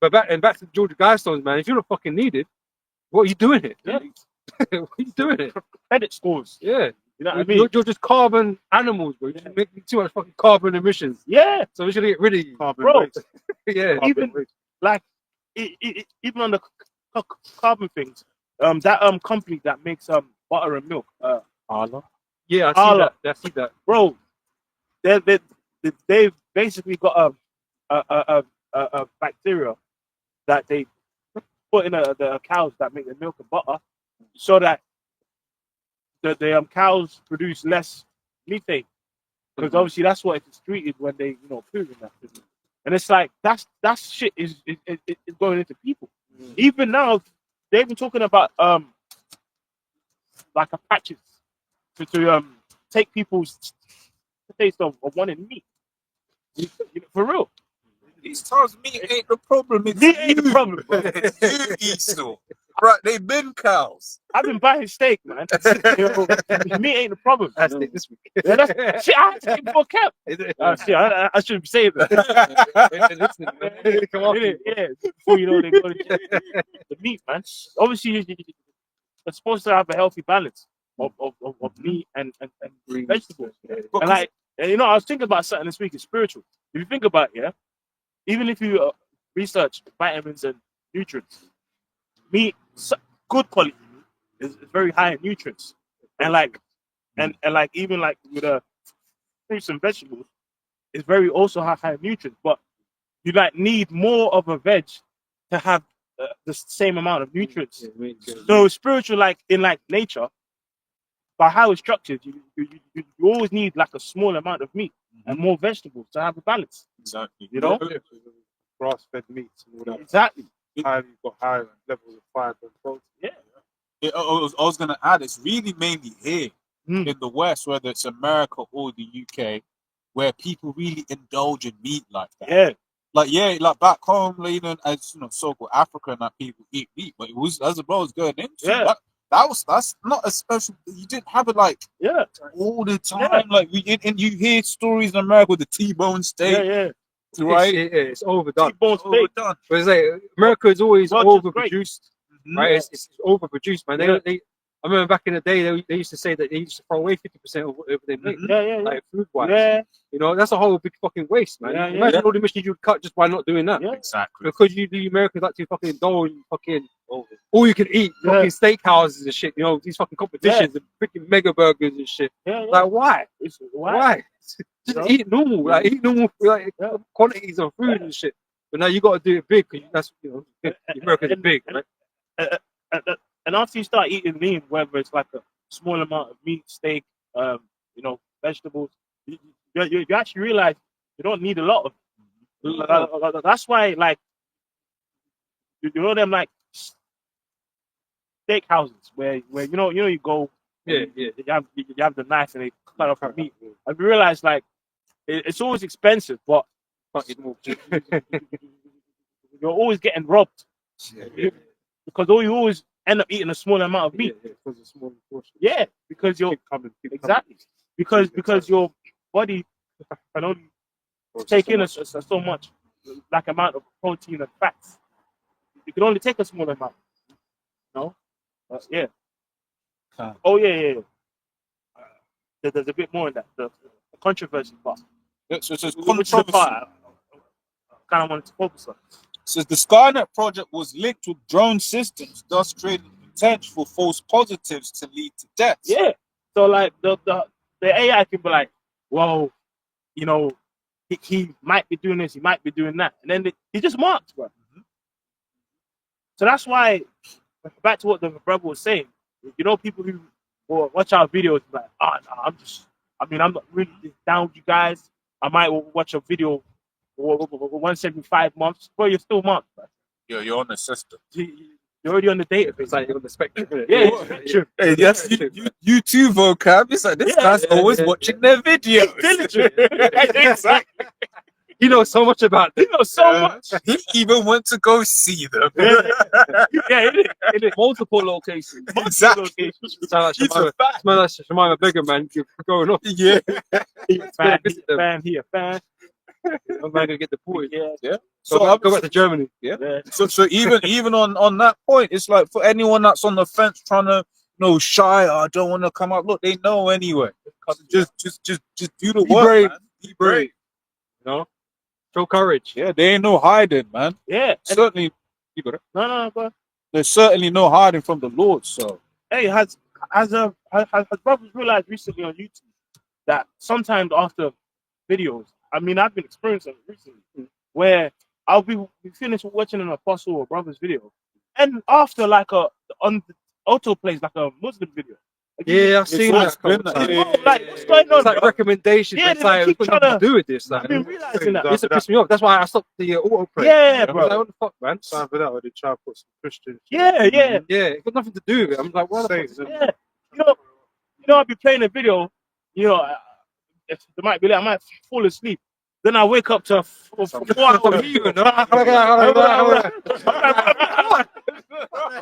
But back to the Georgia Guidestones, man. If you're not fucking needed, what are you doing here? Yeah. What are you doing here? Credit scores. Yeah. You know what I mean? You're just carbon animals, bro. You're just making too much fucking carbon emissions. Yeah, So we're gonna get rid of you. Carbon Bro. waste. Yeah. Carbon even waste. like even on the carbon things, that company that makes butter and milk, Allah. Yeah, I see Allah. that. I see that. bro, they've basically got a bacteria that they put in the cows that make the milk and butter, so that the cows produce less methane, because obviously that's what it's treated when they poo in that. And it's like that shit is going into people. Even now, they've been talking about like a patches to take people's taste of wanting meat. For real. These times meat ain't the problem. It's Meat ain't the problem. It's you, Esau. Right, they been cows. I've been buying steak, man. Meat ain't the problem. That's it this week. Yeah, that's, shit, I had to before camp. Shit, I shouldn't be saying that. Come on. Yeah, before they go to the meat, man. Obviously, you're supposed to have a healthy balance of meat and vegetables. And like, and I was thinking about something this week. It's spiritual. If you think about it, yeah, even if you research vitamins and nutrients, meat, good quality meat, is very high in nutrients, and like, and like even like with fruits and vegetables, it's very also high in nutrients. But you like need more of a veg to have the same amount of nutrients. So spiritual, like in like nature, by how it's structured, you always need like a small amount of meat and more vegetables to have a balance. Exactly. You know, Grass-fed meats and all that. exactly. You've got higher levels of fiber and protein. I was going to add, it's really mainly here in the West, whether it's America or the UK, where people really indulge in meat like that. Yeah, Like back home, like, as so-called Africa and that people eat meat, but it was as the bro was going into Yeah. that's not a special. You didn't have it like yeah, all the time. Yeah. Like and you hear stories in America with the T-bone steak, yeah. right? It's overdone. T-bone steak. Overdone. But it's like America is always Well, just great. overproduced, Mhm. right? It's overproduced, man. Yeah. I remember back in the day, they used to say that they used to throw away 50% of whatever they make, Yeah. like food-wise. Yeah, That's a whole big fucking waste, man. Yeah, Imagine all the emissions you'd cut just by not doing that. yeah. Exactly. Because the Americans like to fucking indulge in fucking all you can eat Yeah. fucking steakhouses and shit. These fucking competitions and freaking mega burgers and shit. Yeah. Like why? Why? Why? Just eat normal, like eat normal like quantities of food and shit. But now you got to do it big because that's America's big, right? And after you start eating lean, whether it's like a small amount of meat, steak, vegetables, you actually realize you don't need a lot of it. That's why, like, them like steak houses where you go, Yeah. you have the knife and they cut off the meat. I realize like it's always expensive, but you're always getting robbed because you always end up eating a small amount of meat. Because it's small portion. Yeah, because you're Keep coming. exactly because your body can only take in so much like amount of protein and fats. You can only take a small amount. Yeah. Oh yeah. There's a bit more in that. The controversy part. So it says Which is the controversy. part I kind of wanted to focus on. Says the Skynet project was linked with drone systems, thus creating potential for false positives to lead to deaths. Yeah. So like the AI can be like, well, he might be doing this, he might be doing that, and then he just marks, bro. So that's why, back to what the brother was saying, people who will watch our videos like, I'm not really down with you guys. I might watch a video once every 5 months. Well, you're still marked, bro. You're on the system. You're already on the database. It's like on the spectrum. Yeah, Sure. Hey, yes, you too, vocab. It's like this guy's always watching their videos. Diligent. Exactly. He knows so much about You know so much. He even went to go see them. Yeah, it is. multiple locations. Exactly. Sound like He's a Shemima, fan. smell like Shemima Beggar, man. You're going off. Yeah. Fan, visit them. fan here, fan. I'm gonna get deported. Yeah. So Go back to Germany. Yeah. Yeah. So even on that point, it's like for anyone that's on the fence trying to shy, I don't want to come out. Look, they know anyway. Just do the Be work, brave. man. Be brave. You know, show courage. Yeah, there ain't no hiding, man. Yeah. And, Certainly, you got it. no, but There's certainly no hiding from the Lord. So hey, has brothers realized recently on YouTube that sometimes after videos, I mean, I've been experiencing it recently, where I'll be finished watching an apostle or brother's video, and after like on the auto plays like a Muslim video. Like, Yeah, I've seen always that. a couple been times. that. bro, like what's going on? It's like bro? recommendations. Yeah, It's they like keep it's got nothing to do with this. Like, I've been realizing that. it used to piss me off. That's why I stopped the autoplay. Yeah, I was bro. like, what the fuck, man? Time for that, or they try to put some Christian. Yeah. Yeah, it got nothing to do with it. I'm like, what the Saints, fuck? Yeah, you know, I'll be playing a video. You know, if there might be like, I might fall asleep. Then I wake up to a 4 hour video.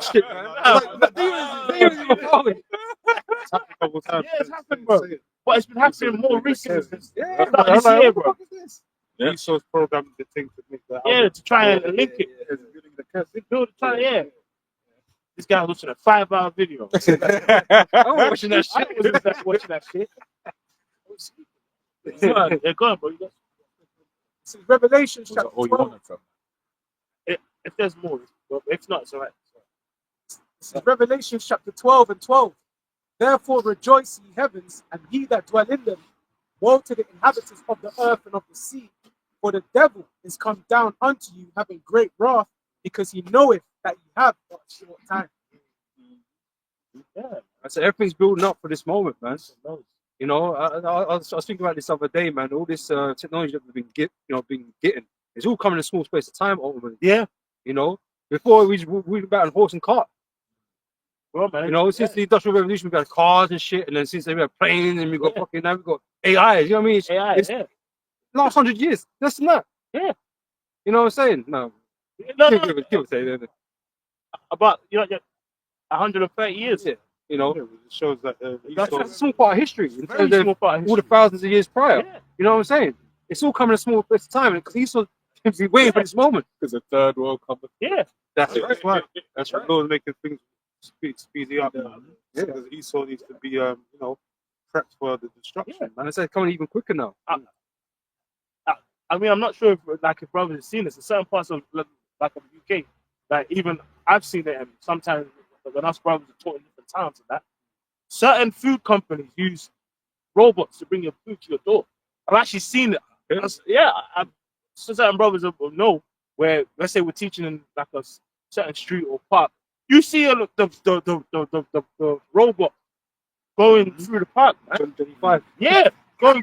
Shit, man. Like, they was even following. It's happened a couple times. Yeah, it's happened, bro. But it's been happening more recently. Yeah, Start this year, bro. Yeah. Esau's programming the thing to make that. Yeah, to try and link it. the Build a try, yeah. This guy was watching a 5-hour video. I'm watching that I shit. was watching that shit. Yeah, go on, bro. This is Revelation what's chapter all you 12. wanted from? If there's more, but if not, it's all right. This is Revelation chapter 12 and 12. Therefore rejoice, ye heavens, and ye that dwell in them. Woe to the inhabitants of the earth and of the sea, for the devil is come down unto you, having great wrath, because he knoweth that ye have but a short time. Yeah, I said everything's building up for this moment, man. You know, I was thinking about this other day, man. All this technology that we've been getting, it's all coming in a small space of time. Ultimately, yeah, you know, before we were about horse and cart. bro, man. You know, since the Industrial Revolution, we've got cars and shit, and then since then we have planes and we got fucking now we got AI. You know what I mean? AI, it's yeah. last 100 years, less than that. Yeah. You know what I'm saying? No, No, give or take. about 130 years. Yeah. You know, It shows that that's Esau, a small part of history. In Very terms of small part of all the history. thousands of years prior. Yeah. You know what I'm saying? It's all coming in a small space of time because Esau seems to be waiting for this moment. Because the third world coming. Yeah, That's it. that's right. That's right. Lord making things speedy up. Yeah. Because Esau needs to be, prepped for the destruction. And I said, coming even quicker now. I mean, I'm not sure if brothers have seen this in certain parts of the UK. Like even I've seen it, and sometimes when us brothers are taught in different towns and that, certain food companies use robots to bring your food to your door. I've actually seen it. So certain brothers will know where, let's say we're teaching in like a certain street or park, you see the robot going through the park, man. 25. Yeah,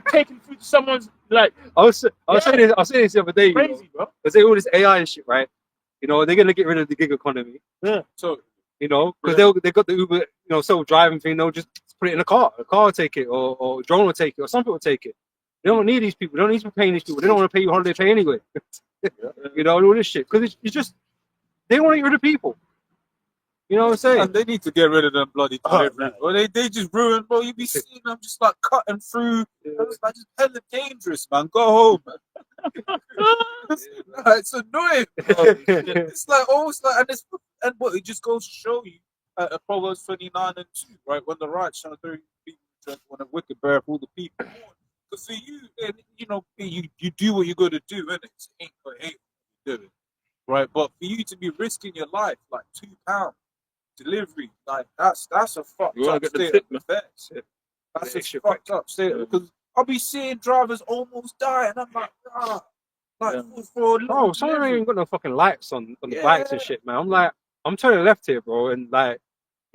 taking food to someone's like I was saying this the other day. crazy, bro. They say all this AI and shit, right? You know, they're gonna get rid of the gig economy. Yeah. So, you know, because they got the Uber, self-driving thing. They'll just put it in a car. A car will take it, or drone will take it, or something will take it. They don't need these people. They don't need to be paying these people. They don't want to pay you holiday pay anyway. You know, all this shit because it's just they want to get rid of people. You know what I'm saying? And they need to get rid of them bloody deliveries. Or they just ruin, bro. You be seeing them just like cutting through. It's like just hella dangerous, man. Go home, man. It's annoying, bro. It's like almost like, and what it just goes to show you, Proverbs 29 and 2, right? When the righteous shall throw people drink, when the wicked bear all the people. Because for you, and you do what you got to do, innit? It ain't for hate what you doing, right? But for you to be risking your life, like £2 delivery, like that's a fucked You wanna up get the state tip, of affairs. That's The a extra fucked up state because I'll be seeing drivers almost die, and I'm like, for a little Bro, some of them delivery. ain't got no fucking lights on the bikes and Yeah. shit, man. I'm like, I'm turning left here, bro, and like,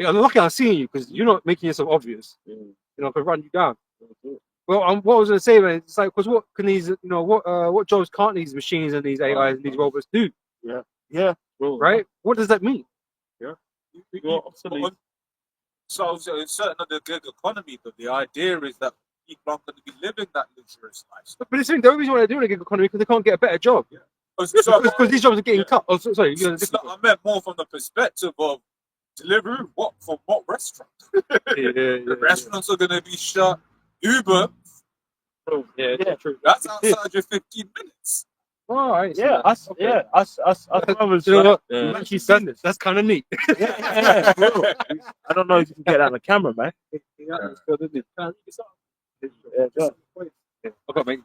I'm lucky I'm seeing you because you're not making yourself obvious. You know, I could run you down. Well, what I was gonna say, man, it's like, because what can these, what jobs can't these machines and these AIs and these robots do, Yeah, right? What does that mean? You're obsolete. So in certain of the gig economy, but the idea is that people aren't going to be living that luxurious lifestyle. But the only reason why they're doing a gig economy because they can't get a better job. Because these jobs are getting cut. Oh, sorry, you know, I meant more from the perspective of delivery. What from what restaurant? The restaurants are going to be shut. Uber. Yeah, true. That's outside your 15 minutes. All right. Yeah, us brothers. You know what? We've actually seen this. That's kind of neat. Yeah, bro. I don't know if you can get that on the camera, man. Okay, mate.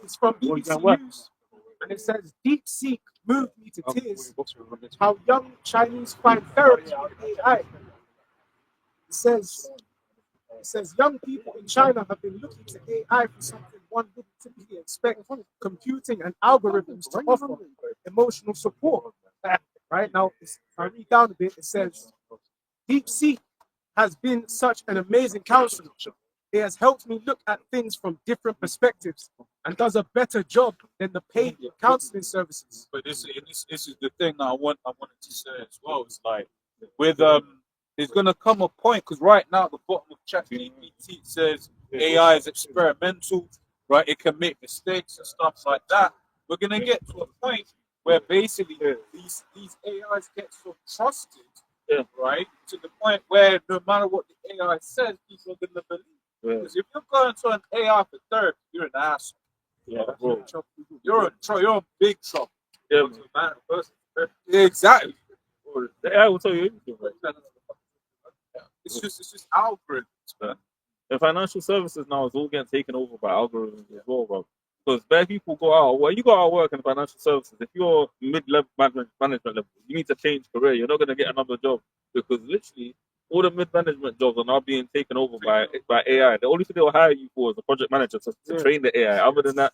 It's from What you BBC got, what? News, and it says DeepSeek moved me to tears. How young Chinese find therapy in AI. It says young people in China have been looking to AI for something one wouldn't typically expect computing and algorithms to offer emotional support. Right now, if I read down a bit, it says DeepSeek has been such an amazing counselor. It has helped me look at things from different perspectives and does a better job than the paid counseling services. But this is the thing that I wanted to say as well. It's like with there's gonna come a point because right now at the bottom of ChatGPT it says AI is experimental, right? It can make mistakes and stuff like that. We're gonna get to a point where basically these AIs get so trusted, right? To the point where no matter what the AI says, people are gonna believe. Because if you're going to an AI for therapy, you're an asshole. Yeah, bro. You're in big trouble. Yeah, Exactly. the AI will tell you anything. Right? It's just algorithms, man. And financial services now is all getting taken over by algorithms as well, bro. Because bad people go out. Well, you go out work in financial services. If you're mid-level management level, you need to change career. You're not gonna get another job because literally all the mid-management jobs are now being taken over by AI. The only thing they'll hire you for is a project manager to train the AI. Other than that,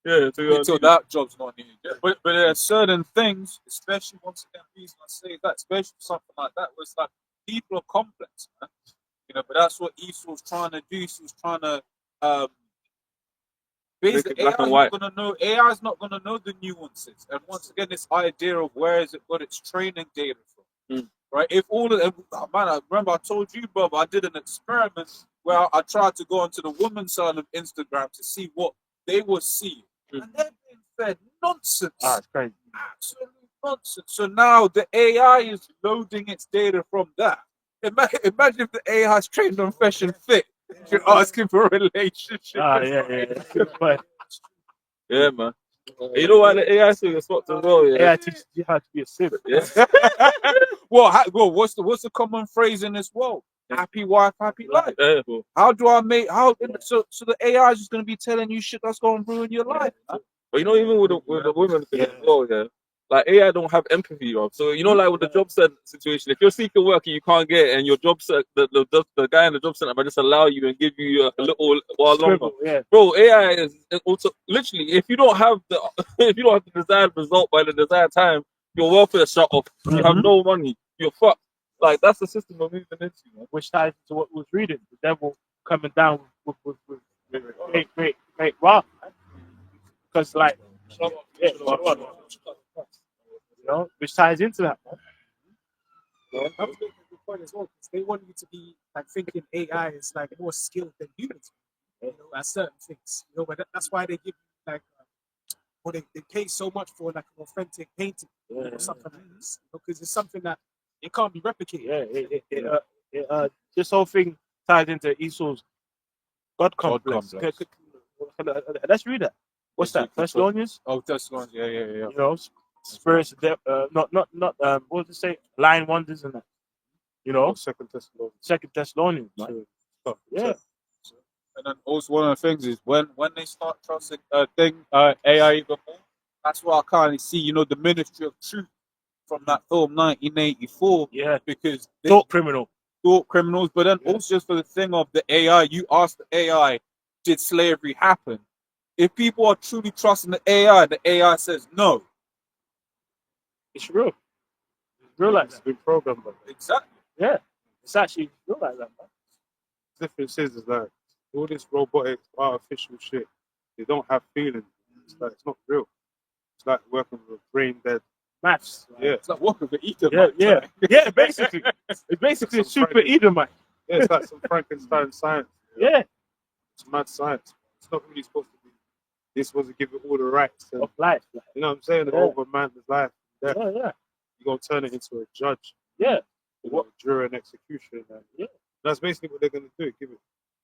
Until that job's not needed. But there are certain things, especially once again, reason I say that, especially something like that, was like people are complex, man. You know, but that's what Esau's trying to do. He's trying to basically black and AI white. is not gonna know the nuances. And once again, this idea of where is it got its training data from. Right? If all of them, man, I remember I told you, Bob, I did an experiment where I tried to go onto the women's side of Instagram to see what they were seeing. And they're being fed nonsense. It's crazy. Absolute nonsense. So now the AI is loading its data from that. Imagine if the AI is trained on Fresh and Fit. You're asking for a relationship. yeah, man. You know why the AI thing is fucked as well? Yeah. AI teaches you how to be a simp. Yeah. Well, what's the common phrase in this world? Happy wife, happy life. Yeah, bro. How do I make so the AI is just gonna be telling you shit that's gonna ruin your life? But you know, even with the women thing as well, yeah. Like AI don't have empathy, bro. So you know, like with the job center situation, if you're seeking work and you can't get it, and your job set the guy in the job center might just allow you and give you a little while longer. Yeah. Bro, AI is also literally if you don't have the desired result by the desired time, your welfare shut off. You have no money. You're fucked. Like that's the system we're moving into, man. Which ties into what we was reading. The devil coming down with great wrath. Because like, which ties into that. I was making the point as well because they want you to be like thinking AI is like more skilled than humans, at certain things. But that's why they give you like, or they pay so much for like an authentic painting or something like this because it's something that it can't be replicated. This whole thing ties into Esau's God complex. Let's read that. What's that? Thessalonians? Oh, Thessalonians, yeah. You know, spirits, not what does it say? Lying wonders and that. You know, Second Thessalonians. Man. Yeah. And then also one of the things is when they start trusting AI even more, that's why I kind of see, the Ministry of Truth from that film 1984. Yeah. Because Thought criminals, but then also just for the thing of the AI, you ask the AI, did slavery happen? If people are truly trusting the AI says no. it's real. It's real like that. been programmed. Exactly. Yeah. It's actually real like that, man. The difference is like all this robotic, artificial shit. They don't have feelings. It's like it's not real. It's like working with brain dead. Maths. Yeah, It's like walking with Ethan. Yeah, basically. It's basically a super Edomite. yeah. It's like some Frankenstein science. Yeah, It's mad science. It's not really supposed to be. They're supposed to give it all the rights. of life. You know what I'm saying? Yeah. Over man's life. Yeah. Yeah, yeah, You're going to turn it into a judge. yeah, You know, jury and execution. And Yeah. that's basically what they're going to do. Give it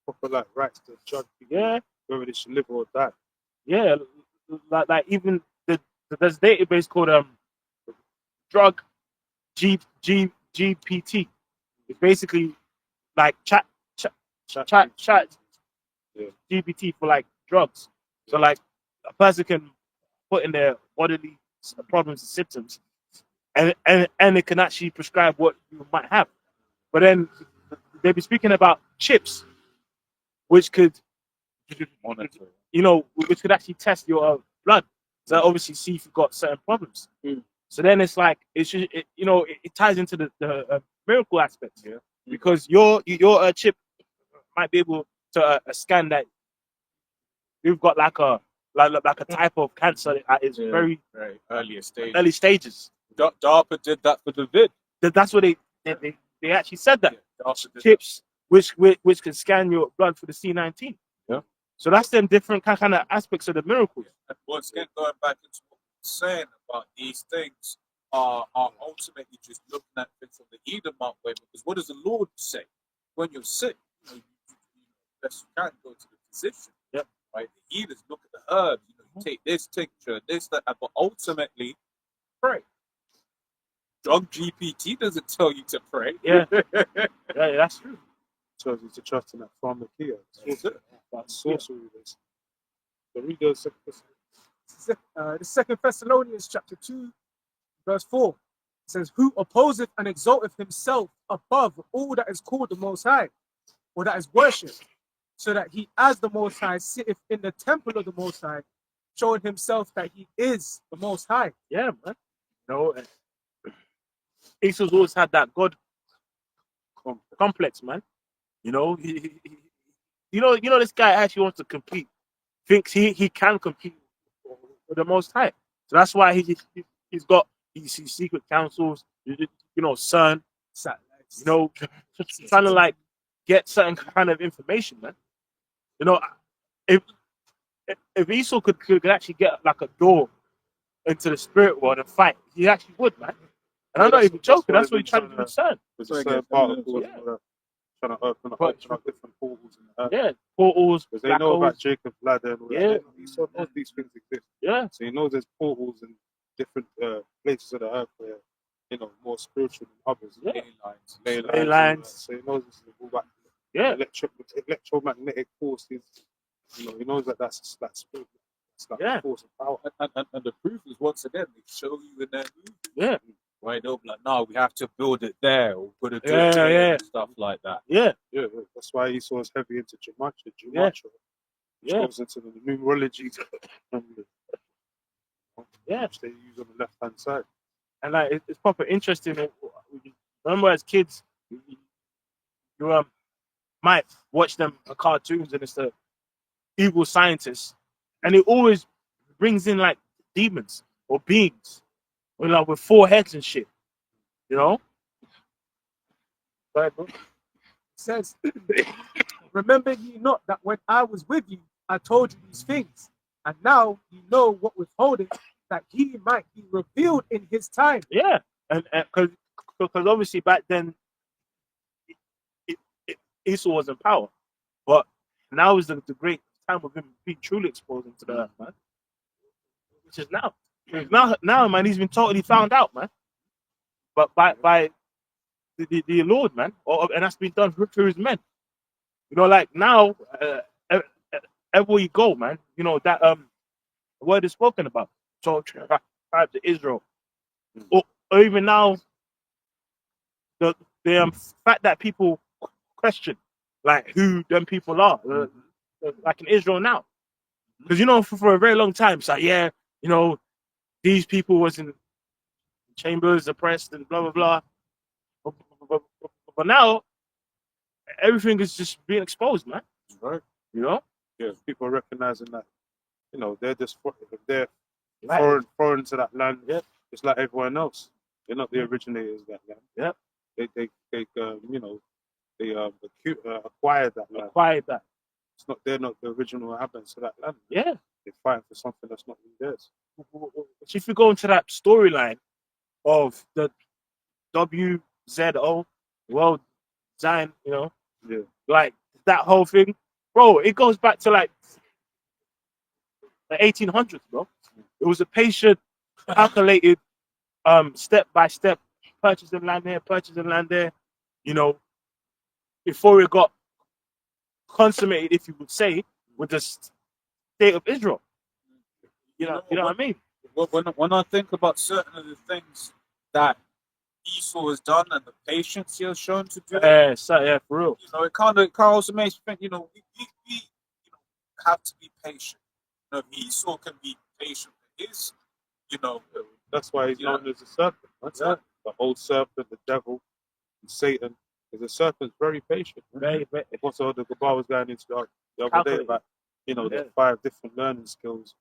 proper like rights to judge people, yeah, whether they should live or die. yeah. Like even there's a database called drug GPT. It's basically like chat Yeah. GPT for like drugs. So like a person can put in their bodily problems and symptoms, and it can actually prescribe what you might have. But then they be speaking about chips, which could, Monitor. you know, which could actually test your blood. So obviously see if you've got certain problems. Mm. So then it's like it ties into the miracle aspect. Yeah. Because your chip might be able to scan that you've got like a type of cancer that is Yeah. very Very earlier stage. early stages. DARPA did that for the vid. That's what they actually said that DARPA did chips which can scan your blood for the C19. Yeah. So that's them different kind of aspects of the miracles. And once again, going back into what we were saying about these things are ultimately just looking at things from the Edomite way. Because what does the Lord say? When you're sick, you best you can go to the physician. Yep. Right? The healers look at the herbs. You take this tincture, this, that, but ultimately pray. Drug GPT doesn't tell you to pray. Yeah. Yeah, that's true. Tells you to trust in that pharmakia. That's it. That sorcery. So read those second. The Second Thessalonians chapter 2, verse 4 says, "Who opposeth and exalteth himself above all that is called the Most High, or that is worshipped, so that he as the Most High sitteth in the temple of the Most High, showing himself that he is the Most High." Yeah, man. Esau's always had that God complex, man. You know, you know, this guy actually wants to compete. Thinks he can compete with the Most High. So that's why he's got these secret councils. You know, CERN. Satellites. You know, trying to like get certain kind of information, man. You know, if Esau could actually get like a door into the spirit world and fight, he actually would, man. And I'm not even joking. That's what he's trying to do with CERN. With Sorry, certain guys. particles, Yeah. trying to open up different portals in the earth. Yeah, portals. Because they black know about holes. Jacob's ladder and all Yeah. that. Esau knows these things exist. Yeah, So he knows there's portals in different places of the earth where, more spiritual than others. Yeah. Ley lines. So he knows this is all about yeah, electromagnetic forces. He knows that that's that spirit. It's like Yeah. a force of power. And the proof is once again they show you in their movie. yeah, Right? They'll be like, no, we have to build it there or put it Yeah, there yeah. and stuff like that. yeah, Yeah, that's why Esau is heavy into gematria. Yeah. Which Yeah. goes into the numerology yeah. which they use on the left hand side. And like it's proper interesting. Remember, as kids, you might watch them cartoons, and it's the evil scientists, and it always brings in like demons or beings, with 4 heads and shit. You know. But It says, "Remember ye not that when I was with you, I told you these things, and now you know what withholdeth, that he might be revealed in his time." yeah, and because obviously back then Esau was in power, but now is the great time of him being truly exposed into the earth, man. Which is now. Now, man, he's been totally found out, man. But by the Lord, man, and that's been done through his men. Like now, everywhere you go, man, that word is spoken about. So tribes of Israel, or even now, the fact that people question like who them people are, like in Israel now, because for a very long time, it's like these people was in chambers, oppressed, and blah blah blah. But now everything is just being exposed, man. Right. Yeah, People recognizing that, they're just they're Right. foreign to that land, Yeah. just like everyone else. They're not the originators of that land. Yeah. They acquired that land. acquired that. It's not they're not the original inhabitants of that land. Yeah. They're fighting for something that's not really theirs. Which if we go into that storyline of the WZO, World Zion, you know, Yeah. like that whole thing, bro, it goes back to like the 1800s, bro. It was a patient, calculated, step by step, purchasing land there, you know, before it got consummated, if you would say, with the state of Israel. You know what I mean? When I think about certain of the things that Esau has done and the patience he has shown to do, Yeah, for real. you know, it kind of also makes me think, you know, we you know, have to be patient. You know, Esau can be patient with his, you know, That's why he's known as a serpent. That's it. The old serpent, the devil, and Satan. Because the serpent's very patient. Very. What's all the Gabar was going into the other day Calculated. about, you know, Yeah. the 5 different learning skills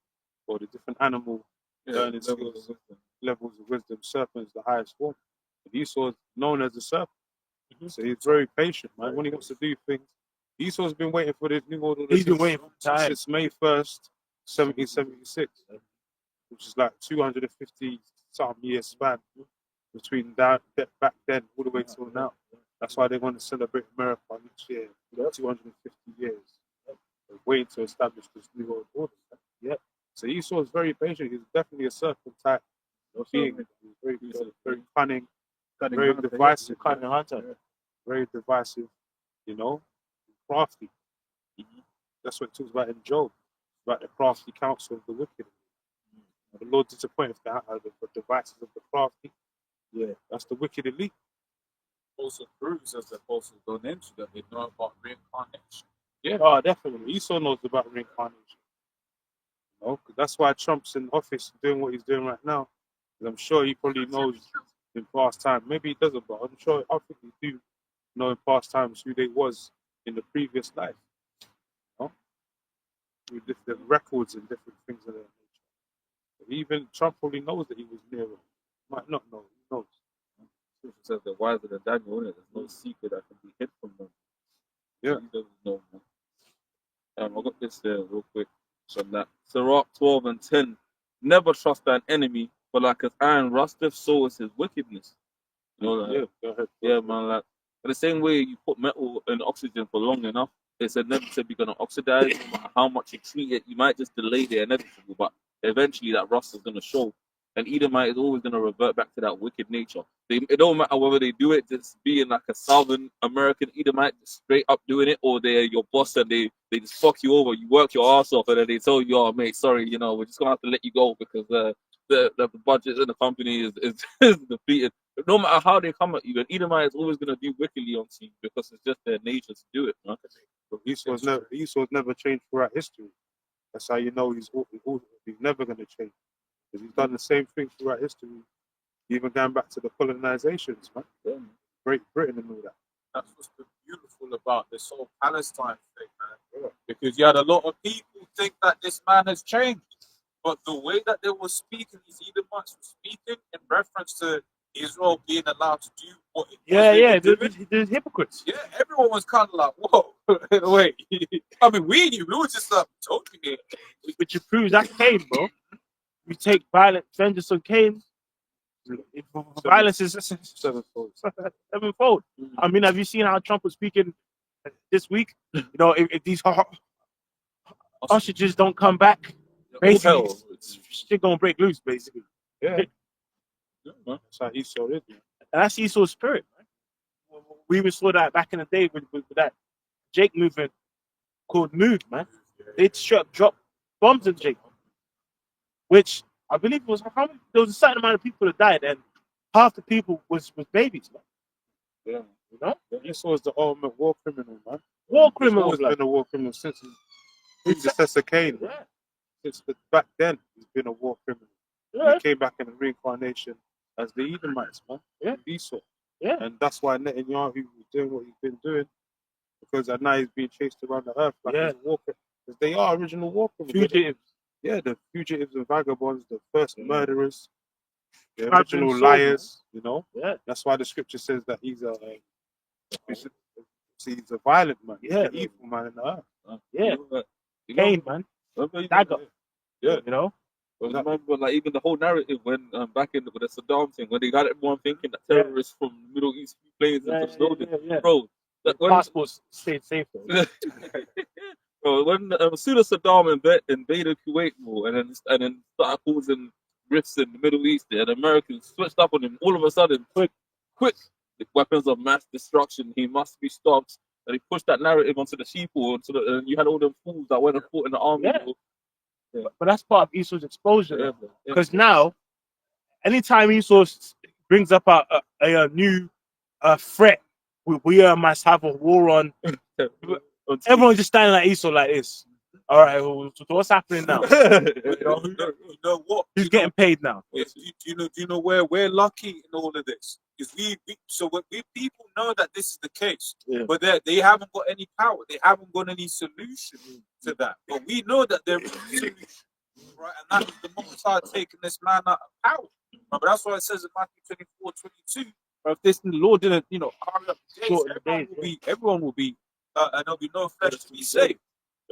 or the different animal learning levels of skills, wisdom. levels of wisdom. Serpent is the highest form. And Esau is known as a serpent. Mm-hmm. So he's very patient, man. When he wants to do things, Esau's been waiting for this new order He's been waiting for time. since May 1st, 1776, which is like 250 something years span between that back then all the way till now. That's why they want to celebrate America next year, 250 years. They're waiting to establish this new world order. Yeah. So Esau is very patient. He's definitely a serpent type being. He's very cunning, very divisive, Cunning hunter. very divisive, you know, crafty. That's what it talks about in Job, about the crafty counsel of the wicked. The Lord disappointed the devices of the crafty. Yeah, that's the wicked elite. also proves, as the apostles gone into, that they know about reincarnation. Yeah, oh, definitely. Esau knows about reincarnation. You know, 'cause that's why Trump's in office doing what he's doing right now. 'Cause I'm sure he probably knows in past time. Maybe he doesn't, but I'm sure I think he do know in past times who they was in the previous life. You know? With different records and different things of that nature. But even Trump probably knows that he was Nero. Might not know. He knows. Scripture says they're wiser than Daniel, innit? There's no secret that can be hid from them. Yeah. He doesn't know, man. I got this there real quick. So that Sirach 12 and 10. Never trust thine enemy, for like as iron rusteth, so is his wickedness. You know that? Yeah, go ahead. Yeah, man. Like in the same way you put metal and oxygen for long enough, it said never said you're gonna oxidize. No matter how much you treat it, you might just delay the inevitable, but eventually that rust is gonna show. And Edomite is always gonna revert back to that wicked nature. It don't matter whether they do it just being like a Southern American Edomite, just straight up doing it, or they're your boss and they just fuck you over. You work your ass off, and then they tell you, "Oh, mate, sorry, you know, we're just gonna have to let you go because the budget in the company is defeated." But no matter how they come at you, an Edomite is always gonna do wickedly on you because it's just their nature to do it, man. But Esau's never changed throughout history. That's how you know he's never going to change. Because he's done the same thing throughout history, even going back to the colonizations, man. Yeah. Great Britain and all that. That's what's been beautiful about this whole Palestine thing, man. Because you had a lot of people think that this man has changed. But the way that they were speaking, these Edomites were speaking in reference to Israel being allowed to do what it was they were doing. There's hypocrites. Yeah, everyone was kind of like, whoa, wait. I mean, we knew. We were just like, told you here. Which proves that Cain, bro. You take violent vengeance on Cain. Violence is Sevenfold. sevenfold. I mean, have you seen how Trump was speaking this week? You know, if these hostages don't come back, basically, shit gonna break loose, basically. Yeah. Yeah, man. That's how Esau is, man. And that's Esau's spirit, man. We even saw that back in the day with that Jake movement called Mood, man. They straight up dropped bombs in Jake, which I believe was how many? There was a certain amount of people that died, and half the people was babies, man. Yeah. You know, Esau is the ultimate war criminal, man. war He's criminal. always been a war criminal since his predecessor Cain. Yeah, Since back then, he's been a war criminal. yeah, He came back in a reincarnation as the Edomites, man. Yeah. Esau. yeah. And that's why Netanyahu was doing what he's been doing. Because now he's being chased around the earth like Yeah. he's a war criminal. Because they are original war criminals. Fugitives. Yeah, the fugitives and vagabonds, the first murderers, the Trapped original in liars, you know. Yeah. That's why the scripture says that he's a See, he's a violent man. He's Yeah. an evil man in the earth. Yeah. You Cain, man. remember, Dagger. Yeah. You know? But remember, like even the whole narrative when back in with the Saddam thing, when they got everyone thinking that terrorists from the Middle East flew planes into the building, yeah. bro. That when, Passports stayed safe though. bro, when as soon as Saddam invaded Kuwait, bro, and then started causing rifts in the Middle East, and Americans switched up on him. All of a sudden, quick, the weapons of mass destruction. He must be stopped. And he pushed that narrative onto the sheeple, and you had all them fools that went and fought in the army. Yeah. Bro. But that's part of Esau's exposure. Yeah, bro. Yeah. Because now, anytime Esau brings up a new threat, we must have a war on. Everyone's just standing like Esau like this. All right, well, so what's happening now? You know what? Who's getting paid now? Do you know where we're lucky in all of this? Is so when people know that this is the case, Yeah. but they haven't got any power, they haven't got any solution to that. But we know that there is a solution, right? And that is the Most High taking this man out of power. But that's why it says in Matthew 24:22, if this Lord didn't, hurry up the days, everyone will be, and there'll be no flesh to be saved.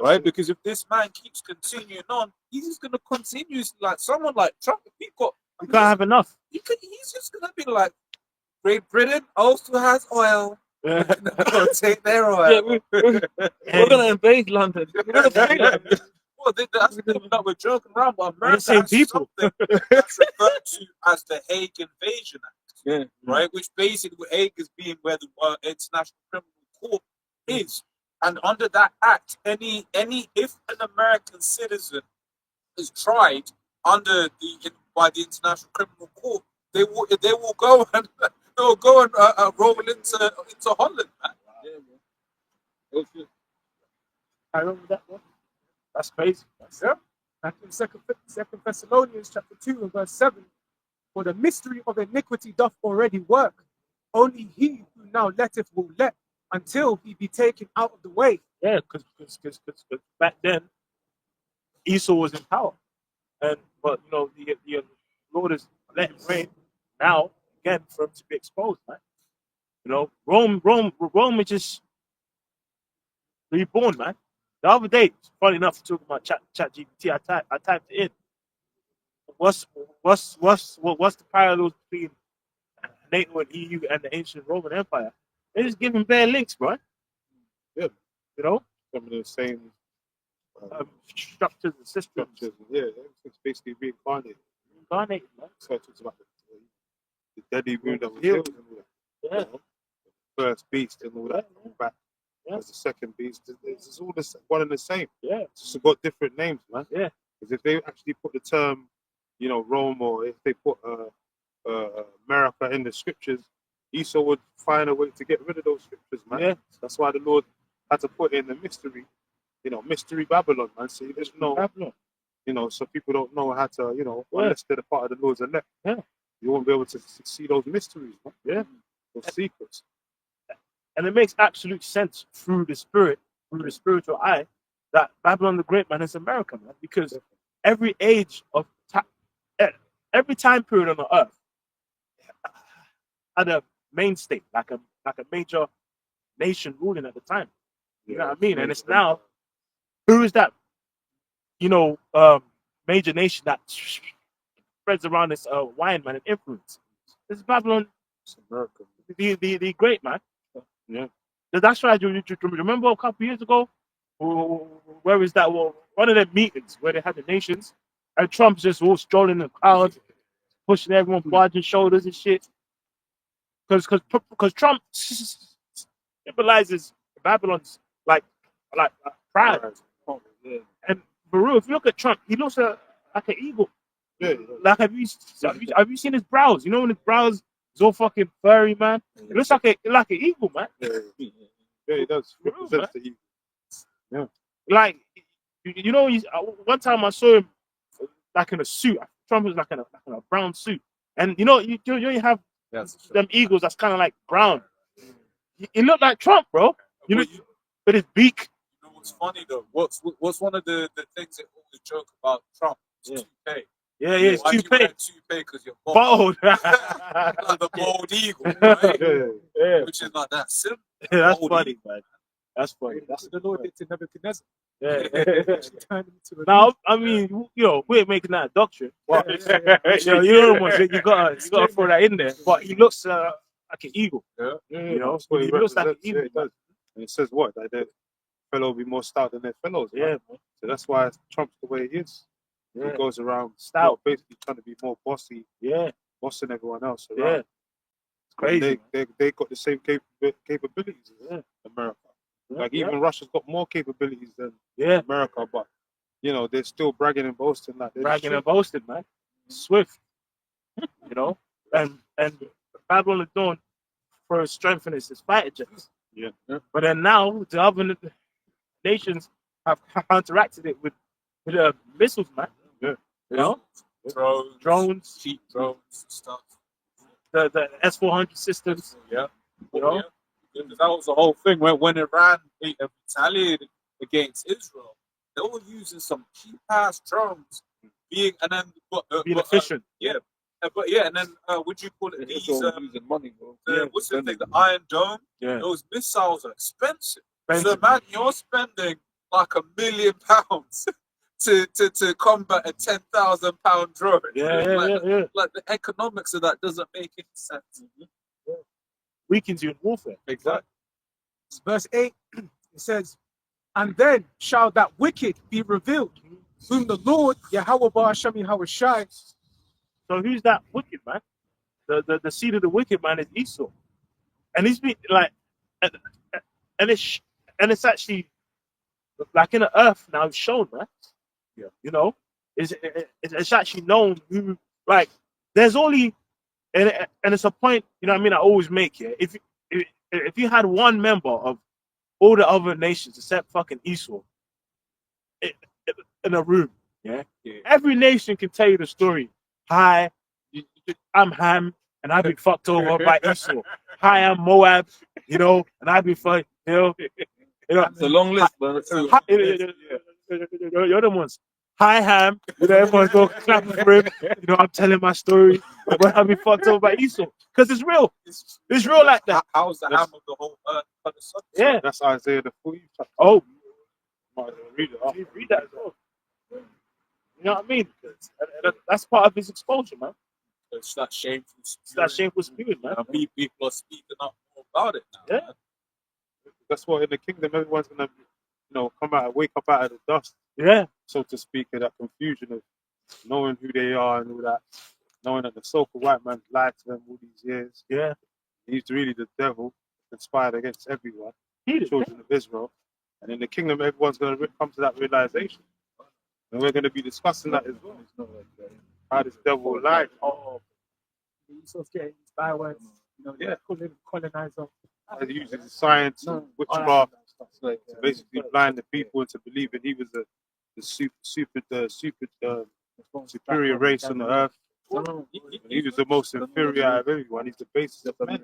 Right, because if this man keeps continuing on, he's just gonna continue like someone like Trump. We can't have enough. He's just gonna be like, Great Britain also has oil. Go take their oil. Yeah, we're gonna invade London. We're gonna invade London. Well, that's the thing that we're joking around, but We're the same America has people. something that's referred to as the Hague Invasion Act, Yeah. right? Which basically Hague is being where the International Criminal Court is. And under that act, if an American citizen is tried by the International Criminal Court, they will go and roll into Holland, man. Yeah, bro. I remember that one. That's crazy. Yeah. Back in Second Thessalonians chapter 2 and verse 7, for the mystery of iniquity doth already work. Only he who now letteth will let until he be taken out of the way. Yeah, because back then Esau was in power, but the Lord is letting rain now again for him to be exposed, man. Rome is just reborn, man. The other day, funny enough, talking about Chat GPT, I typed it in. What's the parallels between NATO and EU and the ancient Roman Empire? They just giving bare links, bro. Yeah. Some of the same Structures and systems. structures. Yeah, everything's basically reincarnated. Incarnated, man. So it talks about the deadly wound that was Healed. healed and all that. Yeah. The first beast and all that. Yeah. Back Yeah. as the second beast. It's all one and the same. Yeah. It's just got different names, man. Yeah. Because if they actually put the term, Rome, or if they put America in the scriptures, Esau would find a way to get rid of those scriptures, man. Yeah. That's why the Lord had to put in the mystery, mystery Babylon, man. So you just know, Babylon. so people don't know how to, Yeah. unless they're the part of the Lord's elect. Yeah. You won't be able to see those mysteries, man. Yeah. Those secrets. And it makes absolute sense through the spirit, through the spiritual eye, that Babylon the Great, man, is America, man. Because every age of every time period on the earth had a main state, like a major nation ruling at the time. You know what I mean? And it's now, who is that, major nation that spreads around this wine, man, and influence? It's Babylon, It's America. the great, man. Yeah. That's why you remember a couple years ago, where is that? Well, one of the meetings where they had the nations, and Trump's just all strolling in the crowd, pushing everyone, barging shoulders and shit. Because Trump symbolizes Babylon's like pride. Yeah. And Baru, if you look at Trump, he looks like an eagle. Yeah. Like have you seen his brows? You know when his brows is all fucking furry, man. It looks like an eagle, man. Yeah, it does. True, Represents the evil. Like one time I saw him like in a suit. Trump was like in a brown suit, and you have them eagles that's kind of like brown. He looked like Trump, bro. With his beak. You know what's funny though? What's one of the things that always joke about Trump? Is toupee. Yeah, it's Why do you toupee. wear toupee? Because you're bald. Bald. Like the bald eagle, right? Yeah. Yeah. Which is like that simple. That's Holy. funny, man. That's funny. That's the Lord did to Nebuchadnezzar. yeah. He turned him into a Now, I mean, we ain't making that a doctrine. But, you know what? You gotta throw that in there. But he looks like an eagle. Yeah. You know, That's what he he looks like an represents. Yeah, eagle. he does. And it says what? That their fellow will be more stout than their fellows. Yeah, Man. man. So that's why Trump's the way he is. Yeah. He goes around Stout. basically trying to be more bossy, Yeah, bossing everyone else yeah. around. It's crazy. They got the same capabilities as Yeah. America. Yeah, Like yeah. even Russia's got more capabilities than Yeah, America, but you know they're still bragging and boasting like they're the bragging shit. and boasting, man. Swift, you know, and Babylon is known for strengthening its fighter jets. Yeah. But then now the other nations have counteracted it with missiles, man. Yeah. You know, Drones, drones, cheap drones, stuff. the S-400 systems. Yeah. You know, Because that was the whole thing when Iran retaliated against Israel. They were using some cheap ass drones, being efficient. but yeah, and then would you call it these? using money, bro. What's the thing? The Iron Dome. Yeah. Those missiles are expensive. So Expensive. man, you're spending like £1 million to combat a £10,000 drone. Yeah. Like the economics of that doesn't make any sense. Weakens you in warfare. Exactly. Verse 8, it says, and then shall that wicked be revealed, whom the Lord, Yahweh Ba'ashem Yahweh Shai. So who's that wicked man? The seed of the wicked man is Esau, and he's been like, and it's actually like in the earth now it's shown, right? Yeah. You know, it's actually known who, like, there's only and it's a point, you know what I mean, I always make here. If you had one member of all the other nations except fucking Esau in a room, yeah, every nation can tell you the story. Hi, I'm Ham, and I've been fucked over by Esau. Hi, I'm Moab, you know, and I've been fucked, you know. It's a long list, man. Hi, you're the ones. Hi, Ham. You know, everyone's going clapping for him. You know, I'm telling my story. But I've been fucked over by Esau. Because it's real. It's real like that. How's the ham of the whole earth? Yeah. That's Isaiah the 40th chapter. Oh, Might as well read it up. you read that as well. You know what I mean? That's part of his exposure, man. It's that shameful. It's that shameful spirit, man. And people are speaking up more about it now. Yeah. Man. That's what in the kingdom everyone's gonna, wake up out of the dust, Yeah. so to speak, of that confusion of knowing who they are and all that, knowing that the so-called white man lied to them all these years. Yeah. He's really the devil, conspired against everyone, He did. children of Israel. And in the kingdom, everyone's going to come to that realization. And we're going to be discussing that as well. How this devil lied. Oh, Esau's getting these bywords, you know, Yeah. calling him colonizer. How he uses science and witchcraft to basically blind the people into believing he was the superior race on the earth. He was the most inferior out of everyone. He's the basis of men.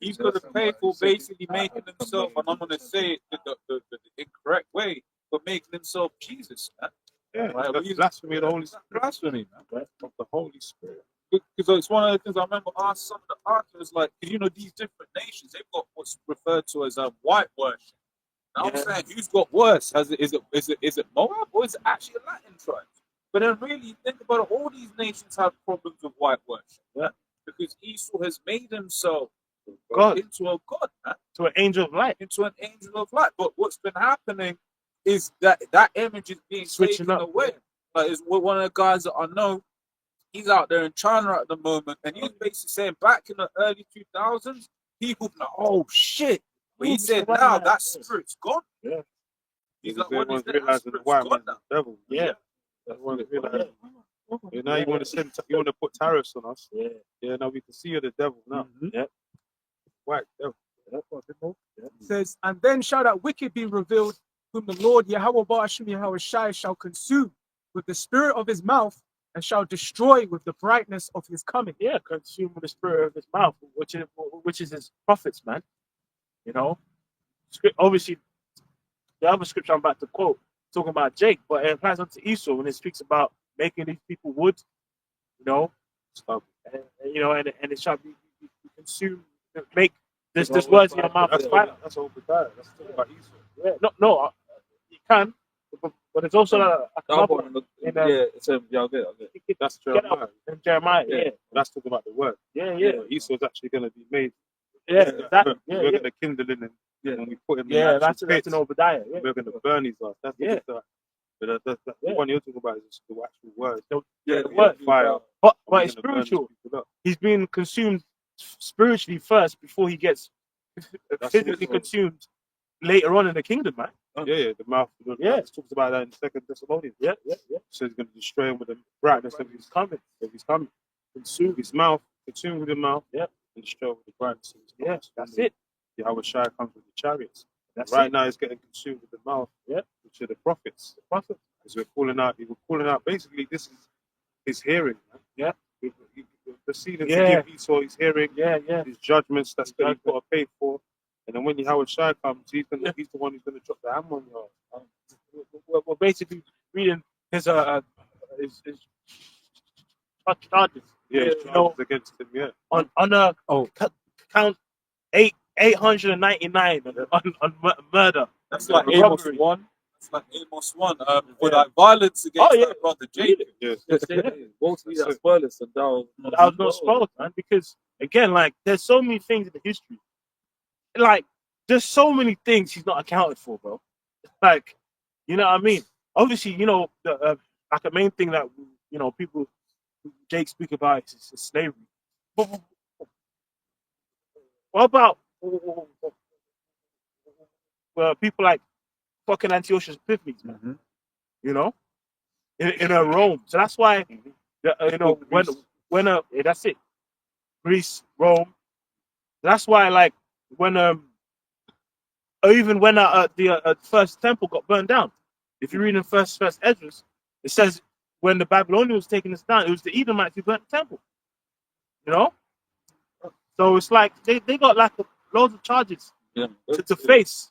He's going to pay for basically making himself, and I'm going to say it the incorrect way, but making himself Jesus. Man. Yeah, Right, that's we- blasphemy of the Holy Spirit. Blasphemy, man. Of the Holy Spirit. Because it's one of the things I remember asked some of the authors, like, you know, these different nations, they've got what's referred to as white worship. And I'm saying, who's got worse? Is it Moab or is it actually a Latin tribe? But then really think about it, all these nations have problems with white worship. Yeah. Because Esau has made himself God. into a god, man, To an angel of light. into an angel of light. But what's been happening is that image is being Switching taken up. away. Like, it's one of the guys that I know. He's out there in China at the moment, and he's basically saying back in the early 2000s, people be like, "Oh shit!" But he said now that spirit's gone. Yeah. He's Because like, "What is everyone's that? realizing the Spirit's white gone man's now." the devil. Yeah. Everyone's realizing. Yeah, now you want to put tariffs on us. Yeah. Yeah, now we can see you're the devil now. Yeah. White devil. It says, and then shall that wicked be revealed, whom the Lord Yahweh Ba'ashem Yahweh Shai shall consume with the spirit of his mouth, and shall destroy with the brightness of his coming. Yeah, consume with the spirit of his mouth, which is his prophets, man. You know, obviously, the other scripture I'm about to quote talking about Jake, but it applies onto Esau when it speaks about making these people wood. You know, and it shall be consumed. Make This words in your mouth is fire. That's Obadiah. That's talking about Esau. Yeah, no, you can, but it's also The another other one. one, In, yeah, it's yeah, I'll get it. That's Get Jeremiah. up in Jeremiah. Yeah. Yeah, That's talking about the word. yeah. Esau's actually going to be made. Exactly. We're Yeah, going to kindle in him. Yeah. And we put him in yeah. actual That's pits. an Obadiah. Yeah, We're going to burn his ass. That's Yeah. But the Yeah. one you're talking about is the actual word. Yeah, the word. Fire. But We're it's gonna burn these spiritual. people up. He's been consumed spiritually first before he gets physically also- consumed later on in the kingdom, man. Yeah, the mouth. Yeah. It talks about that in 2 Thessalonians. Yeah. So he's going to destroy him with the brightness of his coming. Consume his mouth, consume with the mouth. Yeah. And destroy with the brightness of his Yeah, coming. that's it. Yahweh Shai comes with the chariots. That's Right it. now, he's getting consumed with the mouth. Yeah. Which are the prophets. Prophet. Because we're calling out. Basically, this is his hearing. Man. Yeah. The proceeding Yeah. to give Esau his hearing, Yeah. his judgments that's His he's got to pay for. And then when Yahweh Shai comes, he's the one who's going to drop the hammer on you. We're basically reading his charges. Yeah, You his know, charges against him. Yeah. on count 899 on murder. That's like And Amos robbery. 1. It's like Amos 1. For like violence against Oh, yeah. that brother Jacob. Yes. Both of that spoilers and thou. I was not spoiled, man, because again, like there's so many things in the history. Like there's so many things he's not accounted for, bro. Like, you know what I mean? Obviously, you know, like a main thing that people Jake speak about is slavery. But what about people like fucking Antiochus Epiphanes, man? You know, in Rome. So that's why, that's it. Greece, Rome. That's why, like, when even when the first temple got burned down, if you read in first Esdras, it says when the Babylonians was taking this down, it was the Edomites who burnt the temple. You know, so it's like they got like loads of charges Yeah. to face,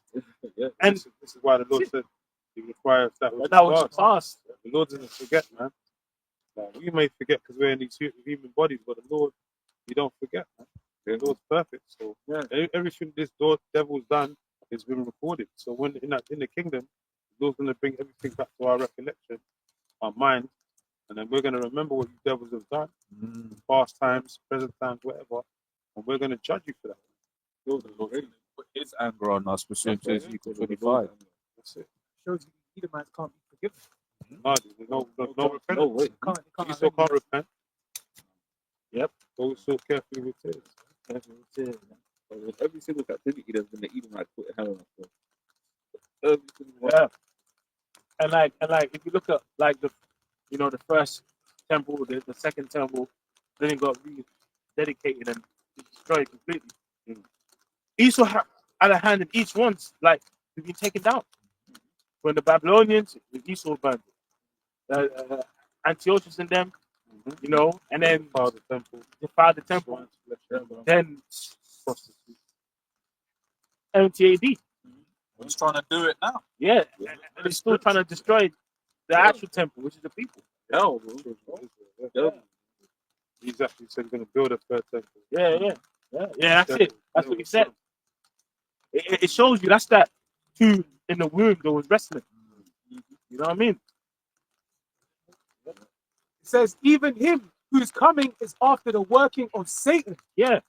Yeah. and This is why the Lord said he requires that which that was is past. past. The Lord doesn't forget, man. Like, we may forget because we're in these human bodies, but the Lord, he don't forget, man. The Lord's perfect. So everything this devil's done has been recorded. So when in the kingdom, the Lord's gonna bring everything back to our recollection, our mind, and then we're gonna remember what you devils have done, past times, present times, whatever, and we're gonna judge you for that. Lord, already. Put his anger on us pursuant to That's right. Ezekiel 25. That's it. Shows you the Edomites can't be forgiven. No, there's no repentance. No way. Can't You still can't repent. Yep. Go so carefully with tears. With every single captivity, there's been the Edomite put a hand on us. Every single one. Yeah, and like if you look at like the first temple, the second temple, then it got rededicated and destroyed completely. Esau had a hand in each one's like to be taken down. When the Babylonians, Esau burned it. Antiochus and them, and then defiled the temple. Then 70 AD. He's trying to do it now. Yeah, and he's still trying to destroy the actual temple, which is the people. Hell, bro. He's actually said he's going to build a third temple. Yeah. That's it. That's what he said. It shows you that's that two in the womb that was wrestling. You know what I mean? It says, even him who is coming is after the working of Satan Yeah,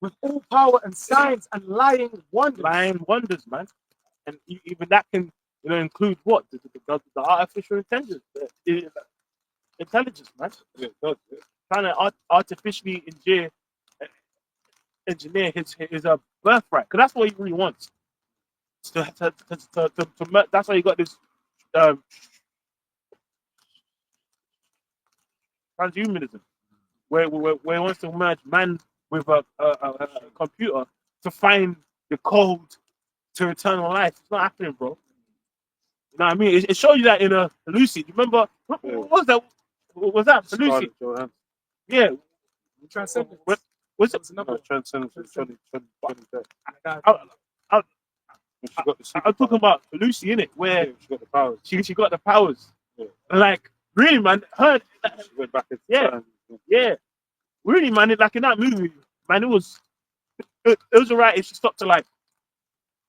with all power and signs and lying wonders. lying wonders, man. And even that can include what the artificial intelligence, man. Yeah, it does, yeah. Trying to artificially engineer his birthright, because that's what he really wants. That's why you got this transhumanism, where he wants to merge man with a computer to find the code to eternal life. It's not happening, bro. You know what I mean? It shows you that in Lucy. Remember what was that? What was that? Lucy? Scarlett Johansson. Yeah. Transcendence. Was it? No, Transcendence was 2020. I'm talking about Lucy, innit? Where She got the powers. she got the powers. Yeah. Like, really, man, She went back into Yeah. time. yeah, really, man. Like in that movie, man, it was it was alright if she stopped to like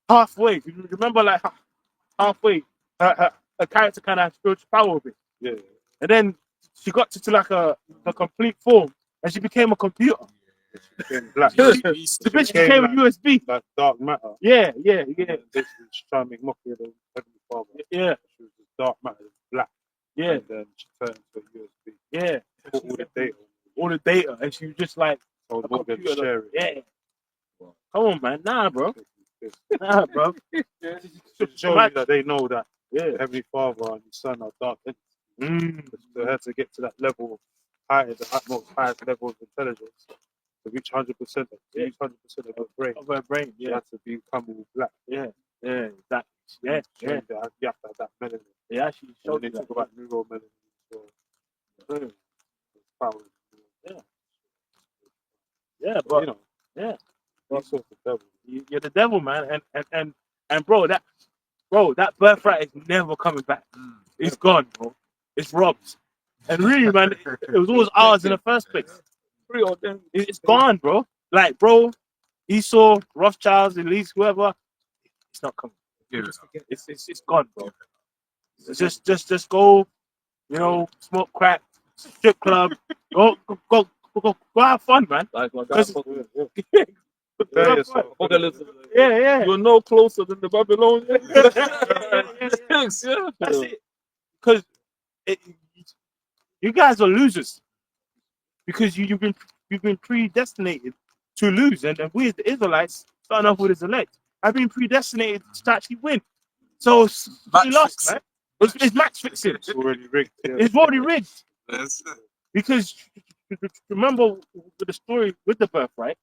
halfway. You remember, like halfway, her character kind of had spiritual power with it. Yeah. And then she got to like a complete form, and she became a computer. Became black. The bitch became a USB. Like dark matter. Yeah. And basically, she's trying to make mockery of the Heavenly Father. Yeah. She was just dark matter, black. Yeah. And then she turned into a USB. Yeah. Put all the data. All the data, and she was just like So a what they computer. share it. Yeah. Come on, man. Nah, bro. Nah, bro. To show you that they know that Yeah. the Heavenly Father and His Son are dark entities. Mm. They had to get to that level of the utmost highest level of intelligence to reach 100%, to reach 100% of her brain. Of her brain. You Yeah. have to become all black. Yeah. That. Yeah. Showing Yeah. that you have to have that melanin. They actually And showed when they you that. talk about neuromelanin as well. It's power. Yeah, But, but you know, yeah. these sorts of devils. You're the devil, man, and bro, that birthright is never coming back. It's gone, bro. It's robbed. And really, man, it was always ours in the first place. It's gone, bro. Like, bro, Esau, Rothschilds, Elise, whoever, it's not coming. It's gone, bro. Just go, smoke crack, strip club, go have fun, man. Like my Cause- guy. Prepare yourself. Okay, listen. Yeah. You're no closer than the Babylonians. Yeah. That's it. Because you guys are losers. Because you've been predestinated to lose, and we as the Israelites, starting off with as elect, have been predestinated to actually win. So we lost, man. It's match fixing. It's already rigged. Yeah. It's already rigged. That's it. Because remember with the story with the birthright.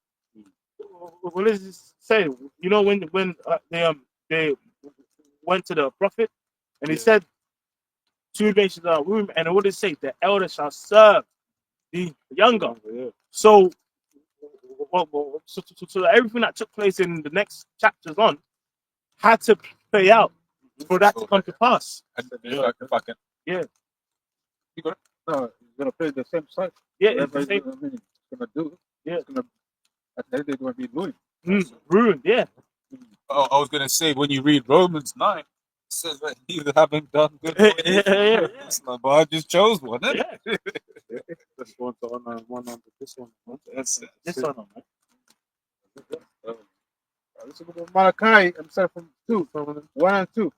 What does it say? You know when they went to the prophet and he said, two nations are womb, and what did it say? The elder shall serve the younger. Yeah. So everything that took place in the next chapters on had to play out for that to come to pass. If I can. Yeah. No, he's gonna play the same side. Yeah, it's Whatever the same. he's gonna do. Yeah. It's gonna, at the end they're gonna be ruined. Ruined, yeah. Oh, I was gonna say when you read Romans 9, it says that neither having done good. Yeah. But I just chose one. Eh? Yeah. That's one to honor, one under this one. That's it. This one, man. Listen to Malachi himself from 1 and 2.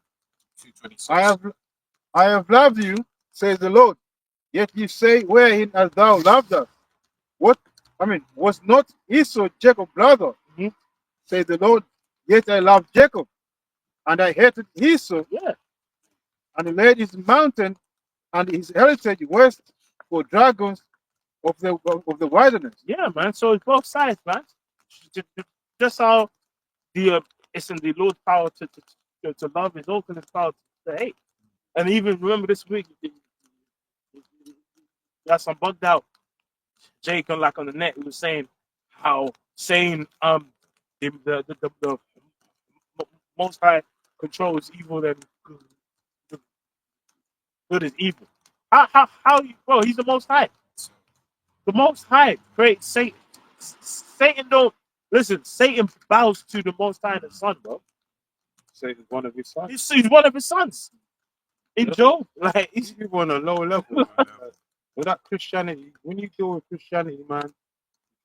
226. I have loved you, says the Lord. Yet you say, wherein hast thou loved us? Was not Esau Jacob's brother? Says the Lord. Yet I loved Jacob, and I hated Esau, Yeah. and he laid his mountain and his heritage west for dragons of the wilderness. Yeah, man. So it's both sides, man. Just how it's in the Lord's power to love, is also in His power to hate. And even remember this week, got some bugged out. Jake on the net, he was saying how saying the Most High controls evil and good is evil. How bro? He's the Most High. The Most High creates Satan. Satan don't listen. Satan bows to the Most High and the Son, bro. Satan's one of his sons. He's one of his sons. In Job, like These people on a low level, man. With that Christianity, when you deal with Christianity, man,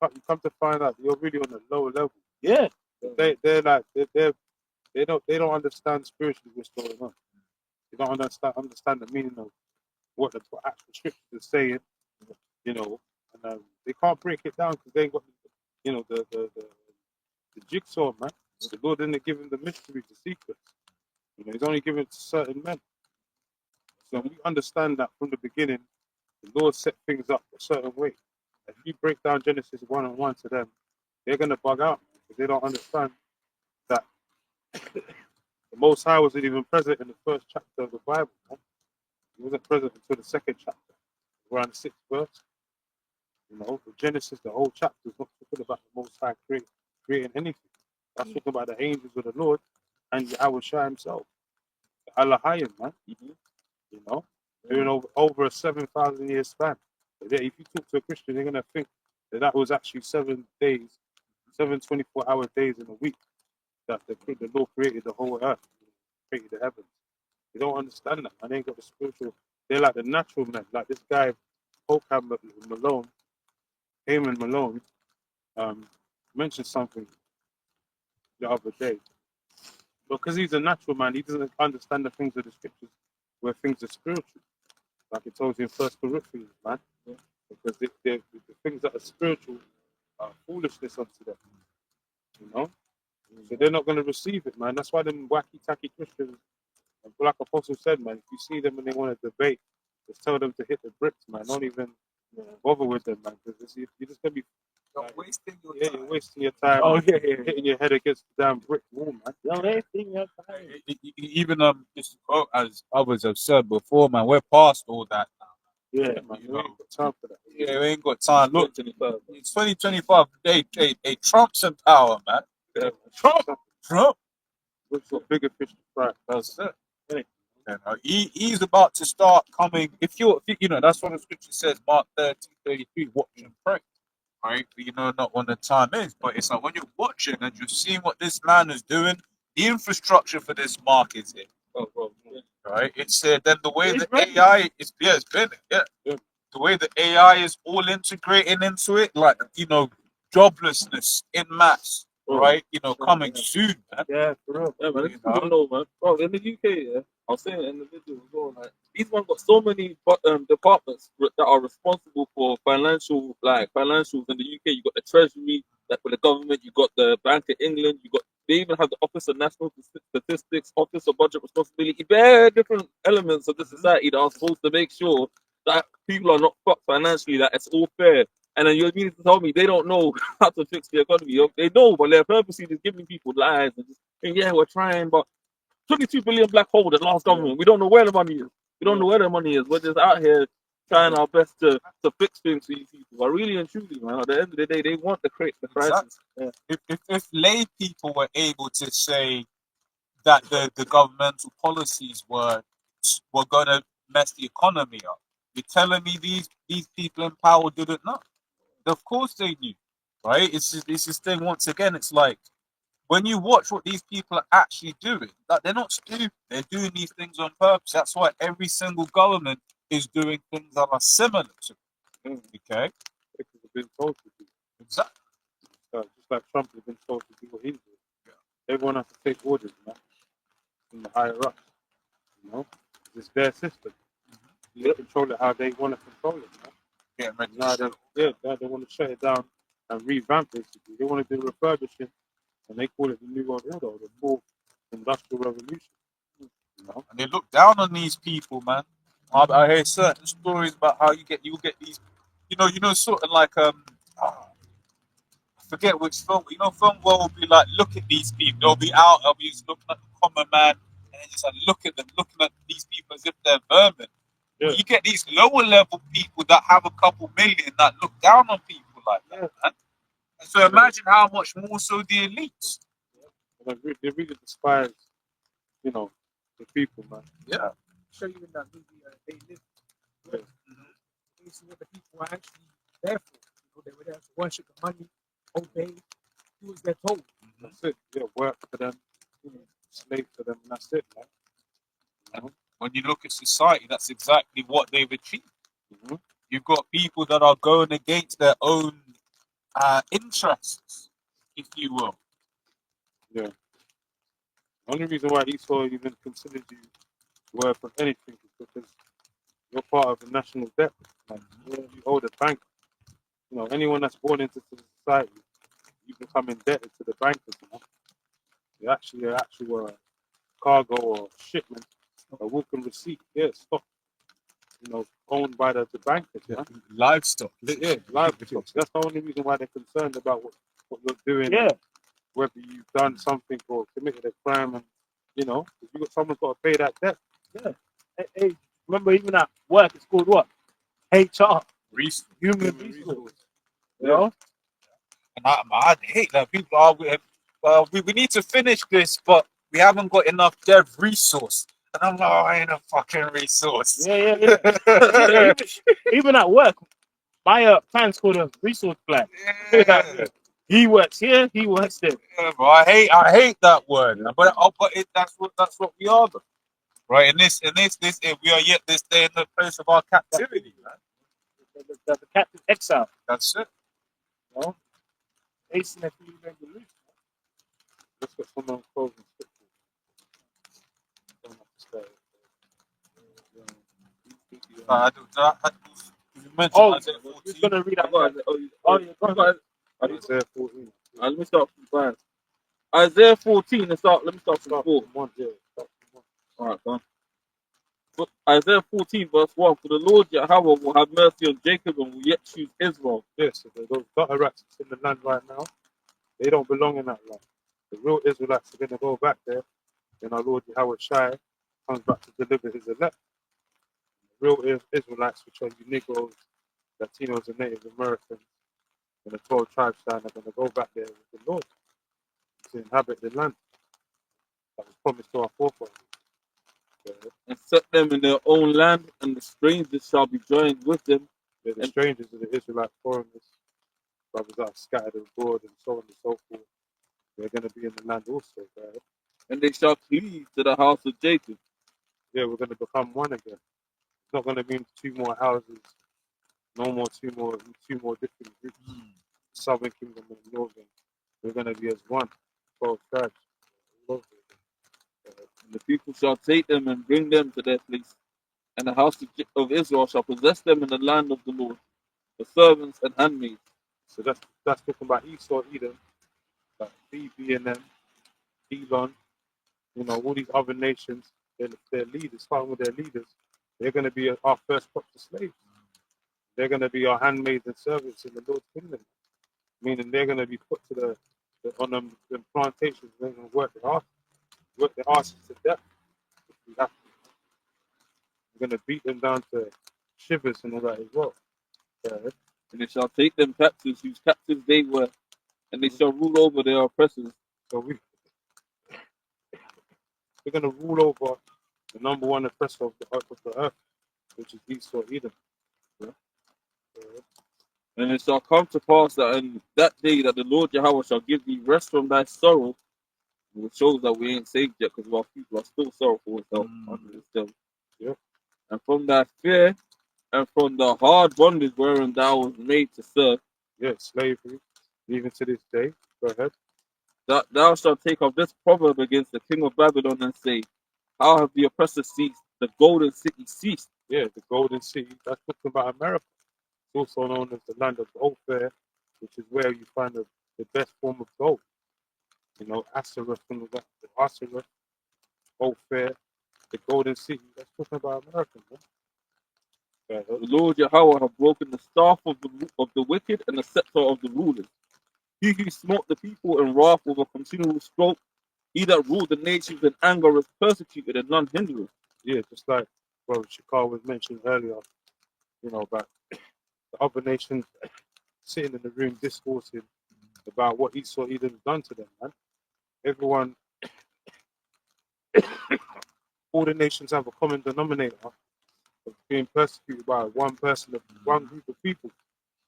you come to find out you're really on a low level. yeah, They don't understand spiritually what's going on. They don't understand the meaning of what the actual scriptures are saying, and they can't break it down because they ain't got, the jigsaw, man. The Lord didn't give him the mysteries, the secrets. He's only given it to certain men. So we understand that from the beginning, the Lord set things up a certain way. If you break down Genesis 1:1 to them, they're gonna bug out because they don't understand that the Most High wasn't even present in the first chapter of the Bible. Man. He wasn't present until the second chapter, around the 6th verse. The Genesis, the whole chapter is not talking about the Most High creating anything. That's talking about the angels of the Lord and Yahweh Shai himself, the Elohim, man. During over a 7,000 year span. But if you talk to a Christian, they're gonna think that was actually 7 days, 7 24-hour days in a week. That the Lord created the whole earth, created the heavens. They don't understand that, man. They ain't got the spiritual. They're like the natural men. Like this guy, Hokam Malone, Heyman Malone, mentioned something the other day. Because he's a natural man, he doesn't understand the things of the scriptures where things are spiritual. Like it told you in First Corinthians, man. Because the things that are spiritual are foolishness unto them. You know? So they're not going to receive it, man. That's why them wacky tacky Christians, like Apostle said, man, if you see them and they want to debate, just tell them to hit the bricks, man. Don't even bother with them, man. Because you're just going to be wasting your yeah, you're wasting your time. Oh yeah, yeah. Hitting your head against the damn brick wall, man. No, they think you're fine. Even just, as others have said before, man, we're past all that now. Yeah, Man, You you know. ain't got time for that. Yeah, we ain't got time. Look, it's 2025. Hey, Trump's in power, man. Trump. We've got bigger fish to fry. That's it. You know, he's about to start coming. If you know, that's what the scripture says, Mark 13:33. Watch and pray. Right? You know, not when the time is, but it's like when you're watching and you're seeing what this man is doing, the infrastructure for this market is here. Right? It's then the way the AI is, it's been, the way the AI is all integrating into it, like, you know, joblessness in mass, right? You know, coming soon, man. Yeah, for real. Yeah, man, You this is good know, man. Bro, in the UK, yeah, I was saying it in the video as well, like, these ones got so many departments that are responsible for financials in the UK. You got the Treasury, like for the government, you got the Bank of England, they even have the Office of National Statistics, Office of Budget Responsibility, very different elements of the society that are supposed to make sure that people are not fucked financially, that it's all fair. And then you mean to tell me they don't know how to fix the economy? They know, but they're purposely just giving people lies and just saying, yeah, we're trying, but 22 billion black hole, the last government. We don't know where the money is. We don't know where the money is. We're just out here trying our best to fix things for these people. But really and truly, man, at the end of the day, they want to create the crisis. If lay people were able to say that the governmental policies were going to mess the economy up, you're telling me these people in power didn't know? Of course they knew, right? It's this thing once again. It's like when you watch what these people are actually doing, like they're not stupid. They're doing these things on purpose. That's why every single government is doing things that are similar to it. Okay, Because they've been told to do. exactly. Just like Trump has been told to do what he's doing. Everyone has to take orders, man, from the higher ups. You know, it's their system. They control it how they want to control it, man. Yeah, man. Now they want to shut it down and revamp it. Basically, they want to do refurbishing, and they call it the New World Order, or the Fourth Industrial Revolution. You know, And they look down on these people, man. I hear certain stories about how you get these, you know, sort of like I forget which film. You know, film where will be like, look at these people. They'll be out. They'll be just looking at the common man, and then just like look at them, looking at these people as if they're vermin. Yeah. You get these lower level people that have a couple million that look down on people like that, man. And so imagine how much more so the elites. and they really despise, you know, the people, man. Yeah. Show you in that movie, They Live. Basically, what the people are actually there for. You know, they were there to worship the money, obey, do as they're told. That's it. Yeah, work for them, slave for them, and that's it, man. You know? When you look at society, that's exactly what they've achieved. Mhm. You've got people that are going against their own interests, if you will. Yeah. The only reason why Esau even considered you worth of anything is because you're part of the national debt. Like, you owe the bank. You know, anyone that's born into society, you become indebted to the bankers. You know? You're actually an actual cargo or shipment, a walking receipt. Yeah, stock. You know, owned by the bankers. Yeah, Livestock. yeah, livestock. That's the only reason why they're concerned about what you're doing. Yeah. Whether you've done something or committed a crime, and you know, someone's got to pay that debt. Hey, remember even at work, it's called what? HR, Resource. human resource. You Yeah. know? And I hate that people are. We need to finish this, but we haven't got enough dev resource. And I'm like, I ain't a fucking resource. Yeah. Even at work, my plan's called a resource plan. Yeah. He works here, he works there. Yeah, bro, I hate that word, but that's what we are, bro. Right? In this, we are yet this day in the place of our captivity, man. The captive exile. That's it. You know? Hasten if you make the loose. Let's get some closing scriptures. Don't have to stay. You mentioned Oh, Isaiah who's 14. gonna read I out? got, Yeah, go ahead. Isaiah 14. let me start from 5. Isaiah 14. Let me start from Start 4. from 1, yeah. Start from 1. All right, done. But Isaiah 14, verse 1. For the Lord Yahweh will have mercy on Jacob and will yet choose Israel. Yes, so those Gutterites in the land right now, they don't belong in that land. The real Israelites are going to go back there, and our Lord Yahweh Shai comes back to deliver his elect. The real Israelites, which are you Negroes, Latinos, and Native Americans, and the 12 tribes down are going to go back there with the Lord to inhabit the land that was promised to our forefathers. And set them in their own land, and the strangers shall be joined with them. They're the strangers of the Israelite foreigners, brothers that are scattered abroad, and so on and so forth. They're going to be in the land also, right? And they shall cleave to the house of Jacob. Yeah, we're going to become one again. It's not going to mean 2 more houses, no more 2 more different groups. Southern Kingdom and Northern. We're going to be as one. 12 tribes. And the people shall take them and bring them to their place. And the house of Israel shall possess them in the land of the Lord, the servants and handmaids. So that's talking about Esau, Edom, like BB&M, Elon, all these other nations. Their leaders, starting with their leaders, they're going to be our first crops of slaves. They're going to be our handmaids and servants in the Lord's kingdom. Meaning they're going to be put to on them plantations. They're going to work their asses to death if we have to. We're going to beat them down to shivers and all that as well. And they shall take them captives, whose captives they were, and they shall rule over their oppressors. So we're going to rule over the number one oppressor of the earth, which is Esau, Edom. And it shall come to pass that in that day that the Lord Yahweh shall give thee rest from thy sorrow, which shows that we ain't saved yet, because our people are still sorrowful without under this devil. Yeah. And from thy fear and from the hard bondage wherein thou was made to serve, Yeah, slavery, even to this day. Go ahead. that thou shalt take up this proverb against the king of Babylon and say, how have the oppressor ceased? The golden city ceased. Yeah, the Golden City. That's talking about America. It's also known as the land of Ophir, which is where you find the best form of gold. Asherah from the Asherah, Ophir, the Golden City. That's talking about America, man. The Lord Yahweh hath broken the staff of the wicked and the scepter of the rulers. He who smote the people in wrath with a continual stroke, he that ruled the nations in anger is persecuted and none hindereth. Yeah, just like Brother Shakar was mentioned earlier, about the other nations sitting in the room discoursing about what Esau Edom's done to them, man. Everyone, all the nations have a common denominator of being persecuted by one person, one group of people,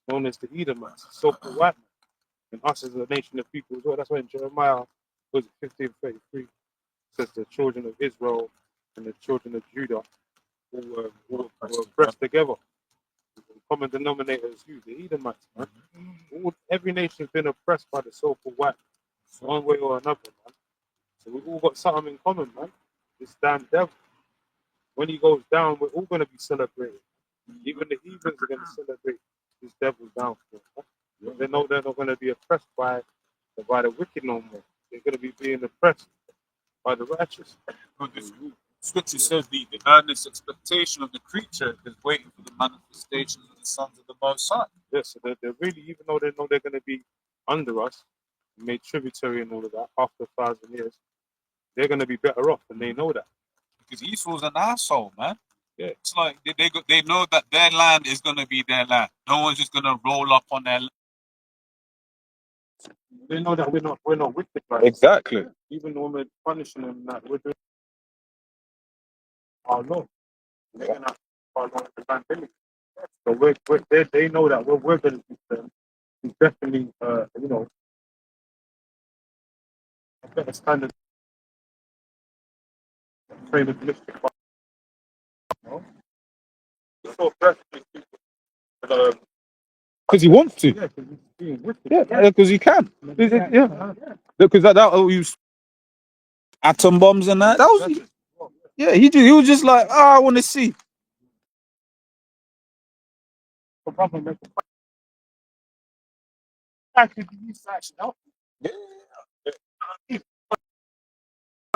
known as the Edomites, so-called white men. And us as a nation of people as well. That's why in Jeremiah, 15:33, says the children of Israel and the children of Judah all were oppressed together. The common denominator is who? The Edomites, man. Every nation has been oppressed by the so-called white man, one way or another, man. So we've all got something in common, man. This damn devil. When he goes down, we're all going to be celebrating. Even the heathens are going to celebrate this devil's downfall. But they know they're not going to be oppressed by the wicked no more. They're going to be being oppressed by the righteous. Scripture says the earnest expectation of the creature is waiting for the manifestations of the sons of the Most High. Yes, so they're really, even though they know they're going to be under us, made tributary and all of that after 1,000 years, they're going to be better off, and they know that. Because Esau's an asshole, man. Yeah. It's like they know that their land is going to be their land. No one's just going to roll up on their land. They know that we're not wicked, right? Exactly. Even when we're punishing them, that we're doing our law. They're going to follow the pandemic. So they know that what we're going to do to them is definitely, better standard frame of lipstick. So perfectly. Because he wants to. Yeah, 'cause he's being wicked. Yeah, because he can. Yeah. Because that use atom bombs and that. That was yeah. He was just like, oh, I want to see. The problem with the actually use that actually help.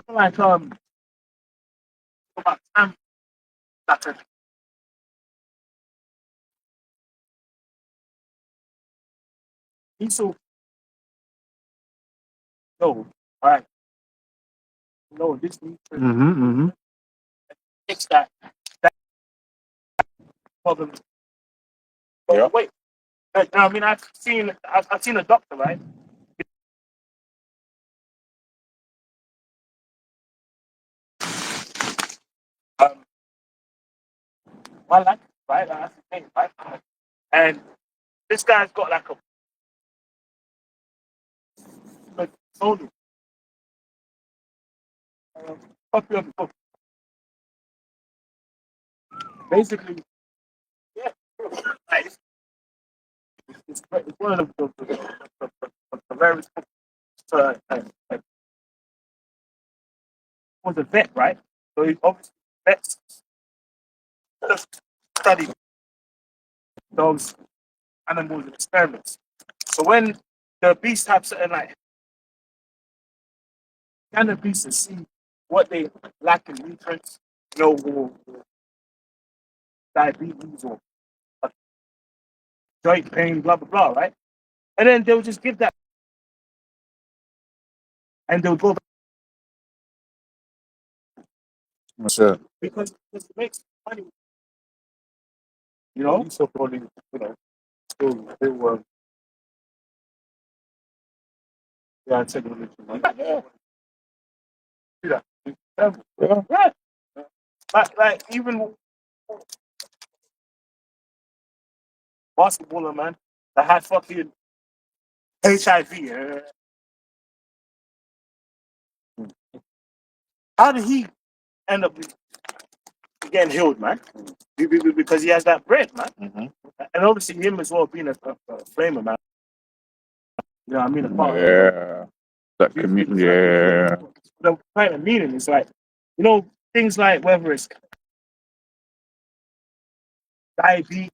Like about time that he's so no, alright. No, this needs to Mm-hmm. fix that problem. But Yeah. wait. I mean I've seen a doctor, right? My life, right? That's the thing, right? And this guy's got like a soldier. Copy of the book. Basically, yeah. Like, it's one of the very was a vet, right? So he obviously vets study those animals and experiments. So when the beasts have certain like kind of beasts and see what they lack in nutrients, or diabetes or joint pain, blah blah blah, right? And then they'll just give that, and they'll go Sure. because it makes money, you know. So probably, still, yeah, technology, man. Yeah. Yeah. Yeah. Like even basketballer, man, that had fucking HIV. How did he end up getting healed, man? Because he has that bread, man. Mm-hmm. And obviously him as well being a flamer, man. You know what I mean? Yeah. That community. Yeah. The point of meaning is like, things like whether it's diabetes,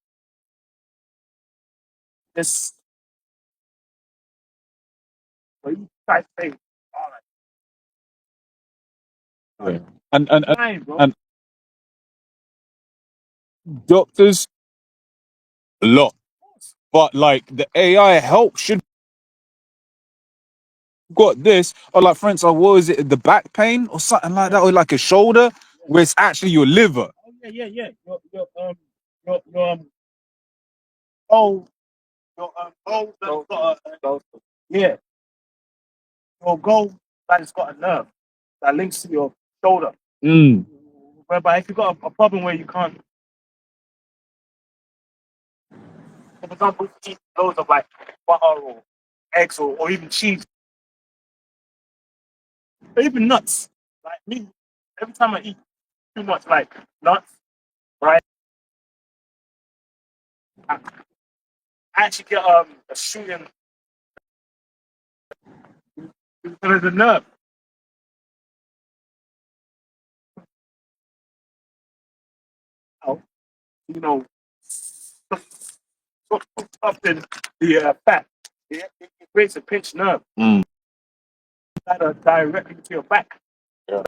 this, but you try to say, all right, And fine, bro. and doctors a lot, but like the AI help should got this, or like for instance, what was it, the back pain or something like that, or like a shoulder where it's actually your liver. Oh, yeah. Oh, your yeah, your goal that has got a nerve that links to your shoulder. Mm. Whereby if you've got a problem where you can't, for example, eat loads of like butter or eggs or even cheese, or even nuts. Like me, every time I eat too much like nuts, right, I actually get a shooting. There's a nerve. You know, up in the fat. It creates a pinched nerve Mm. that directly to your back. Yeah.